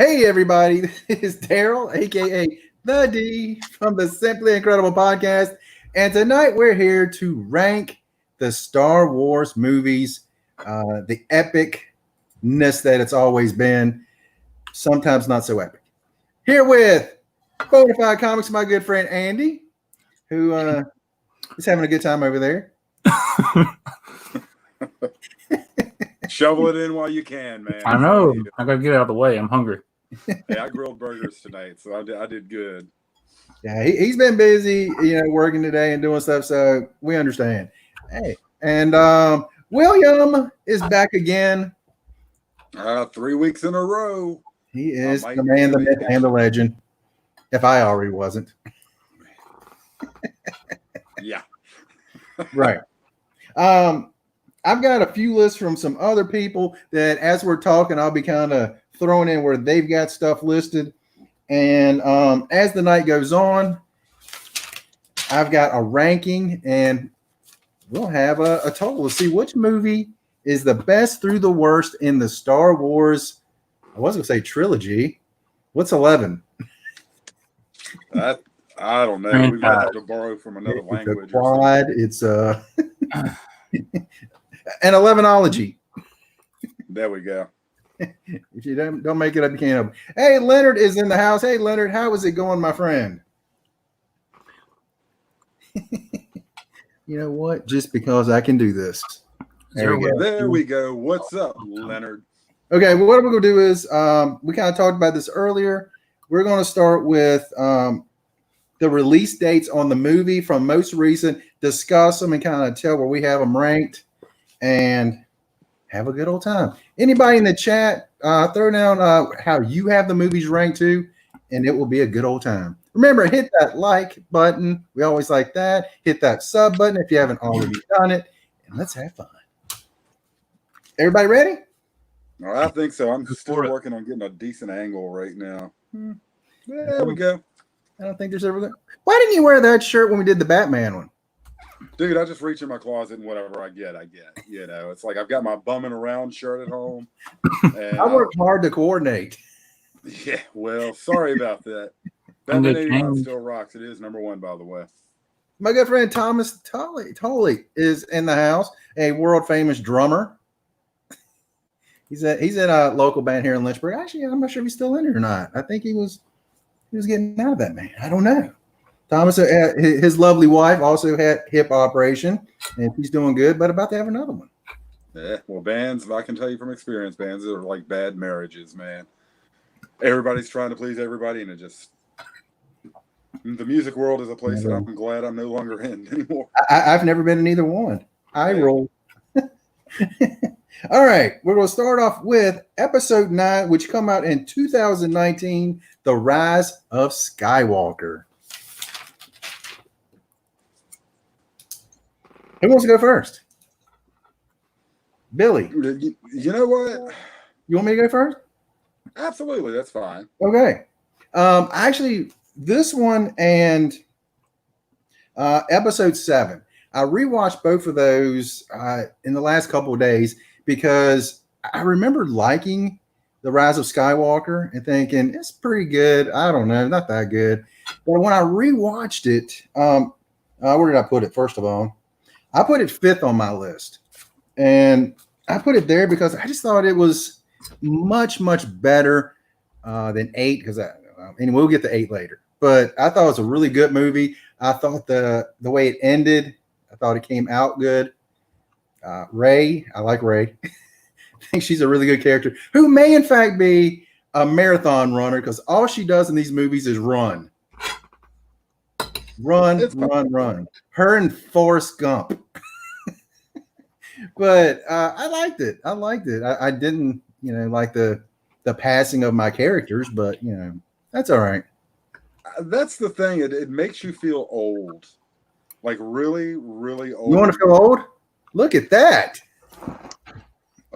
Hey, everybody, this is Daryl, aka The D from the Simply Incredible podcast. And tonight we're here to rank the Star Wars movies, the epicness that it's always been, sometimes not so epic. Here with Bona Fide Comics, my good friend Andy, who is having a good time over there. Shovel it in while you can, man. I know. I gotta get out of the way. I'm hungry. Hey, I grilled burgers tonight, so I did good. Yeah, he's been busy, working today and doing stuff, so we understand. Hey, and William is back again. 3 weeks in a row. He is the man, the myth, and the legend. If I already wasn't. Yeah. Right. I've got a few lists from some other people that as we're talking, I'll be kind of throwing in where they've got stuff listed. And as the night goes on, I've got a ranking and we'll have a total to see which movie is the best through the worst in the Star Wars, I was going to say trilogy. What's 11? I don't know. We might have to borrow from another language. It's a quad. It's an 11ology. There we go. If you don't make it up, you can't help. Hey, Leonard is in the house. Hey, Leonard, how is it going, my friend? You know what? Just because I can do this. There we go. What's up, Leonard? Okay, well, what we're going to do is we kind of talked about this earlier. We're going to start with the release dates on the movie from most recent, discuss them and kind of tell where we have them ranked and have a good old time. Anybody in the chat, throw down how you have the movies ranked too, and it will be a good old time. Remember, hit that like button. We always like that. Hit that sub button if you haven't already done it, and let's have fun. Everybody ready? No, I think so. I'm still working on getting a decent angle right now. There we go. I don't think there's ever. Why didn't you wear that shirt when we did the Batman one? Dude, I just reach in my closet and whatever I get. You know, it's like I've got my bumming around shirt at home. And I worked hard to coordinate. Yeah, well, sorry about that. Batman 89 still rocks. It is #1, by the way. My good friend Thomas Tolley is in the house, a world famous drummer. He's in a local band here in Lynchburg. Actually, I'm not sure if he's still in it or not. I think he was getting out of that band. I don't know. Thomas, his lovely wife, also had hip operation, and she's doing good, but about to have another one. Yeah, well, bands, I can tell you from experience, bands are like bad marriages, man. Everybody's trying to please everybody, and the music world is a place that I'm glad I'm no longer in anymore. I've never been in either one. I roll. All right, we're going to start off with episode 9, which come out in 2019, The Rise of Skywalker. Who wants to go first? Billy. You know what? You want me to go first? Absolutely, that's fine. Okay. Actually, this one and episode 7. I rewatched both of those in the last couple of days because I remember liking The Rise of Skywalker and thinking it's pretty good. I don't know, not that good. But when I rewatched it, where did I put it? First of all, I put it 5th on my list, and I put it there because I just thought it was much, much better than 8. Because anyway, we'll get to 8 later. But I thought it was a really good movie. I thought the way it ended, I thought it came out good. Rey, I like Rey. I think she's a really good character who may, in fact, be a marathon runner because all she does in these movies is run. Run. Her and Forrest Gump. But I liked it. I didn't, like the passing of my characters, but, that's all right. That's the thing. It makes you feel old. Like really, really old. You want to feel old? Look at that.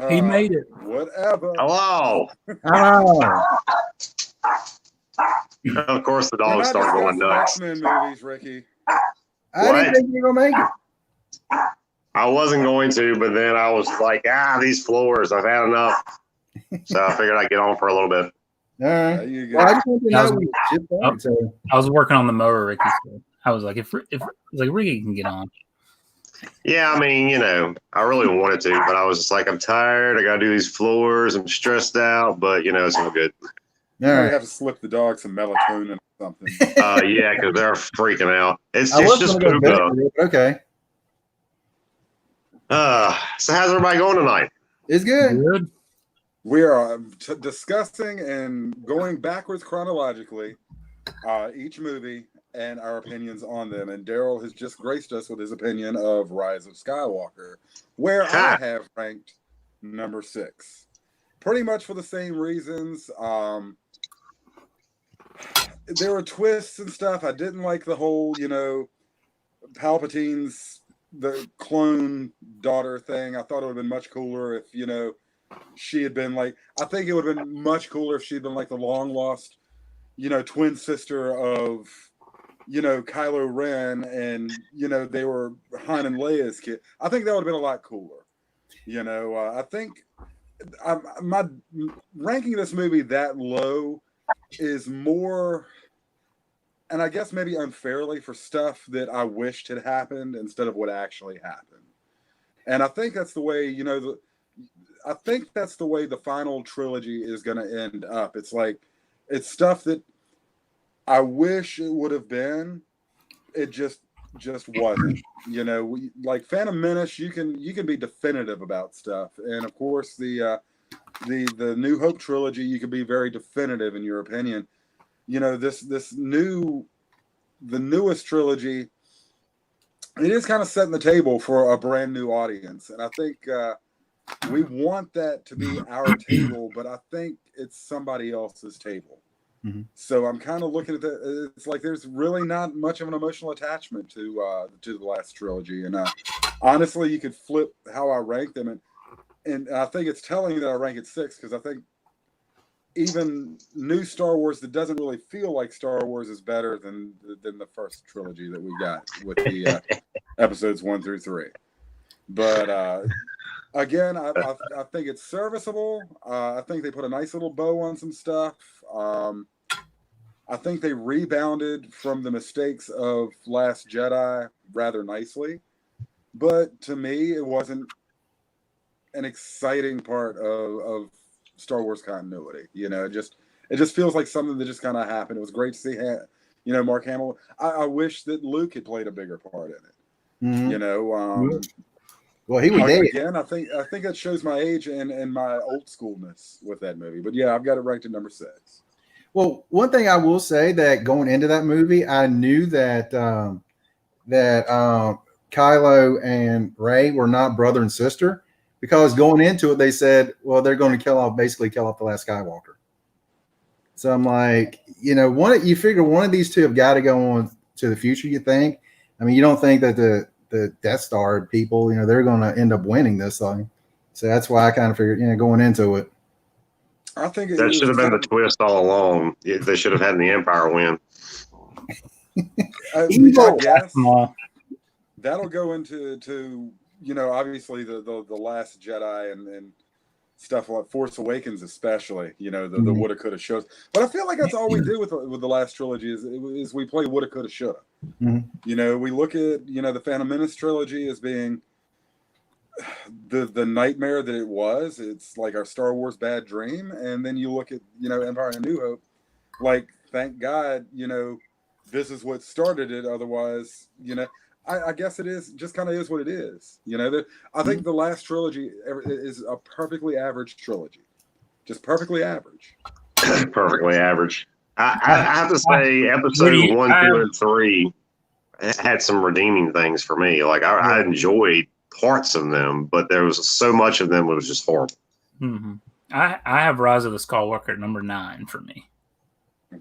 He made it. Whatever. Hello. Oh. Of course, the dogs start going nuts. X-Men movies, Ricky. I didn't think you were going to make it. I wasn't going to, but then I was like, these floors, I've had enough. So I figured I'd get on for a little bit. All right. There you go. Well, I just want to That was- know we just started, so I was working on the mower, Ricky said. I was like, if like Ricky can get on. Yeah, I mean, I really wanted to, but I was just like, I'm tired. I got to do these floors. I'm stressed out, but it's all good. all You right. have to slip the dog some melatonin or something. Yeah, because they're freaking out. It's I was just going to go poop, to bed though. for it, but okay. So how's everybody going tonight? It's good. Good. We are discussing and going backwards chronologically each movie and our opinions on them. And Daryl has just graced us with his opinion of Rise of Skywalker, where I have ranked number 6. Pretty much for the same reasons. There were twists and stuff. I didn't like the whole, Palpatine's the clone daughter thing. I thought it would have been much cooler if, she had been like, I think it would have been much cooler if she'd been like the long lost, twin sister of, Kylo Ren and, they were Han and Leia's kid. I think that would have been a lot cooler. I think my ranking this movie that low is more, and I guess maybe unfairly, for stuff that I wished had happened instead of what actually happened. And I think that's the way, I think that's the way the final trilogy is going to end up. It's like, it's stuff that I wish it would have been. It just wasn't. Like Phantom Menace, you can be definitive about stuff, and of course the New Hope trilogy, you can be very definitive in your opinion. The newest trilogy, it is kind of setting the table for a brand new audience, and I think we want that to be our table, but I think it's somebody else's table. Mm-hmm. So I'm kind of looking at that. It's like there's really not much of an emotional attachment to the last trilogy, and honestly, you could flip how I rank them, and I think it's telling that I rank it 6 because I think even new Star Wars that doesn't really feel like Star Wars is better than the first trilogy that we got with the episodes 1 through 3. But again, I think it's serviceable. I think they put a nice little bow on some stuff. I think they rebounded from the mistakes of Last Jedi rather nicely. But to me, it wasn't an exciting part of Star Wars continuity. It just feels like something that just kind of happened. It was great to see, Mark Hamill. I wish that Luke had played a bigger part in it. Mm-hmm. Well, he was dead. Again, I think that shows my age and my old schoolness with that movie. But yeah, I've got it ranked at number 6. Well, one thing I will say that going into that movie, I knew that Kylo and Rey were not brother and sister, because going into it, they said, well, they're going to basically kill off the last Skywalker. So I'm like, you figure one of these two have got to go on to the future, you think. I mean, you don't think that the Death Star people, they're going to end up winning this thing. So that's why I kind of figured, going into it. I think That should have been the twist all along. They should have had the Empire win. I guess that'll go into obviously the Last Jedi and stuff like Force Awakens, especially the woulda coulda shoulda. But I feel like that's all we do with the last trilogy is we play woulda coulda shoulda. Mm-hmm. We look at the Phantom Menace trilogy as being the nightmare that it was. It's like our Star Wars bad dream, and then you look at Empire and New Hope, like, thank God this is what started it. Otherwise, I guess it is just kind of is what it is. I think the last trilogy is a perfectly average trilogy, just perfectly average. Perfectly average. I have to say, episode 1, 2, and 3 had some redeeming things for me. Like I enjoyed parts of them, but there was so much of them that was just horrible. Mm-hmm. I have Rise of the Skywalker at number 9 for me.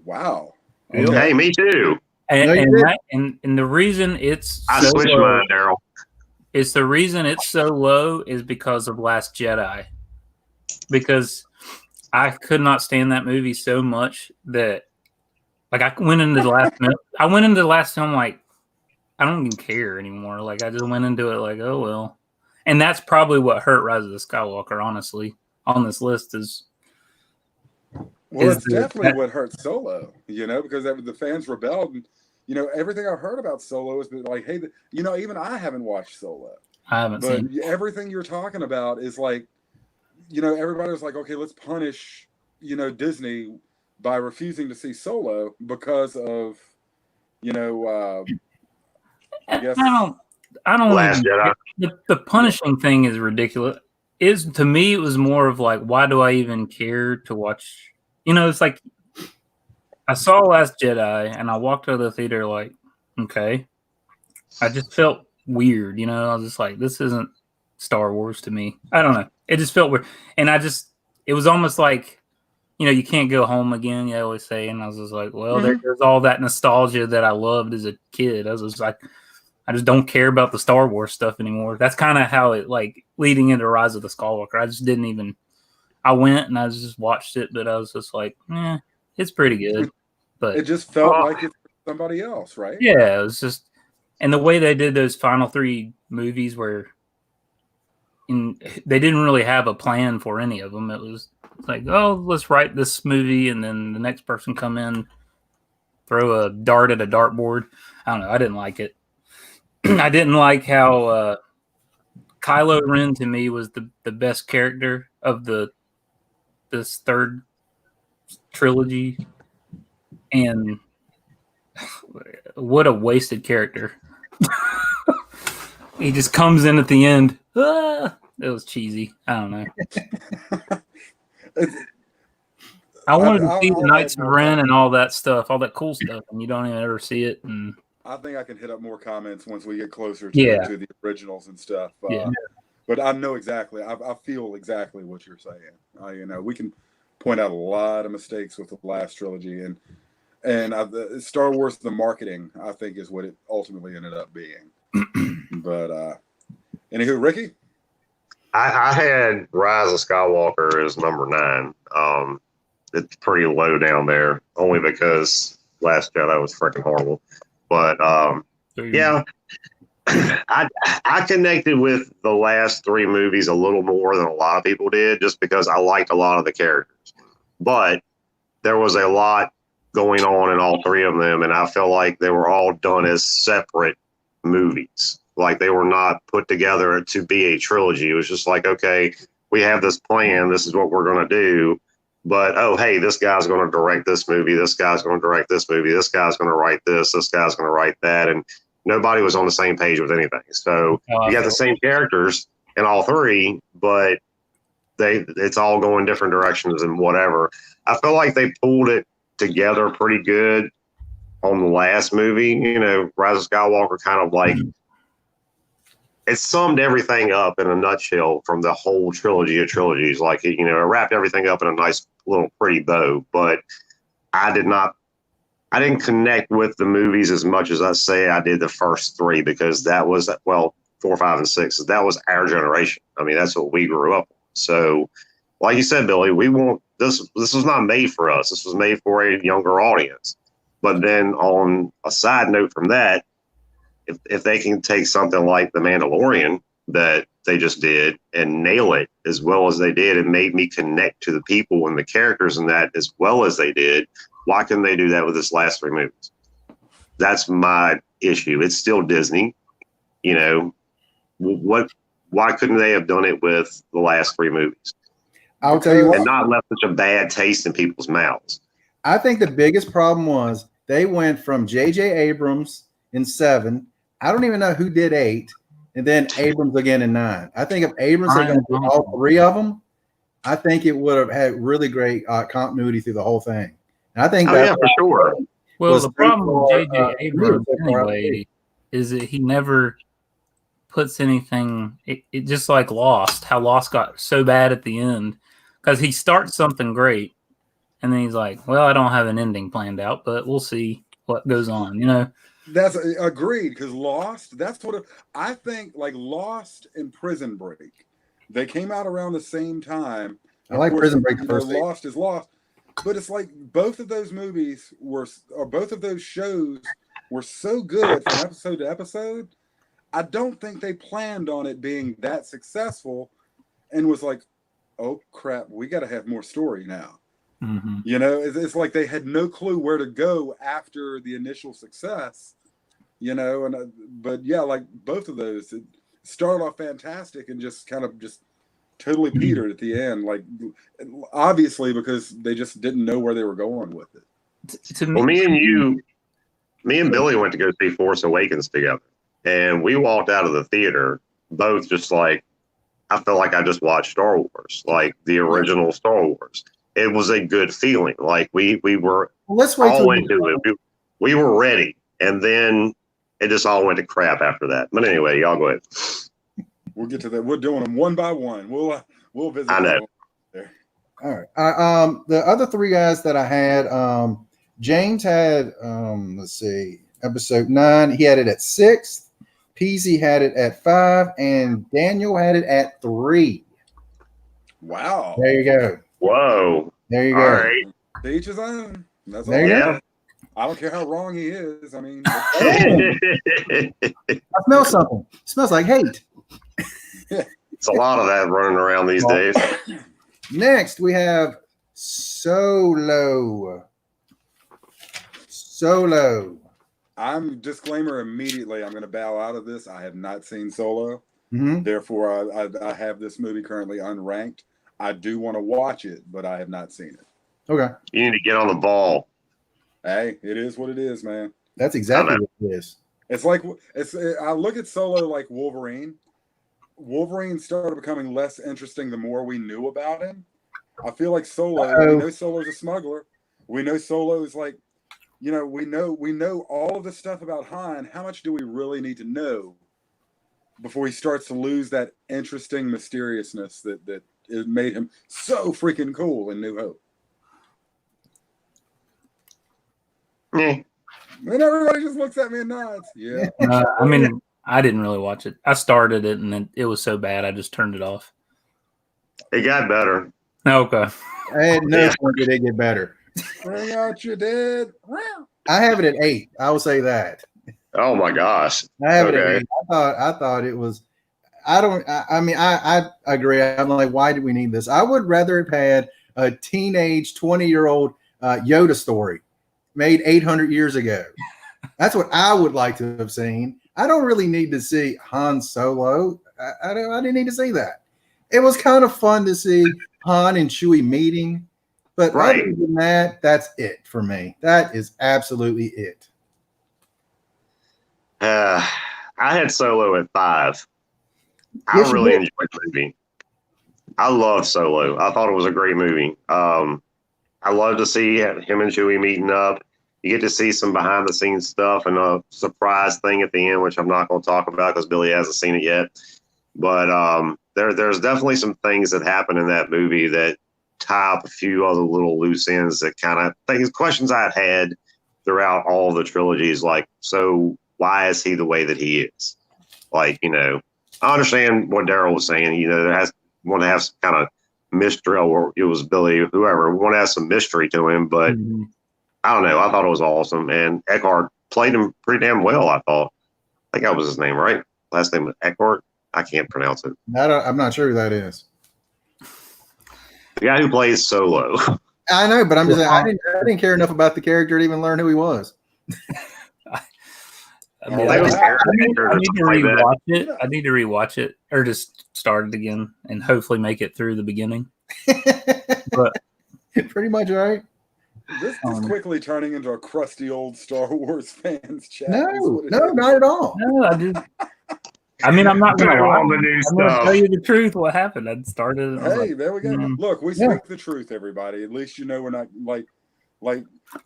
Wow. Okay. Hey, me too. And the reason it's I so switched low, mine, Daryl. it's the reason it's so low is because of Last Jedi. Because I could not stand that movie so much that, like, I went into the last film like, I don't even care anymore. Like, I just went into it like, oh well. And that's probably what hurt Rise of the Skywalker, honestly, on this list is. Well, it's definitely what hurt Solo, because the fans rebelled. And, everything I've heard about Solo has been like, hey, even I haven't watched Solo. I haven't seen. But everything you're talking about is like, everybody was like, okay, let's punish, Disney by refusing to see Solo because of, I guess. I don't Last even, Jedi. the punishing thing is ridiculous. To me, it was more of like, why do I even care to watch? It's like I saw Last Jedi and I walked out of the theater like, okay. I just felt weird, I was just like, this isn't Star Wars to me. I don't know. It just felt weird. And it was almost like, you can't go home again, you always say. And I was just like, well, there's all that nostalgia that I loved as a kid. I was just like, I just don't care about the Star Wars stuff anymore. That's kind of how it, like, leading into Rise of the Skywalker. I just didn't even, I went and I just watched it, but I was just like, it's pretty good. But it just felt like it's somebody else, right? Yeah, it was just, and the way they did those final 3 movies where they didn't really have a plan for any of them. It was like, oh, let's write this movie, and then the next person come in, throw a dart at a dartboard. I don't know. I didn't like it. I didn't like how Kylo Ren to me was the best character of this third trilogy, and what a wasted character. He just comes in at the end. It was cheesy. I don't know. I wanted to see the Knights of Ren and all that stuff, all that cool stuff, and you don't even ever see it. And I think I can hit up more comments once we get closer to the originals and stuff. But I know exactly. I feel exactly what you're saying. We can point out a lot of mistakes with the last trilogy, and Star Wars, the marketing, I think, is what it ultimately ended up being. But anywho, Ricky, I had Rise of Skywalker as number 9. It's pretty low down there, only because Last Jedi was freaking horrible. But yeah, I connected with the last 3 movies a little more than a lot of people did, just because I liked a lot of the characters. But there was a lot going on in all 3 of them, and I felt like they were all done as separate movies. Like, they were not put together to be a trilogy. It was just like, okay, we have this plan. This is what we're going to do. But, oh, hey, this guy's going to direct this movie. This guy's going to direct this movie. This guy's going to write this. This guy's going to write that. And nobody was on the same page with anything. So you got the same characters in all 3, but it's all going different directions and whatever. I feel like they pulled it together pretty good on the last movie. Rise of Skywalker kind of like, it summed everything up in a nutshell from the whole trilogy of trilogies. Like, it wrapped everything up in a nice little pretty bow. But I didn't connect with the movies as much as I say I did the first 3, because that was, 4, 5, and 6. That was our generation. I mean, that's what we grew up on. So, like you said, Billy, we won't. This was not made for us. This was made for a younger audience. But then, on a side note from that, if they can take something like The Mandalorian that they just did and nail it as well as they did, and made me connect to the people and the characters in that as well as they did, why couldn't they do that with this last 3 movies? That's my issue. It's still Disney. Why couldn't they have done it with the last 3 movies? I'll tell you what. And not left such a bad taste in people's mouths. I think the biggest problem was they went from J.J. Abrams in 7. I don't even know who did 8, and then Abrams again in 9. I think if Abrams had done all 3 of them, I think it would have had really great continuity through the whole thing. And I think for sure. Well, the problem with J.J. Abrams anyway is that he never puts anything. It just like Lost, how Lost got so bad at the end, because he starts something great, and then he's like, "Well, I don't have an ending planned out, but we'll see what goes on." That's agreed, because Lost. That's what I think. Like Lost and Prison Break, they came out around the same time. I like Prison Break the first. Lost is Lost, but it's like both of those movies both of those shows were so good from episode to episode. I don't think they planned on it being that successful, and was like, "Oh crap, we got to have more story now." Mm-hmm. You know, it's like they had no clue where to go after the initial success. You know, and but yeah, like both of those, it started off fantastic and just kind of just totally petered at the end. Like obviously because they just didn't know where they were going with it. To me, Well, me and Billy went to go see Force Awakens together, and we walked out of the theater both just like, I felt like I just watched Star Wars, like the original Star Wars. It was a good feeling. Like we were Let's wait all till into it. We were ready, and then it just all went to crap after that. But anyway, y'all go ahead. We'll get to that. We're doing them one by one. We'll visit. I know. There. All right. The other three guys that I had, James had, let's see, episode 9. He had it at 6. Peasy had it at 5, and Daniel had it at 3. Wow. There you go. Whoa. There you All go. right. To each his own. That's There all. you Yeah. I don't care how wrong he is. I mean, I smell something. It smells like hate. It's a lot of that running around these days. Next, we have Solo. I'm disclaimer immediately. I'm going to bow out of this. I have not seen Solo. Mm-hmm. Therefore, I have this movie currently unranked. I do want to watch it, but I have not seen it. Okay. You need to get on the ball. Hey, it is what it is, man. That's exactly what it is. It's like I look at Solo like Wolverine. Wolverine started becoming less interesting the more we knew about him. I feel like Solo. We know Solo's a smuggler. We know Solo's like, you know, we know all of the stuff about Han. How much do we really need to know before he starts to lose that interesting mysteriousness that it made him so freaking cool in New Hope? Yeah. And everybody just looks at me and nods. Yeah. I mean, I didn't really watch it. I started it and then it was so bad I just turned it off. It got better. Okay. I had no point did it get better. Bring out your dead. I have it at 8. I will say that. Oh my gosh. I have it at Okay. 8. I thought it was. I mean, I agree. I'm like, why do we need this? I would rather have had a teenage 20-year-old Yoda story made 800 years ago. That's what I would like to have seen. I don't really need to see Han Solo. I didn't need to see that. It was kind of fun to see Han and Chewie meeting, but Right. other than that, that's it for me. That is absolutely it. I had Solo at 5. Yes, I you really did. enjoyed the movie. I love Solo. I thought it was a great movie. I love to see him and Chewie meeting up. You get to see some behind the scenes stuff and a surprise thing at the end, which I'm not going to talk about because Billy hasn't seen it yet. But there's definitely some things that happen in that movie that tie up a few other little loose ends that kind of things, questions I've had throughout all the trilogies. Like, so why is he the way that he is? Like, you know, I understand what Daryl was saying. You know, want to have some kind of mystery, or it was Billy, whoever, we want to have some mystery to him. But I don't know. I thought it was awesome, and Eckhart played him pretty damn well. I thought. I think that was his name, right? Last name was Eckhart. I can't pronounce it. I'm not sure who that is. The guy who plays Solo. I know, but I'm just I didn't care enough about the character to even learn who he was. I need to rewatch it. I need to rewatch it or just start it again and hopefully make it through the beginning. But pretty much right. This is quickly turning into a crusty old Star Wars fans chat. No, not at all. No, I mean, I'm not going to lie. All the new I'm going to stuff. tell you the truth. What happened? I started. Hey, there we go. Look, we speak the truth, everybody. At least you know we're not like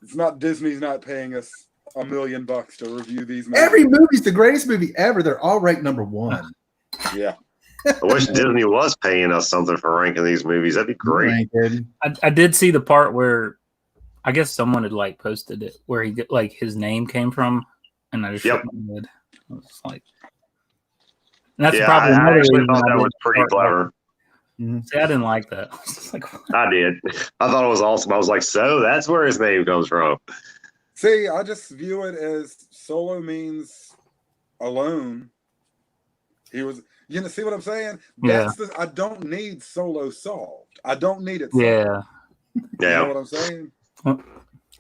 it's not Disney's not paying us $1 million to review these movies. Every movie's the greatest movie ever. They're all ranked number 1. Yeah. I wish Disney was paying us something for ranking these movies. That'd be great. I did see the part where I guess someone had like posted it where he like his name came from, and I just shook my head. I was like, and that's probably I another actually reason thought that was pretty clever. See, I didn't like that. I was just like, I did. I thought it was awesome. I was like, so that's where his name comes from. See, I just view it as Solo means alone. He was, you know, see what I'm saying? That's I don't need Solo solved. I don't need it solved. Yeah. You know Yeah. what I'm saying?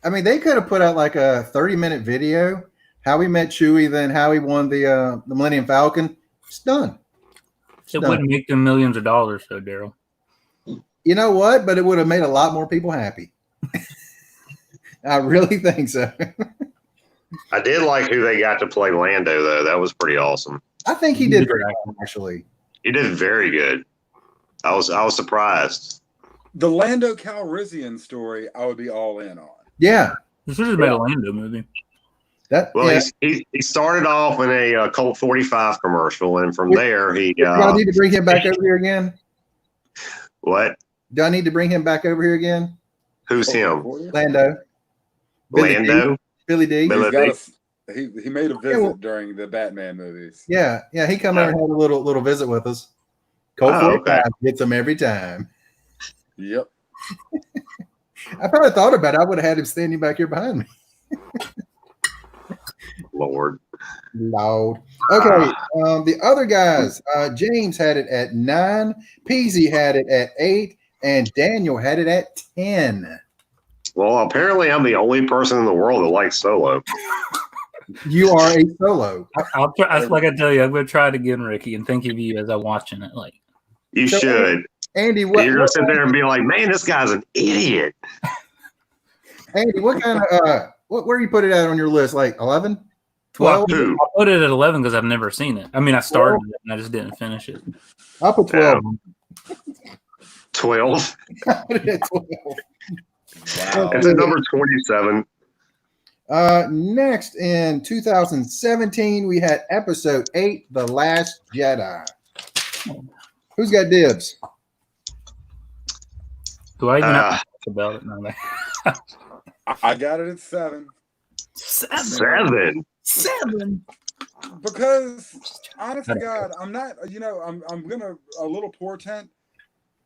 I mean, they could have put out like a 30-minute video, how he met Chewie, then how he won the Millennium Falcon. It's done. It's It done. wouldn't make them millions of dollars, though, Daryl. You know what? But it would have made a lot more people happy. I really think so. I did like who they got to play Lando, though. That was pretty awesome. I think he did very well, actually. He did very good. I was surprised. The Lando Calrissian story, I would be all in on. Yeah. This should have been a Lando movie. Well, yeah. he started off in a Colt 45 commercial, and from there he. Do I need to bring him back over here again? What? Do I need to bring him back over here again? Who's him? Lando. Lando. Billy D. He made a visit during the Batman movies. Yeah, he come over and had a little visit with us. Colt 45 gets him every time. Yep. I probably thought about it. I would have had him standing back here behind me. Lord. Okay. The other guys, James had it at 9, Peasy had it at 8, and Daniel had it at 10. Well, apparently I'm the only person in the world that likes Solo. You are a Solo. I'll try. Like I tell you, I'm going to try it again, Ricky, and think of you as I'm watching it. Like you should. Andy, you're going to sit there and be like, man, this guy's an idiot. Andy, what kind of where do you put it at on your list? Like 11? 12? I put it at 11 because I've never seen it. I mean, I started it and I just didn't finish it. I'll put 12. 12. I put it at 12. Wow. It's at number 27. Next in 2017, we had episode 8, The Last Jedi. Who's got dibs? Do I even have to talk about it now? I got it at 7. 7. Because honest to God, I'm not. I'm gonna a little portent.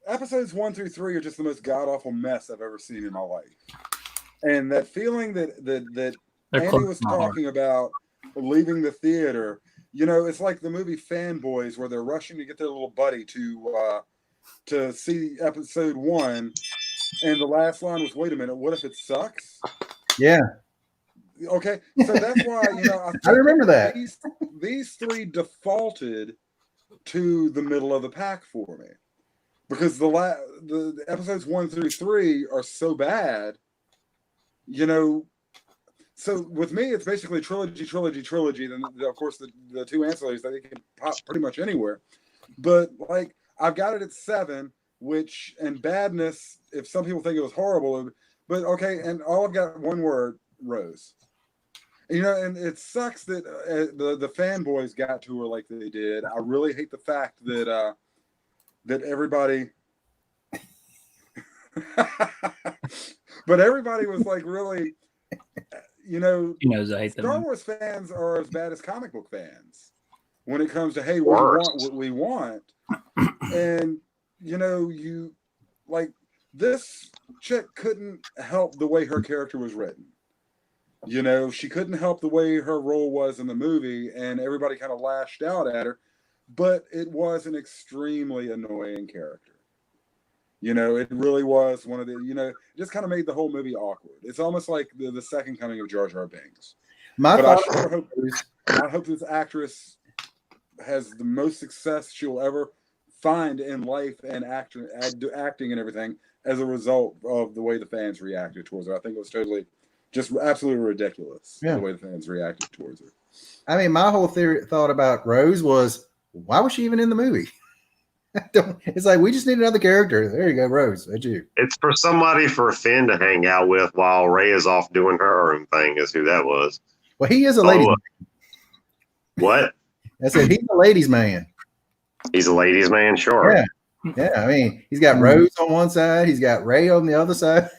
Episodes 1 through 3 are just the most god awful mess I've ever seen in my life. And that feeling that Andy was talking about leaving the theater, it's like the movie Fanboys where they're rushing to get their little buddy to see episode 1, and the last line was, "Wait a minute, what if it sucks?" Yeah. Okay, so that's why I remember that these 3 defaulted to the middle of the pack for me. Because the episodes 1 through 3 are so bad, So with me, it's basically trilogy. Then, of course, the 2 ancillaries that they can pop pretty much anywhere. But like, I've got it at 7, and badness. If some people think it was horrible, but okay, and all I've got one word: Rose. And it sucks that the fanboys got to her like they did. I really hate the fact that. That everybody, but everybody was like really, He knows I hate them. Star Wars fans are as bad as comic book fans when it comes to, hey, we want what we want. And, you like this chick couldn't help the way her character was written. She couldn't help the way her role was in the movie, and everybody kind of lashed out at her. But it was an extremely annoying character. It really was one of the, it just kind of made the whole movie awkward. It's almost like the second coming of Jar Jar Binks. I hope this actress has the most success she'll ever find in life and acting and everything as a result of the way the fans reacted towards her. I think it was totally, just absolutely ridiculous the way the fans reacted towards her. I mean, my whole thought about Rose was, why was she even in the movie? It's like, we just need another character. There you go, Rose. That's you. It's for somebody for Finn to hang out with while Rey is off doing her own thing, is who that was. Well, he is a ladies man. What? I said he's a ladies man. He's a ladies man, sure. Yeah. I mean, he's got Rose on one side. He's got Rey on the other side.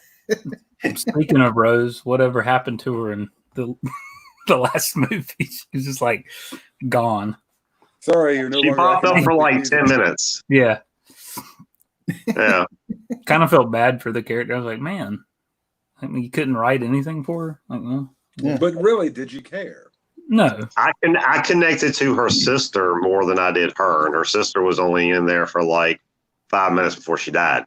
Speaking of Rose, whatever happened to her in the last movie? She's just like gone. Sorry, you're no she popped up for like 10 minutes. Yeah. Yeah. Kind of felt bad for the character. I was like, man, I mean, you couldn't write anything for her. Like, no. Yeah. But really, did you care? No. I connected to her sister more than I did her, and her sister was only in there for like 5 minutes before she died.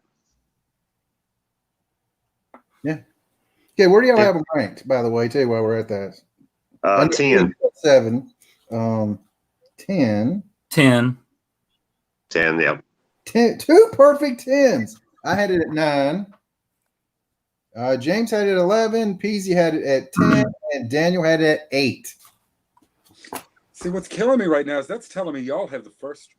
Okay, where do y'all have them ranked, by the way, too, while we're at that? 10. 7. 10. 10. 10, yeah. 10. 2 perfect 10s. I had it at 9. James had it at 11. Peasy had it at 10. And Daniel had it at 8. See, what's killing me right now is that's telling me y'all have the first,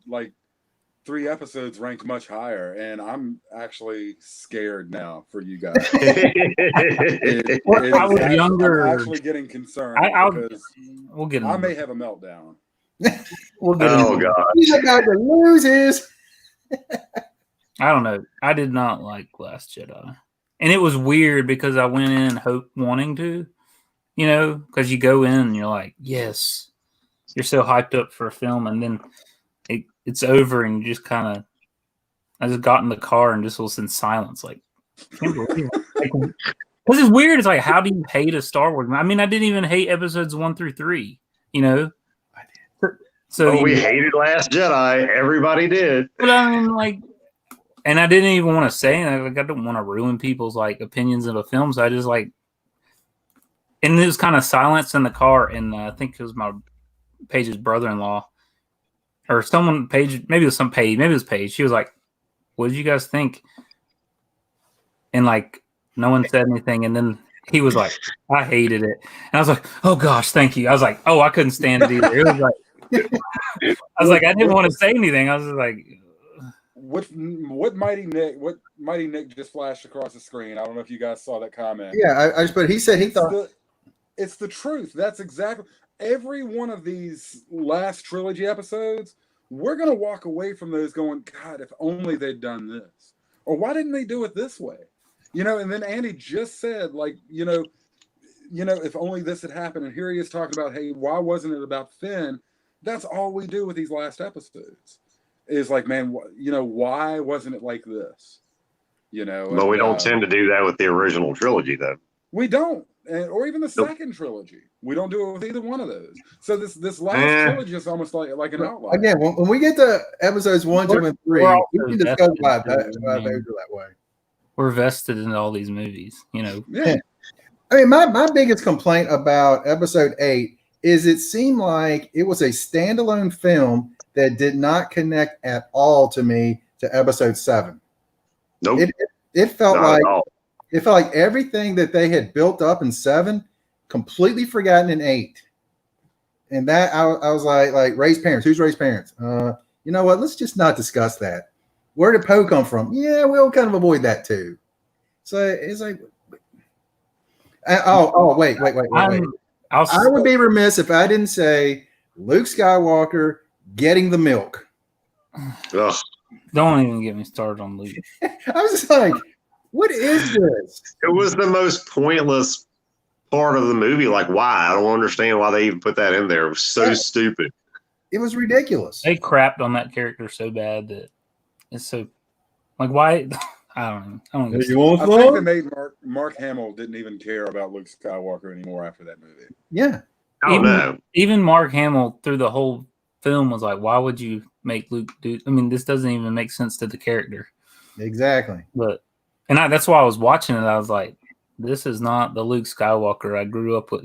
3 episodes ranked much higher, and I'm actually scared now for you guys. I was younger. I'm actually getting concerned because we'll get I may have a meltdown. We'll get Oh, God. He's about to lose his. I don't know. I did not like Last Jedi. And it was weird because I went in wanting to, because you go in and you're like, yes. You're so hyped up for a film, and then it's over, and you just kind of. I just got in the car and just was in silence, like, can't believe it. Because it's weird. It's like, how do you hate a Star Wars? I mean, I didn't even hate episodes 1 through 3. I did. So we hated Last Jedi. Everybody did. But I mean, and I didn't even want to say it. I don't want to ruin people's opinions of a film. So I just and it was kind of silence in the car, and I think it was my Paige's brother-in-law or someone. Paige, maybe it was Paige. Maybe it was Paige. She was like, "What did you guys think?" And no one said anything, and then he was like, "I hated it," and I was like, "Oh gosh, thank you." I was like, "Oh, I couldn't stand it either." It was like, I didn't want to say anything. I was just like, what Mighty Nick just flashed across the screen. I don't know if you guys saw that comment. Yeah, I just, but he said he thought it's the truth. That's exactly every one of these last trilogy episodes. We're gonna walk away from those going, God, if only they'd done this, or why didn't they do it this way? And then Andy just said, if only this had happened. And here he is talking about, hey, why wasn't it about Finn? That's all we do with these last episodes. Is man, why wasn't it like this? But we don't tend to do that with the original trilogy, though. We don't, or even the second trilogy. We don't do it with either one of those. So this last trilogy is almost like an outlier. Again, when we get to episodes 1, 2, and 3, we can discuss why Vader that way. We're vested in all these movies, Yeah. I mean, my biggest complaint about episode 8 is it seemed like it was a standalone film that did not connect at all to me to episode 7. Nope. It felt like everything that they had built up in 7 completely forgotten in 8. And that I was like Rey's parents. Who's Rey's parents? You know what? Let's just not discuss that. Where did Poe come from? Yeah, we'll kind of avoid that too. So it's like, wait. I would be remiss if I didn't say Luke Skywalker getting the milk. Ugh. Don't even get me started on Luke. I was just like, what is this? It was the most pointless part of the movie. Like, why? I don't understand why they even put that in there. It was so stupid. It was ridiculous. They crapped on that character so bad that it's so why? I don't know. I think they made Mark Hamill didn't even care about Luke Skywalker anymore after that movie. Yeah. Even Mark Hamill through the whole film was like, why would you make Luke do? I mean, this doesn't even make sense to the character. Exactly. That's why I was watching it. I was like, this is not the Luke Skywalker I grew up with.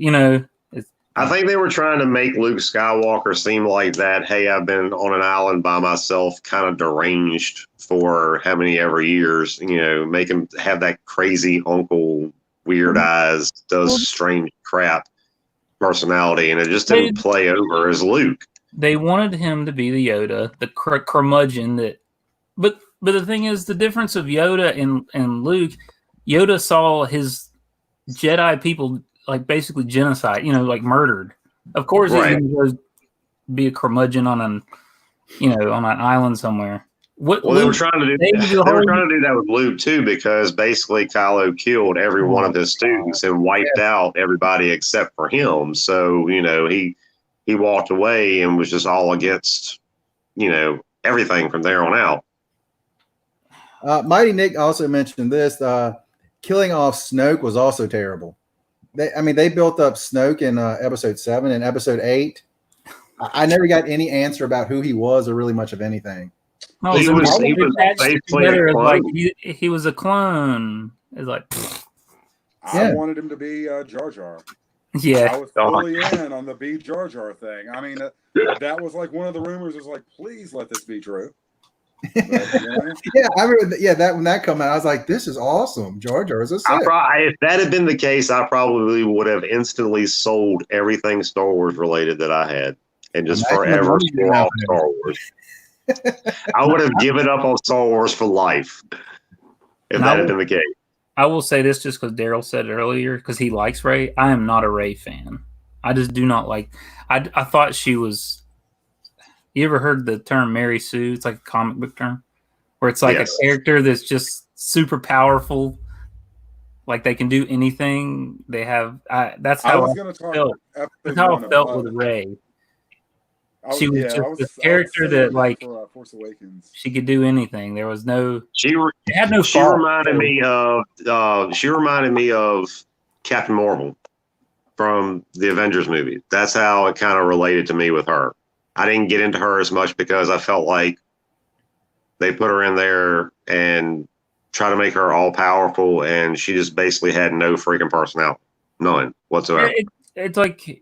I think they were trying to make Luke Skywalker seem like that, hey, I've been on an island by myself, kind of deranged for how many ever years, make him have that crazy uncle, weird eyes, does strange crap personality, and it just didn't play over as Luke. They wanted him to be the Yoda, the curmudgeon but the thing is, the difference of Yoda and Luke, Yoda saw his Jedi people basically genocide, murdered. Of course, he's going to go be a curmudgeon on an island somewhere. They were trying to do that with Luke too, because basically Kylo killed every one of his students and wiped out everybody except for him. So he walked away and was just all against everything from there on out. Mighty Nick also mentioned this. Killing off Snoke was also terrible. They built up Snoke in episode 7 and episode 8. I never got any answer about who he was or really much of anything. No, he was basically he was a clone. It's like I wanted him to be Jar Jar. Yeah. I was fully in on the B Jar Jar thing. I mean, that was like one of the rumors. Was like, please let this be true. But, Yeah, I remember. That when that came out, I was like, "This is awesome." Jar Jar is a sick. If that had been the case, I probably would have instantly sold everything Star Wars related that I had, and just forever swore off Star Wars. I would have given up on Star Wars for life if that had been the case. I will say this just because Daryl said it earlier, because he likes Rey. I am not a Rey fan. I just do not like. I thought she was. You ever heard the term Mary Sue? It's like a comic book term, where it's like a character that's just super powerful, like they can do anything. They have. That's how I felt. That's how I felt with Rey. She was just this character that, like, Force Awakens. She could do anything. There was no. She had no. She reminded me of. She reminded me of Captain Marvel from the Avengers movie. That's how it kind of related to me with her. I didn't get into her as much because I felt like they put her in there and try to make her all powerful, and she just basically had no freaking personality, none whatsoever. It's like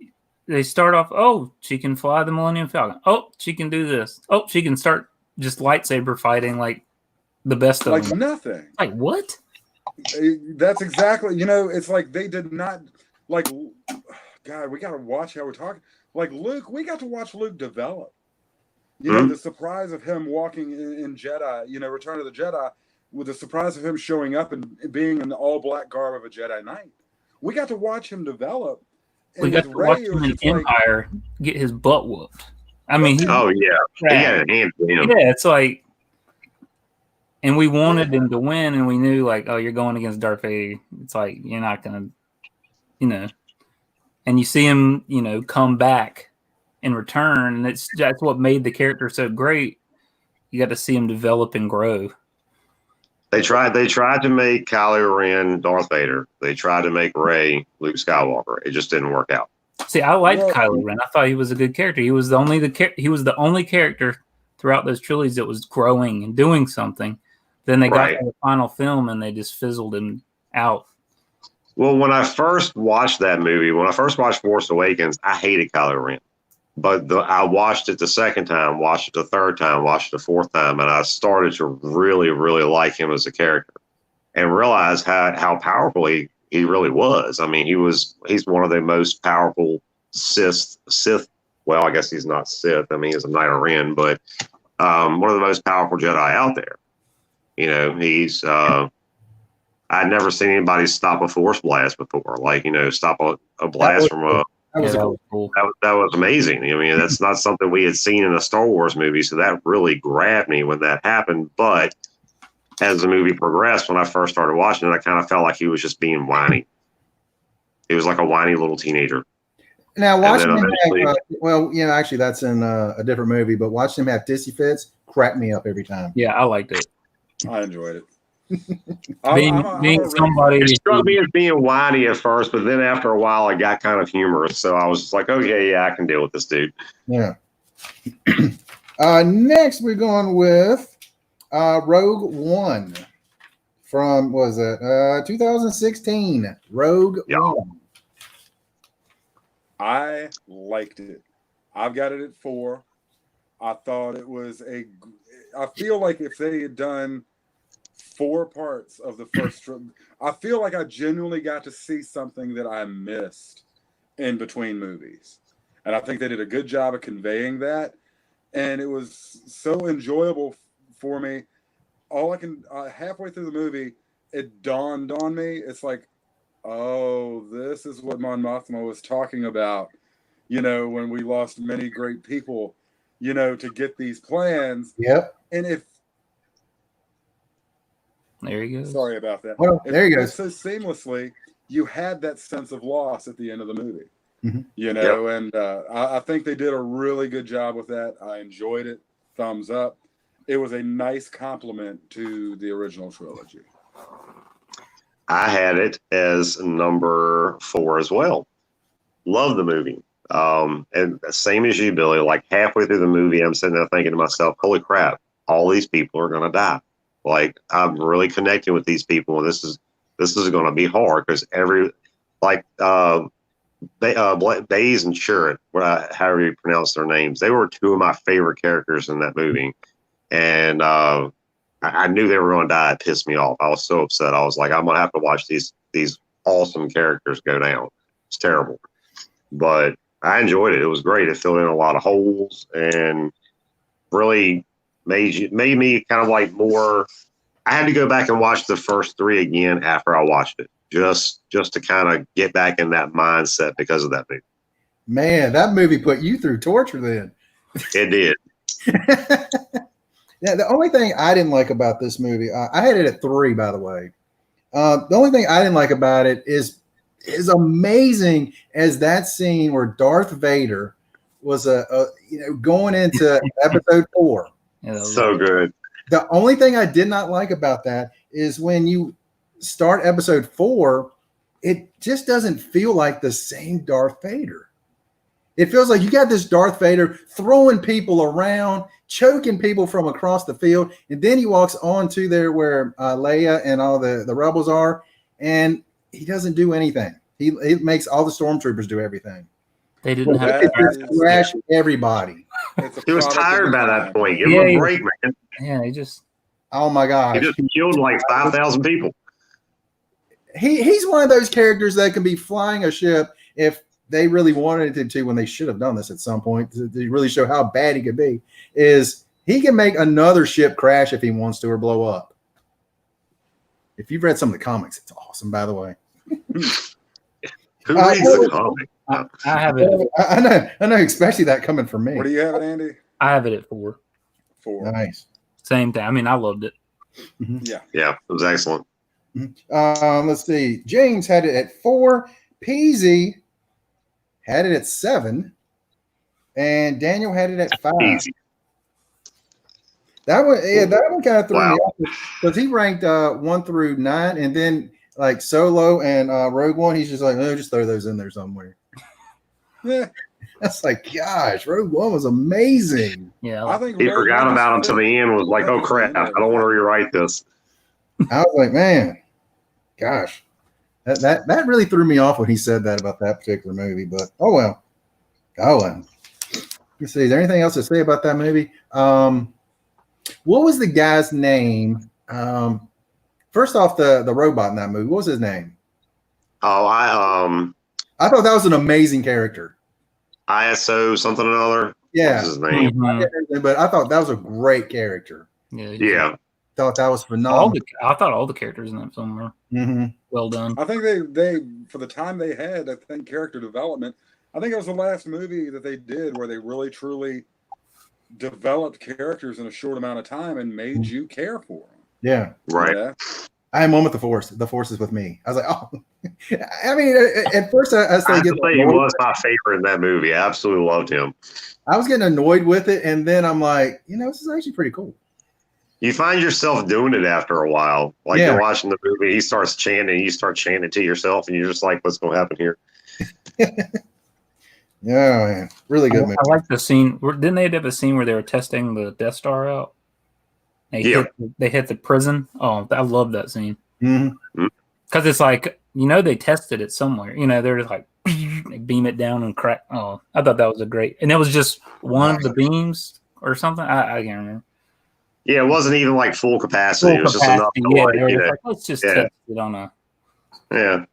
they start off. Oh, she can fly the Millennium Falcon. Oh, she can do this. Oh, she can start just lightsaber fighting like the best of like them. Nothing. Like what? That's exactly. It's like they did not like. God, we got to watch how we're talking. Like Luke, we got to watch Luke develop. The surprise of him walking in Jedi, Return of the Jedi, with the surprise of him showing up and being in the all-black garb of a Jedi Knight. We got to watch him develop. And we got to watch him in Empire get his butt whooped. I mean, he got a hand to him. Yeah, it's like, and we wanted him to win, and we knew, like, oh, you're going against Darth Vader. It's like, you're not going to, and you see him, come back in return, and that's what made the character so great. You got to see him develop and grow. They tried to make Kylo Ren Darth Vader. They tried to make Rey Luke Skywalker. It just didn't work out. See, I liked Kylo Ren. I thought he was a good character. He was the only character throughout those trilogies that was growing and doing something. Then they got to the final film and they just fizzled him out. Well, when I first watched that movie, when I first watched Force Awakens, I hated Kylo Ren. But I watched it the second time, watched it the third time, watched it the fourth time, and I started to really, really like him as a character and realize how powerful he really was. I mean, he's one of the most powerful Sith. Well, I guess he's not Sith. I mean, he's a Knight of Ren, but one of the most powerful Jedi out there. He's I'd never seen anybody stop a force blast before. Like, stop a blast from a. That was cool. That was amazing. I mean, that's not something we had seen in a Star Wars movie, so that really grabbed me when that happened. But as the movie progressed, when I first started watching it, I kind of felt like he was just being whiny. He was like a whiny little teenager. Now, watching him have, actually, that's in a different movie, but watching him have tissy fits cracked me up every time. Yeah, I liked it. I enjoyed it. being somebody, it struck me as being whiny at first, but then after a while, it got kind of humorous. So I was just like, okay, yeah, I can deal with this dude. Yeah. Next, we're going with Rogue One from 2016. Rogue One. I liked it. I've got it at 4. I thought it was I feel like if they had done 4 parts of the first, I feel like I genuinely got to see something that I missed in between movies. And I think they did a good job of conveying that. And it was so enjoyable for me. Halfway through the movie, it dawned on me. It's like, oh, this is what Mon Mothma was talking about, when we lost many great people, to get these plans. Yep. And there he goes. Sorry about that. Well, there he goes. So seamlessly, you had that sense of loss at the end of the movie. Mm-hmm. And I think they did a really good job with that. I enjoyed it. Thumbs up. It was a nice compliment to the original trilogy. I had it as number 4 as well. Love the movie. And same as you, Billy, like halfway through the movie, I'm sitting there thinking to myself, holy crap, all these people are going to die. Like, I'm really connecting with these people. And this is this is going to be hard because Baze and Chirrut, however you pronounce their names, they were two of my favorite characters in that movie. And I knew they were going to die. It pissed me off. I was so upset. I was like, I'm going to have to watch these awesome characters go down. It's terrible. But I enjoyed it. It was great. It filled in a lot of holes and really made me kind of like more. I had to go back and watch the first three again after I watched it, just to kind of get back in that mindset because of that movie. Man, that movie put you through torture then. It did. Yeah, the only thing I didn't like about this movie, I had it at 3, by the way. The only thing I didn't like about it is amazing as that scene where Darth Vader was going into episode 4. Yeah, So good. The only thing I did not like about that is when you start episode 4, it just doesn't feel like the same Darth Vader. It feels like you got this Darth Vader throwing people around, choking people from across the field, and then he walks on to there where Leia and all the rebels are, and he doesn't do anything. He makes all the stormtroopers do everything. They didn't have to crash everybody. He was tired by that point. Give him a break, man. Yeah, he just. Oh my gosh! He just killed like 5,000 people. He's one of those characters that can be flying a ship if they really wanted it to, when they should have done this at some point to really show how bad he could be. Is he can make another ship crash if he wants to or blow up. If you've read some of the comics, it's awesome, by the way. Who reads the comic? I have it. I know, especially that coming from me. What do you have it, Andy? I have it at 4. 4. Nice. Same thing. I mean, I loved it. Mm-hmm. Yeah, it was excellent. Let's see. James had it at 4. Peasy had it at 7, and Daniel had it at 5. Easy. That one kind of threw me off because he ranked 1 through 9, and then like Solo and Rogue One, he's just like, oh, just throw those in there somewhere. Yeah, that's like, gosh, Rogue One was amazing. Yeah, I think he forgot about him to the end. Was like, oh crap, I don't want to rewrite this. I was like, man, gosh, that really threw me off when he said that about that particular movie. But oh well. Let's see. Is there anything else to say about that movie? What was the guy's name? First off, the robot in that movie. What was his name? Oh, I thought that was an amazing character. ISO something or another. Yeah, what's his name? Mm-hmm. But I thought that was a great character. Yeah. Thought that was phenomenal. I thought all the characters in that film were well done. I think they for the time they had, I think character development. I think it was the last movie that they did where they really truly developed characters in a short amount of time and made you care for them. Yeah, right. Yeah. I am one with the Force. The Force is with me. I was like, oh, I mean, at first I was he was my favorite in that movie. I absolutely loved him. I was getting annoyed with it, and then I'm like, this is actually pretty cool. You find yourself doing it after a while. Like you're watching the movie, he starts chanting, you start chanting to yourself, and you're just like, what's going to happen here? Yeah, man. Really good movie. I like the scene. Didn't they have a scene where they were testing the Death Star out? They hit the prison. Oh, I love that scene. Because it's like, they tested it somewhere. They're just like, they beam it down and crack. Oh, I thought that was and it was just one of the beams or something. I can't remember. Yeah, it wasn't even like full capacity. It was just enough to let's just test it on a. Yeah.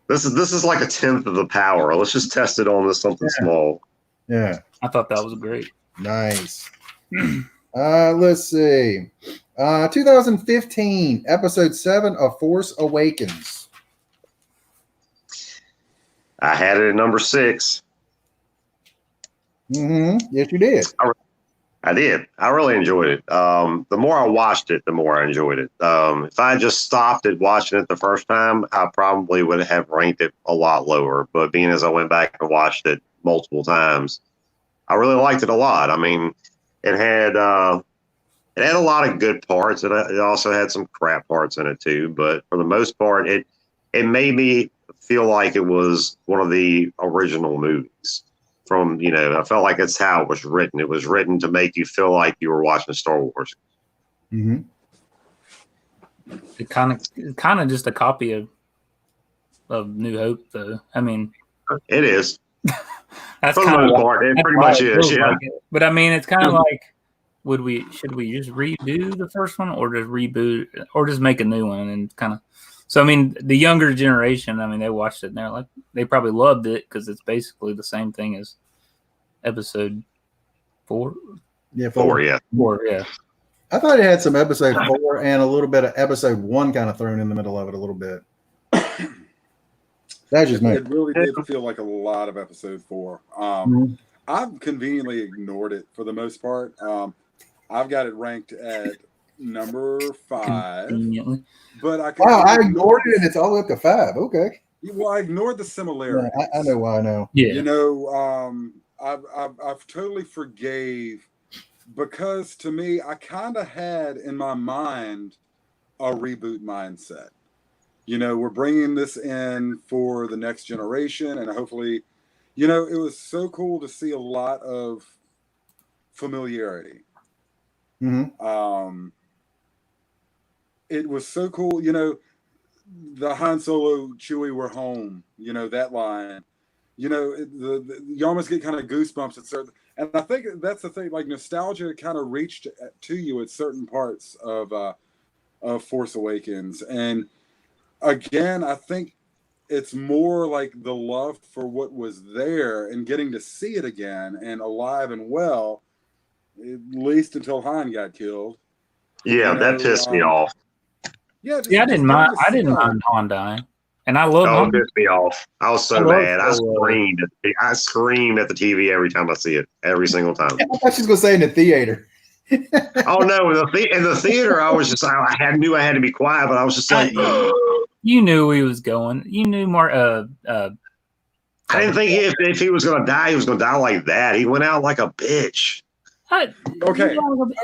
This is like a tenth of the power. Let's just test it on something small. Yeah. I thought that was great. Nice. Let's see. 2015, episode 7 of Force Awakens. I had it at number 6. Yes, you did. I did. I really enjoyed it. The more I watched it, the more I enjoyed it. If I just stopped at watching it the first time, I probably would have ranked it a lot lower. But being as I went back and watched it multiple times, I really liked it a lot. I mean, it had a lot of good parts, and it also had some crap parts in it too. But for the most part, it made me feel like it was one of the original movies. I felt like it's how it was written. It was written to make you feel like you were watching Star Wars. It kind of just a copy of New Hope, though. I mean, It is. that's For the kind of most part, it pretty much is. Yeah. Like it. But I mean, it's kind of like, should we just redo the first one, or just reboot, or just make a new one and kind of? So I mean, the younger generation, I mean, they watched it and they're like, they probably loved it because it's basically the same thing as Episode 4. Yeah, 4. Yeah. 4, yeah. I thought it had some Episode 4 and a little bit of Episode 1 kind of thrown in the middle of it a little bit. That just It really did feel like a lot of Episode 4. I've conveniently ignored it for the most part. I've got it ranked at number 5. But I ignored it and it's all the way up to 5. Okay. Well, I ignored the similarities. Yeah, I know why I know. Yeah. You know, I've totally forgave, because to me, I kind of had in my mind a reboot mindset. You know, we're bringing this in for the next generation, and hopefully, you know, it was so cool to see a lot of familiarity. Mm-hmm. It was so cool, you know, the Han Solo, Chewie, we're home, you know, that line, you know, you almost get kind of goosebumps at certain, and I think that's the thing, like nostalgia kind of reached to you at certain parts of Force Awakens. And again, I think it's more like the love for what was there and getting to see it again and alive and well, at least until Han got killed. Yeah, that pissed me off. Yeah, I didn't mind Han dying, and I love. Oh, it pissed me off. I was so mad. I screamed at the TV every time I see it, every single time. I thought she was gonna say in the theater. Oh no! In the theater, I was just knew I had to be quiet, but I was just like, you knew he was going. You knew more. I didn't think if he was gonna die, he was gonna die like that. He went out like a bitch. Okay.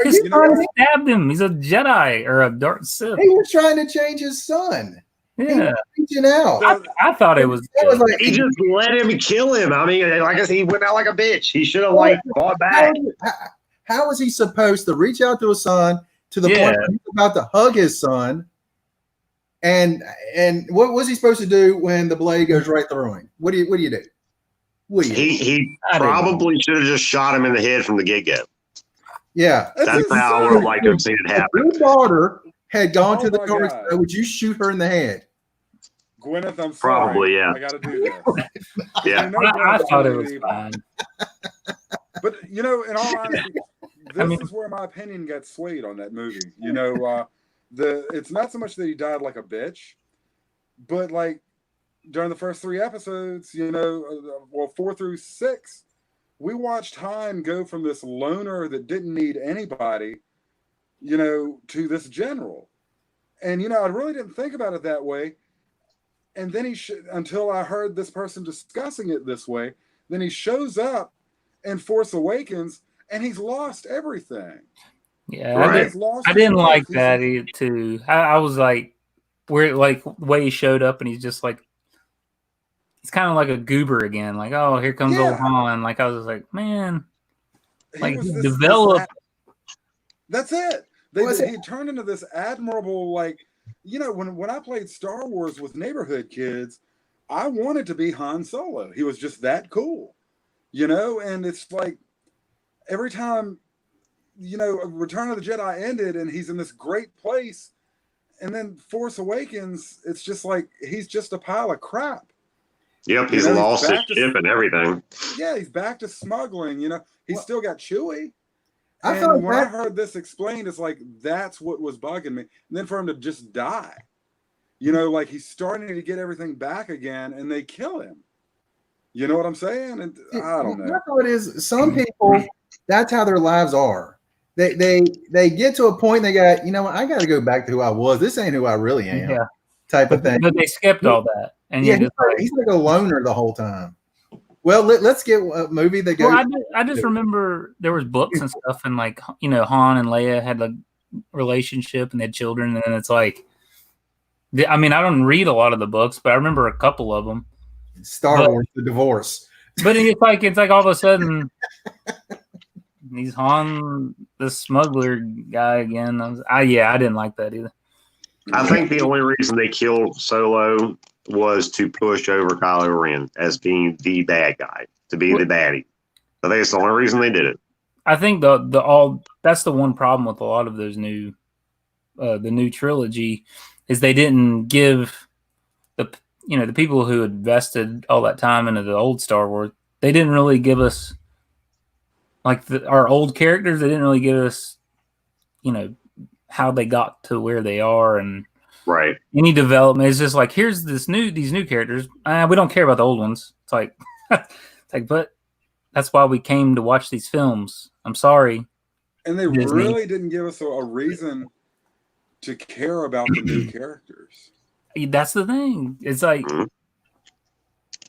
His son stabbed him. He's a Jedi or a Darth Sith. He was trying to change his son. Yeah. He was reaching out. I thought it was like, he just let him kill him. I mean, like I said, he went out like a bitch. He should have fought back. How was he supposed to reach out to his son to the point where he's about to hug his son? And what was he supposed to do when the blade goes right through him? What do you do? He probably should have just shot him in the head from the get-go. Yeah. That's how I would have liked to have seen it happen. Your daughter had gone to the door, would you shoot her in the head? Gwyneth, I'm sorry. Probably, yeah. I got to do this. Yeah. I thought it was fine. But, you know, in all honesty, this is where my opinion got swayed on that movie. You know, it's not so much that he died like a bitch, but like during the first 3 episodes, you know, 4 through 6, we watched Han go from this loner that didn't need anybody, you know, to this general. And, you know, I really didn't think about it that way. And then until I heard this person discussing it this way, then he shows up in Force Awakens and he's lost everything. Yeah, right. I didn't like that too. I was like, where like the way he showed up and he's just like, it's kind of like a goober again. Like, oh, here comes old Han. Like, I was just like, man, like develop. That's it. He turned into this admirable, like, you know, when I played Star Wars with neighborhood kids, I wanted to be Han Solo. He was just that cool, you know. And it's like every time, you know, Return of the Jedi ended and he's in this great place, and then Force Awakens, it's just like he's just a pile of crap. Yep, he's lost his ship and everything. Yeah, he's back to smuggling. You know, he's still got Chewie. And when I heard this explained, it's like that's what was bugging me. And then for him to just die, you know, like he's starting to get everything back again, and they kill him. You know what I'm saying? And I don't know. My thought is some people, that's how their lives are. They get to a point they got, you know what, I got to go back to who I was. This ain't who I really am. Yeah. Type of thing. But they skipped all that. And yeah, he's like a loner the whole time. Well, let's get a movie that goes. Well, I just remember there was books and stuff, and like, you know, Han and Leia had a relationship and they had children, and it's like, I mean, I don't read a lot of the books, but I remember a couple of them. Star Wars, the divorce. But it's like all of a sudden, he's Han, the smuggler guy again. I didn't like that either. I think the only reason they killed Solo was to push over Kylo Ren as being the bad guy, to be the baddie. I think it's the only reason they did it. I think that's the one problem with a lot of those the new trilogy is they didn't give the people who invested all that time into the old Star Wars, they didn't really give us like our old characters. They didn't really give us how they got to where they are and right. Any development. It's just like here's these new characters. We don't care about the old ones. It's like but that's why we came to watch these films. I'm sorry. And they Disney really didn't give us a reason to care about the new characters. That's the thing. It's like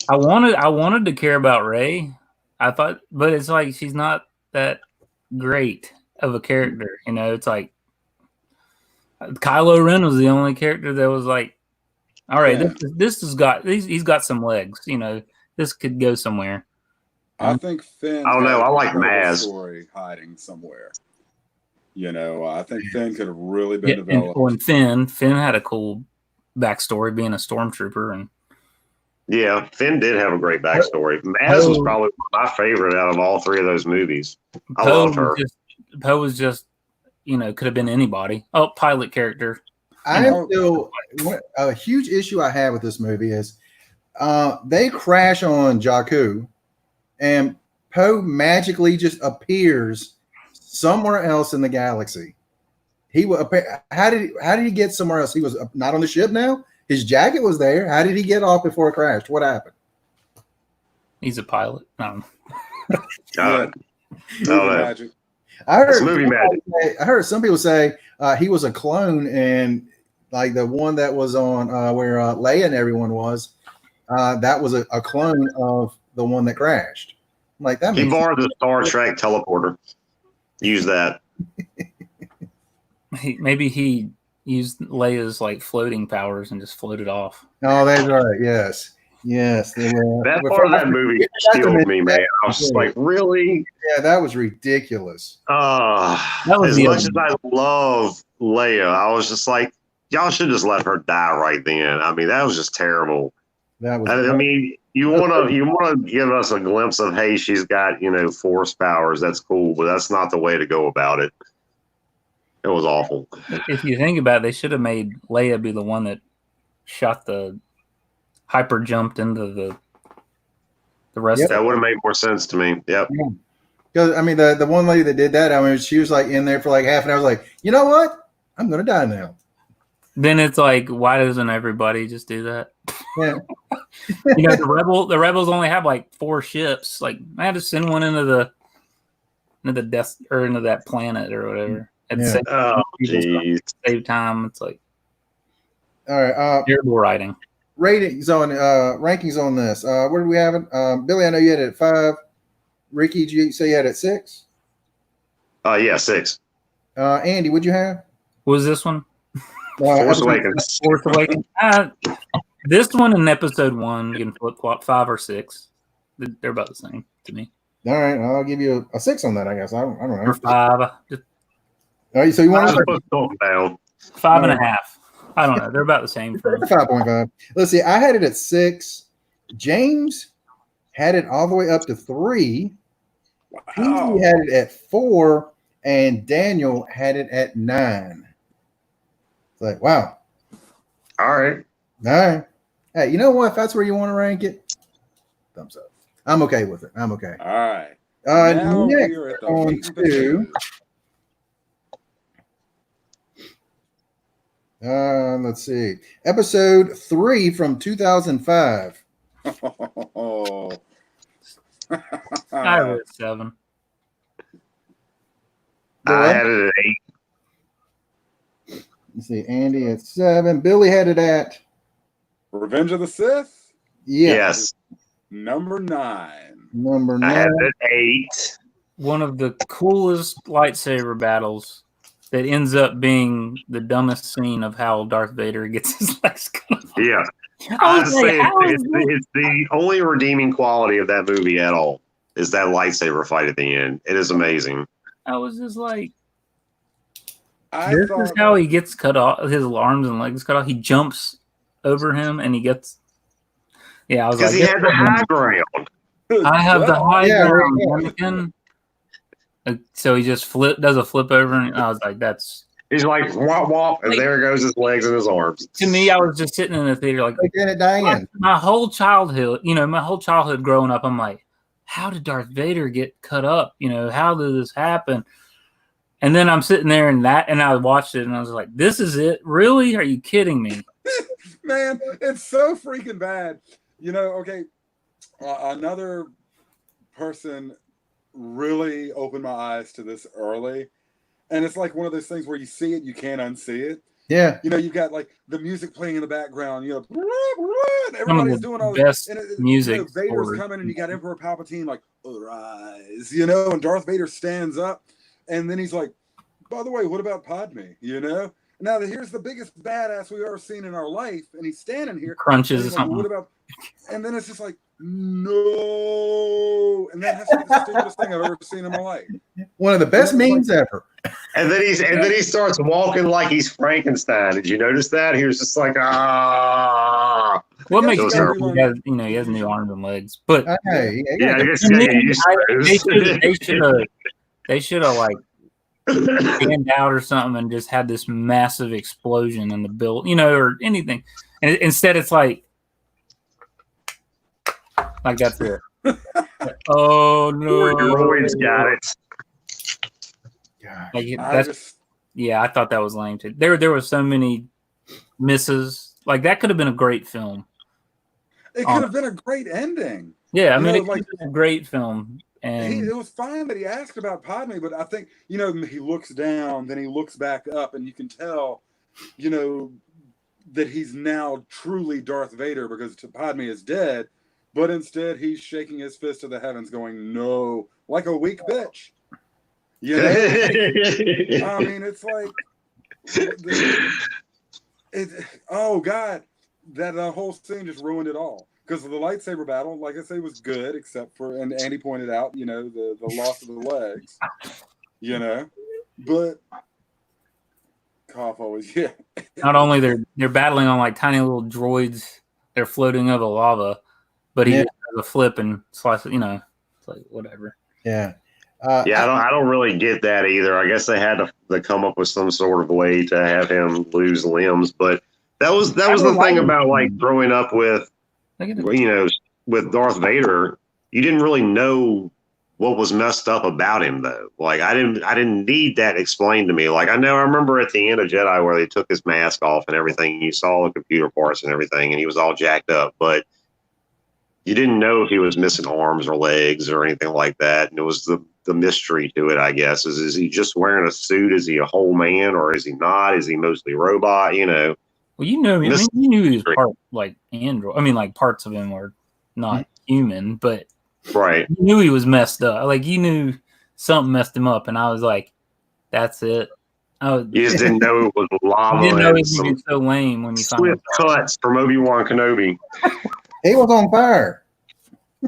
I wanted to care about Rey. I thought, but it's like she's not that great of a character. It's like Kylo Ren was the only character that was like, all right, this has got he's got some legs. This could go somewhere. I think Finn. I don't know. I like Maz. Story hiding somewhere. I think Finn could have really been developed. And Finn had a cool backstory being a stormtrooper, and Finn did have a great backstory. Maz was probably my favorite out of all three of those movies. I loved her. Poe was just, could have been anybody. Oh, pilot character. A huge issue I have with this movie is they crash on Jakku, and Poe magically just appears somewhere else in the galaxy. How did he get somewhere else? He was not on the ship now. His jacket was there. How did he get off before it crashed? What happened? He's a pilot. No. Magic. I heard movie magic. I heard some people say he was a clone, and like the one that was on where Leia and everyone was, that was a clone of the one that crashed. Like that. He borrowed the Star Trek teleporter. Use that. Maybe he used Leia's like floating powers and just floated off. Oh, that's right. Yes. That part of that movie killed me, man. I was just like, really? Yeah, that was ridiculous. As much as I love Leia, I was just like, y'all should just let her die right then. I mean, that was just terrible. That was. I mean, you want to give us a glimpse of, hey, she's got force powers. That's cool, but that's not the way to go about it. It was awful. If you think about it, they should have made Leia be the one that shot the hyper jumped into the rest. That would have made more sense to me. Yep. Because I mean, the one lady that did that, I mean, she was like in there for like half an hour. I was like, you know what? I'm gonna die now. Then it's like, why doesn't everybody just do that? Yeah. The rebels only have like 4 ships. Like, I had to send one into the death or into that planet or whatever. Save time. It's like, all right. Terrible writing. Rankings on this. Where do we have it? Billy, I know you had it at 5. Ricky, did you say you had it at 6? 6. Andy, what'd you have? What was this one? Force Awakens. Force Awakens. This one and episode 1 can flip flop 5 or 6. They're about the same to me. All right, I'll give you a 6 on that. I guess I don't know. Or 5. All right, so you want to put down 5.5. I don't know. They're about the same. 5.5. Let's see. I had it at 6. James had it all the way up to 3. Wow. He had it at 4, and Daniel had it at 9. It's like, wow. All right. Hey, you know what? If that's where you want to rank it, thumbs up. I'm okay with it. I'm okay. All right. Now next on to let's see. Episode 3 from 2005. Oh. I was 7. I had it at 8. Let's see. Andy at 7. Billy had it at Revenge of the Sith? Yes. Number 9. Number 9. I had it at 8. One of the coolest lightsaber battles that ends up being the dumbest scene of how Darth Vader gets his legs cut off. Yeah. I was saying it's the only redeeming quality of that movie at all is that lightsaber fight at the end. It is amazing. I was just like, This is how he gets cut off. His arms and legs cut off. He jumps over him, and he gets. Yeah, I was like, because he had the high ground. I have the high Yeah, ground, right. Anakin. So he just does a flip over, and I was like, "That's." He's like wop wop, and there goes his legs and his arms. To me, I was just sitting in the theater, like Lieutenant Diane. my whole childhood. My whole childhood growing up, I'm like, "How did Darth Vader get cut up? How did this happen?" And then I'm sitting there and I watched it, and I was like, "This is it? Really? Are you kidding me?" Man, it's so freaking bad. Okay, another person really opened my eyes to this early, and it's like one of those things where you see it, you can't unsee it. Yeah. You've got like the music playing in the background, and everybody's doing all this best music. Vader's coming, and you got Emperor Palpatine like, arise, and Darth Vader stands up, and then he's like, by the way, what about Padme? Now here's the biggest badass we've ever seen in our life, and he's standing here, crunches or like, something. what about? And then it's just like, no, and that has to be the stupidest thing I've ever seen in my life. One of the best memes ever. And then he starts walking like he's Frankenstein. Did you notice that? He was just like, ah. What makes sense? He has new arms and legs, but hey, they should have like stand out or something and just had this massive explosion in the build, or anything. And instead, it's like that's it. Oh no! Droids got it. I thought that was lame too. There were so many misses. Like that could have been a great film. It could have been a great ending. Yeah, I mean, it could have been a great film. And it was fine that he asked about Padme, but I think he looks down, then he looks back up, and you can tell, that he's now truly Darth Vader because Padme is dead. But instead, he's shaking his fist to the heavens, going, "No," like a weak bitch. I mean, it's like, oh God, that whole scene just ruined it all. Because the lightsaber battle, like I say, was good, except for, and Andy pointed out, the loss of the legs, but cough always, yeah. Not only they're battling on like tiny little droids, they're floating over lava, but he just has a flip and slice it, it's like whatever. Yeah. I don't really get that either. I guess they had to come up with some sort of way to have him lose limbs, but that was the thing about like growing up with, with Darth Vader. You didn't really know what was messed up about him though. Like I didn't need that explained to me. Like I remember at the end of Jedi where they took his mask off and everything, and you saw the computer parts and everything, and he was all jacked up, but you didn't know if he was missing arms or legs or anything like that. And it was the mystery to it, I guess. Is he just wearing a suit? Is he a whole man or is he not? Is he mostly robot? Well, you knew he was part like android. I mean, like parts of him were not human, but right. You knew he was messed up. Like you knew something messed him up, and I was like, "That's it." You just didn't know it was lava. You didn't know it was so lame when you swift cuts from Obi-Wan Kenobi. He was on fire.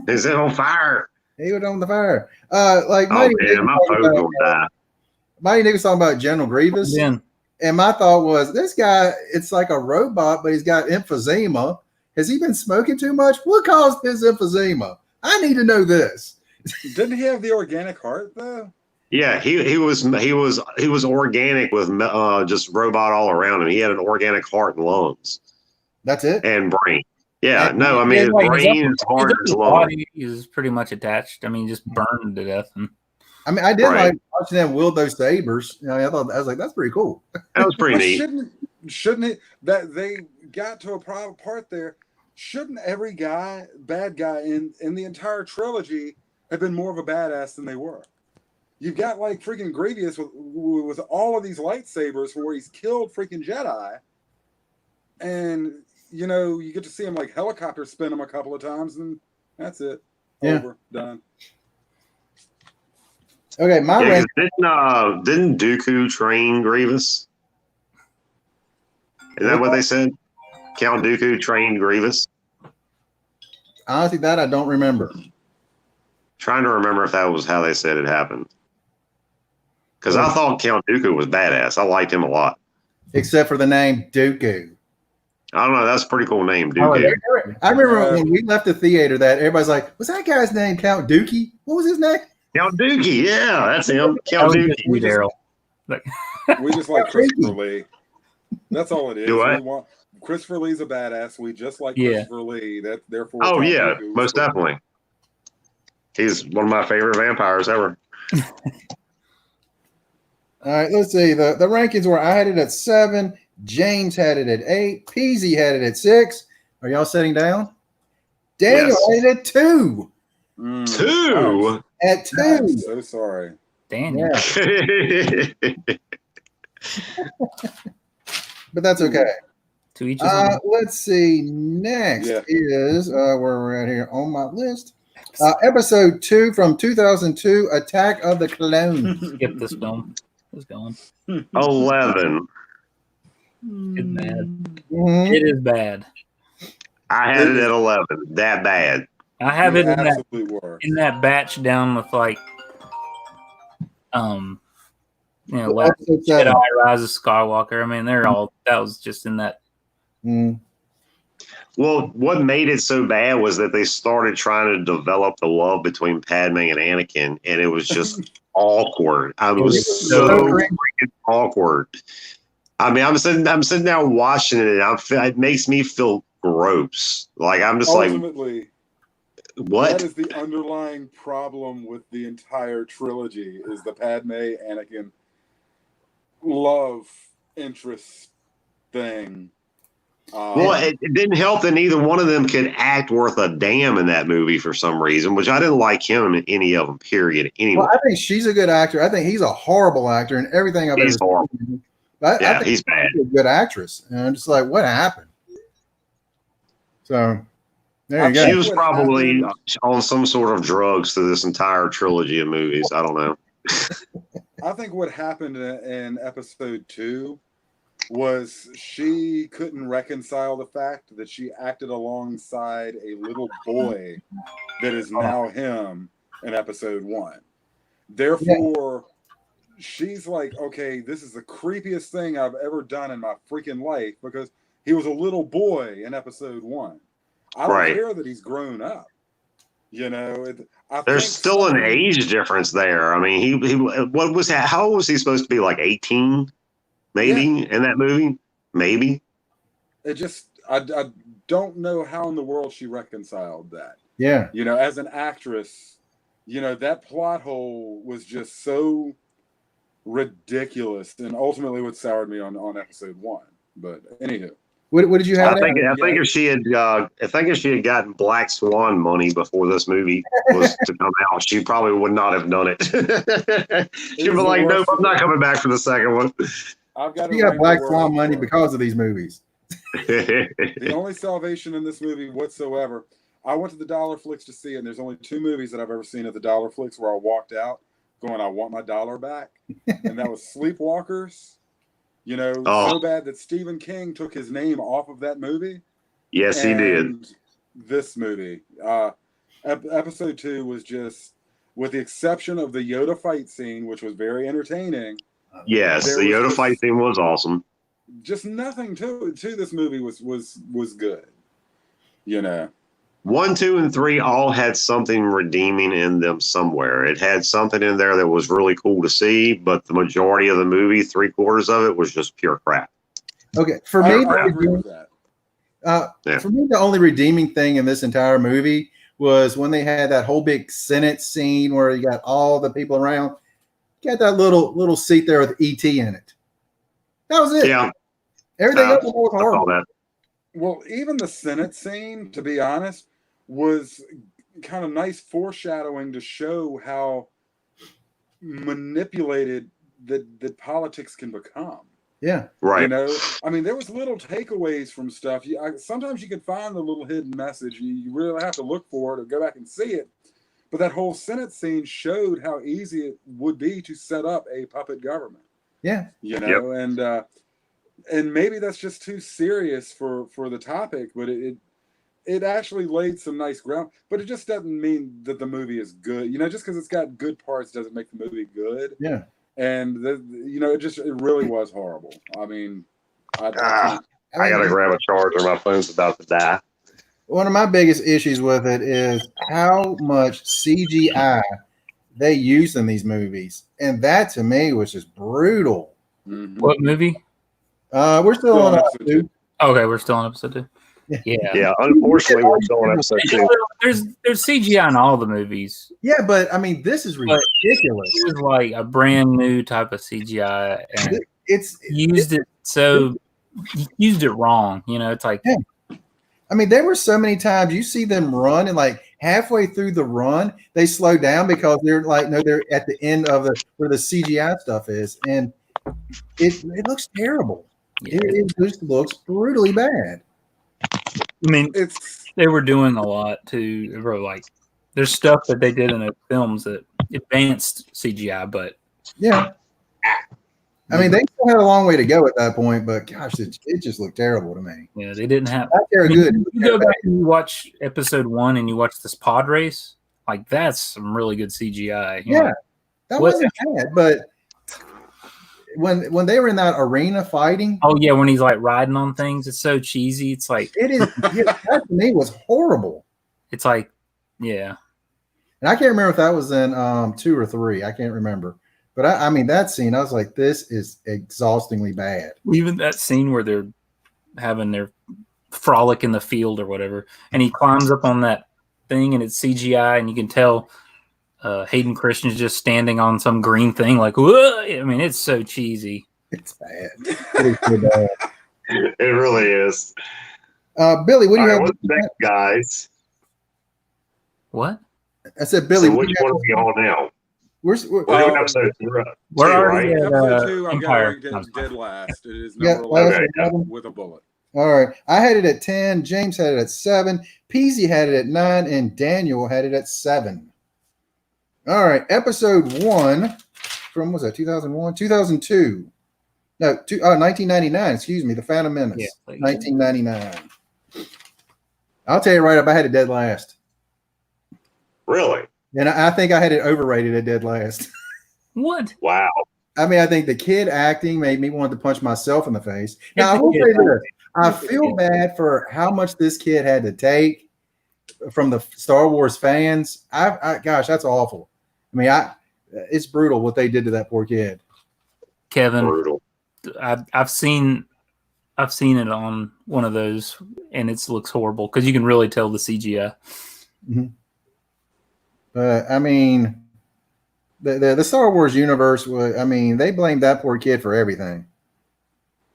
Is it on fire? He was on the fire. My phone will die. Mighty Nick was talking about General Grievous. Yeah. And my thought was, this guy, it's like a robot, but he's got emphysema. Has he been smoking too much? What caused his emphysema? I need to know this. Didn't he have the organic heart though? Yeah, he was organic with just robot all around him. He had an organic heart and lungs. That's it. And brain. Yeah, his brain is hard as lungs. Body is pretty much attached. I mean, just burned to death. And I did like watching them wield those sabers. I was like, that's pretty cool. That was pretty neat. Shouldn't it? That they got to a part there. Shouldn't every bad guy in the entire trilogy have been more of a badass than they were? You've got like freaking Grievous with all of these lightsabers where he's killed freaking Jedi, and you get to see him like helicopter spin him a couple of times, and that's it. Yeah. Over, done. Okay, didn't Dooku train Grievous? Is that what they said? Count Dooku trained Grievous? Honestly, that I don't remember. Trying to remember if that was how they said it happened. Because I thought Count Dooku was badass. I liked him a lot. Except for the name Dooku. I don't know. That's a pretty cool name, Oh, Dooku. I remember when we left the theater that everybody's like, was that guy's name Count Dookie? What was his name? Count Dookie. Yeah, that's him. Count That was Dookie. just Daryl. We just like Christopher Lee. That's all it is. Do what? We want Christopher Lee's a badass. We just like Yeah. Christopher Lee. That therefore. Oh Count yeah, Dooku is most cool. definitely. He's one of my favorite vampires ever. All right, let's see. The rankings were I had it at 7, James had it at 8, Peasy had it at 6. Are y'all sitting down? Daniel Yes. had it at 2. Mm, 2. At 2. I'm so sorry. Daniel. Yeah, but that's okay. To each his own. Let's see. Next Yeah. is where we're at here on my list. Episode 2 from 2002, Attack of the Clones. Skip this film. It's going. 11. It's bad. Mhm. It is bad. I had it at 11. That bad. I have it in that Absolutely were. batch down with like Last Episode 7. Jedi, Rise of Skywalker. I mean, they're all that was just in that. Mhm. Well, what made it so bad was that they started trying to develop the love between Padme and Anakin, and it was just awkward. It was so freaking awkward. I mean, I'm sitting there watching it, and it makes me feel gross. Like I'm just Ultimately, like, what? that is the underlying problem with the entire trilogy: is the Padme Anakin love interest thing. Well, it didn't help that neither one of them could act worth a damn in that movie for some reason, which I didn't like him in any of them, period. Anyway. Well, I think she's a good actor. I think he's a horrible actor in everything I've He's ever horrible. seen. I think He's bad. she's a good actress. And I'm just like, what happened? So there you go. She was probably on some sort of drugs through this entire trilogy of movies. I don't know. I think what happened in episode 2 was she couldn't reconcile the fact that she acted alongside a little boy that is now him in episode 1. Therefore, she's like, okay, this is the creepiest thing I've ever done in my freaking life because he was a little boy in episode 1. I don't care that he's grown up. You know, there's still an age difference there. I mean, he what was that? How old was he supposed to be? Like 18, maybe in that movie, maybe. It just I don't know how in the world she reconciled that. Yeah, you know, as an actress, you know that plot hole was just so ridiculous, and ultimately what soured me on episode 1. But anywho. What did you have? I think if she had gotten Black Swan money before this movie was to come out, she probably would not have done it. She'd be like, "Nope, I'm not coming back for the second one." You got Black Swan money because of these movies. The only salvation in this movie whatsoever. I went to the Dollar Flicks to see it, and there's only 2 movies that I've ever seen at the Dollar Flicks where I walked out going, "I want my dollar back," and that was Sleepwalkers. You know, so bad that Stephen King took his name off of that movie. Yes, he did. This movie, episode 2 was just, with the exception of the Yoda fight scene, which was very entertaining. Yes, the Yoda fight scene was awesome. Just nothing to this movie was good. You know. 1, 2, and 3 all had something redeeming in them somewhere. It had something in there that was really cool to see, but the majority of the movie, 3/4 of it, was just pure crap. Okay, for me, I agree with that. For me, the only redeeming thing in this entire movie was when they had that whole big Senate scene where you got all the people around. You got that little seat there with ET in it. That was it. Yeah. Everything else was horrible. Well, even the Senate scene, to be honest, was kind of nice foreshadowing to show how manipulated that politics can become. Yeah, right. You know, I mean, there was little takeaways from stuff. Sometimes you can find the little hidden message. You really have to look for it or go back and see it. But that whole Senate scene showed how easy it would be to set up a puppet government. Yeah, you know, and maybe that's just too serious for the topic, but it actually laid some nice ground. But it just doesn't mean that the movie is good. You know, just because it's got good parts doesn't make the movie good. Yeah. and it really was horrible. I mean, I can't. I gotta grab a charger. My phone's about to die. One of my biggest issues with it is how much CGI they used in these movies, and that to me was just brutal. Mhm. What movie? We're still on episode 2. Okay, we're still on episode 2. Yeah. Yeah, unfortunately, we're still on episode 2. There's CGI in all the movies. Yeah, but I mean, this is ridiculous. It was like a brand new type of CGI, and It's used it wrong. You know, it's like I mean, there were so many times you see them run, and like halfway through the run, they slow down because they're like, no, they're at the end of where the CGI stuff is, and it looks terrible. Yeah. It just looks brutally bad. I mean, they were doing a lot too. They were like, there's stuff that they did in the films that advanced CGI, but Yeah. I mean, they still had a long way to go at that point, but gosh, it just looked terrible to me. yeah, they didn't have. Not very good. You go back and you watch episode 1 and you watch this pod race, like that's some really good CGI. You know, Yeah, that wasn't bad, but when they were in that arena fighting, oh yeah, when he's like riding on things, it's so cheesy. It's like it is. That to me was horrible. it's like yeah. And I can't remember if that was in 2 or 3. I can't remember. But I mean, that scene, I was like, this is exhaustingly bad. Even that scene where they're having their frolic in the field or whatever, and he climbs up on that thing and it's CGI, and you can tell Hayden Christensen's just standing on some green thing, like, whoa! I mean, it's so cheesy. It's bad. It is so bad. It really is. Billy, what do you have? What's next, guys? What? I said, Billy, So what which do you one have? are we on now? We're We're doing episode 2, We're already right? at Episode 2, I've got Empire. ranked dead last. It is Yeah, number last 11 11. with a bullet. All right. I had it at 10. James had it at 7. Peasy had it at 9. And Daniel had it at 7. All right. Episode 1 from, was that 2001? 2002. No, 1999. Excuse me. The Phantom Menace. Yeah, 1999. I'll tell you right up. I had it dead last. Really? And I think I had it overrated at dead last. What? Wow. I mean, I think the kid acting made me want to punch myself in the face. Now, I will say this. I feel bad for how much this kid had to take from the Star Wars fans. Gosh, that's awful. I mean, it's brutal what they did to that poor kid. Kevin, Brutal. I've seen it on one of those, and it looks horrible because you can really tell the CGI. Mm-hmm. But I mean, the Star Wars universe was. I mean, they blamed that poor kid for everything.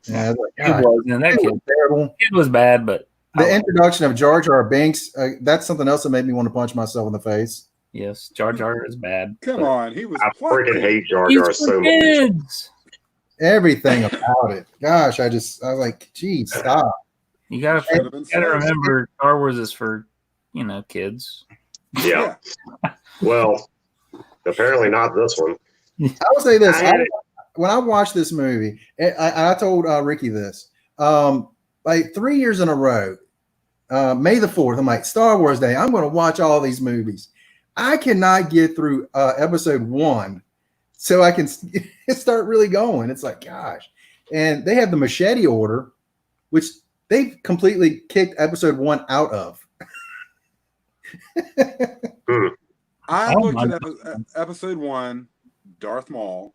Yeah, It was, and that kid, terrible. it was bad, but The introduction of Jar Jar Binks, that's something else that made me want to punch myself in the face. yes, Jar Jar is bad. Come on, he was. I freaking hate Jar He's Jar for so much. kids. Everything about it. Gosh, I was like, geez, stop. You gotta remember, Star Wars is for kids. Yeah. Well, apparently not this one. I will say this. I had it. When I watched this movie, I told Ricky this, like 3 years in a row, May the 4th, I'm like, Star Wars Day, I'm going to watch all these movies. I cannot get through episode 1 so I can start really going. It's like, gosh. And they have the machete order, which they completely kicked episode 1 out of. I looked at episode 1, Darth Maul.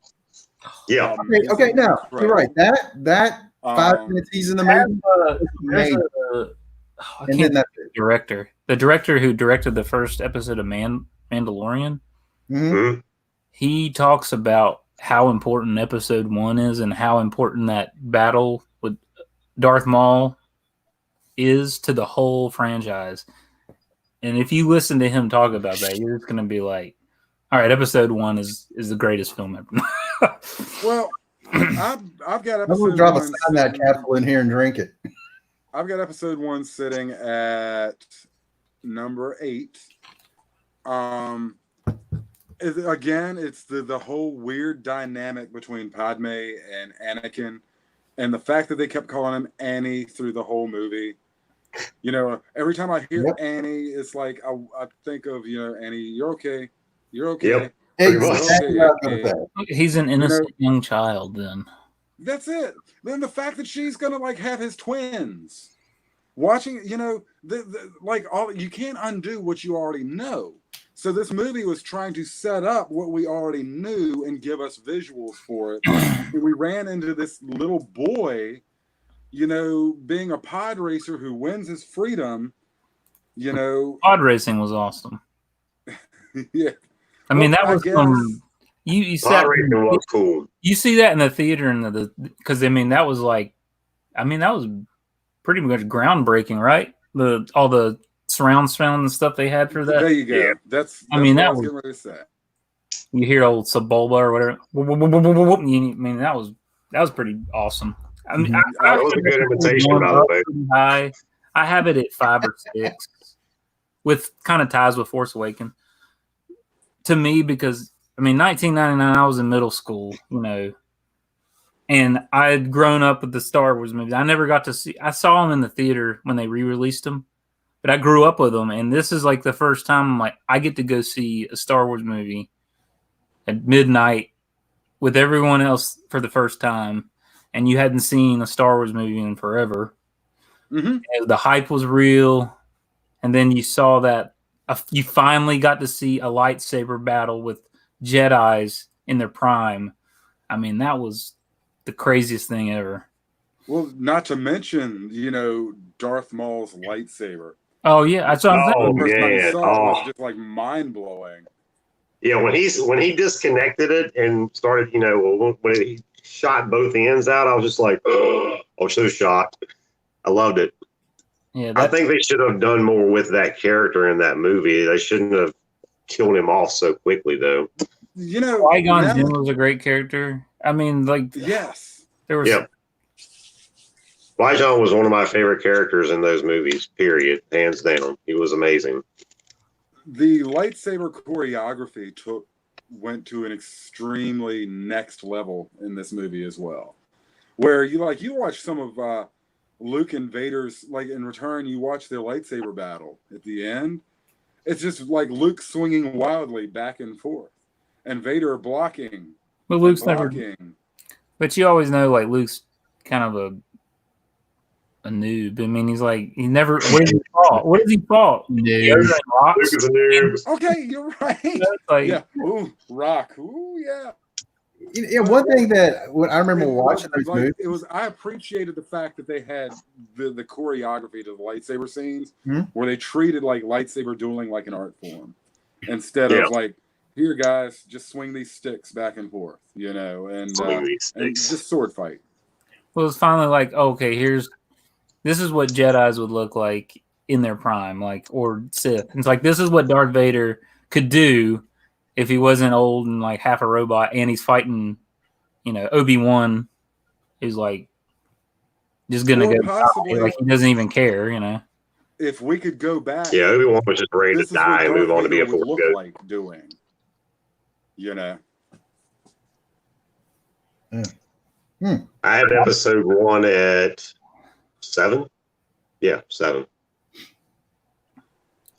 Yeah. Okay, now you're right. That 5 minutes he's in the movie. I can't think of the director. The director who directed the first episode of Mandalorian. Mm-hmm. He talks about how important episode 1 is and how important that battle with Darth Maul is to the whole franchise. And if you listen to him talk about that, you're just going to be like, all right, episode 1 is the greatest film ever. Well, I've got episode I'm going to drop 1 a that capsule in here and drink it. I've got episode 1 sitting at number 8. Again, it's the whole weird dynamic between Padme and Anakin, and the fact that they kept calling him Annie through the whole movie. Every time I hear Annie, it's like I think of Annie, you're okay, Exactly what I was gonna say. He's an innocent young child. Then that's it. Then the fact that she's gonna like have his twins, watching, like all you can't undo what you already know. So this movie was trying to set up what we already knew and give us visuals for it. And we ran into this little boy, being a pod racer who wins his freedom. Pod racing was awesome. Yeah. I mean, that was some. You pod racing was cool. You see that in the theater, and because that was like, that was pretty much groundbreaking, right? All the surround sound and stuff they had for that. There you go. Yeah. That's what I was getting ready to say. You hear old Sebulba or whatever. That was pretty awesome. I mean, that was a good imitation, by the way. I have it at 5 or 6, with kind of ties with Force Awakens. To me, because 1999, I was in middle school, and I had grown up with the Star Wars movies. I never got to see. I saw them in the theater when they re-released them, but I grew up with them, and this is like the first time I get to go see a Star Wars movie at midnight with everyone else for the first time, and you hadn't seen a Star Wars movie in forever. Mm-hmm. And the hype was real, and then you saw that you finally got to see a lightsaber battle with Jedis in their prime. That was the craziest thing ever. Well, not to mention, Darth Maul's lightsaber. Oh yeah, that's what I'm saying. Man. It was just like mind blowing. Yeah, when he disconnected it and started, when he shot both ends out, I was just like, oh, I was so shocked. I loved it. Yeah, I think they should have done more with that character in that movie. They shouldn't have killed him off so quickly, though. Qui-Gon Jinn was a great character. Yes, there was. Yeah. Qui-Gon was one of my favorite characters in those movies. Period, hands down. He was amazing. The lightsaber choreography went to an extremely next level in this movie as well, where you watch some of Luke and Vader's, in return, you watch their lightsaber battle at the end. It's just like Luke swinging wildly back and forth, and Vader blocking. But Luke's never. But you always know, Luke's kind of a noob. He never. What does he fall? What does he fall? Luke is a noob. Okay, you're right. Yeah. Ooh, rock. Ooh, yeah. Yeah, one thing that I remember watching those movies, I appreciated the fact that they had the choreography to the lightsaber scenes, where they treated lightsaber dueling like an art form, instead of here guys, just swing these sticks back and forth, and just sword fight. Well, it's finally okay, this is what Jedis would look like in their prime, or Sith. It's this is what Darth Vader could do if he wasn't old and half a robot, and he's fighting, Obi-Wan, who's just gonna go possibly, he doesn't even care, If we could go back, yeah, Obi-Wan was just ready to die and move on to be a Force ghost. Doing, I had episode 1 at 7. Yeah, 7.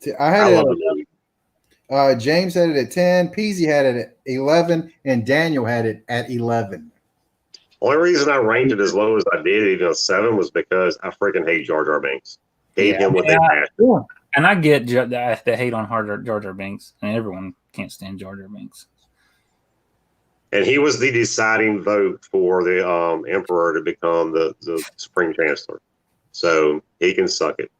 See, I love the movie. James had it at 10, Peasy had it at 11, and Daniel had it at 11. Only reason I ranked it as low as I did, even at 7, was because I freaking hate Jar Jar Binks. Hate him with a passion. And I get the hate on Jar Jar Binks, and everyone can't stand Jar Jar Binks. And he was the deciding vote for the Emperor to become the Supreme Chancellor. So he can suck it.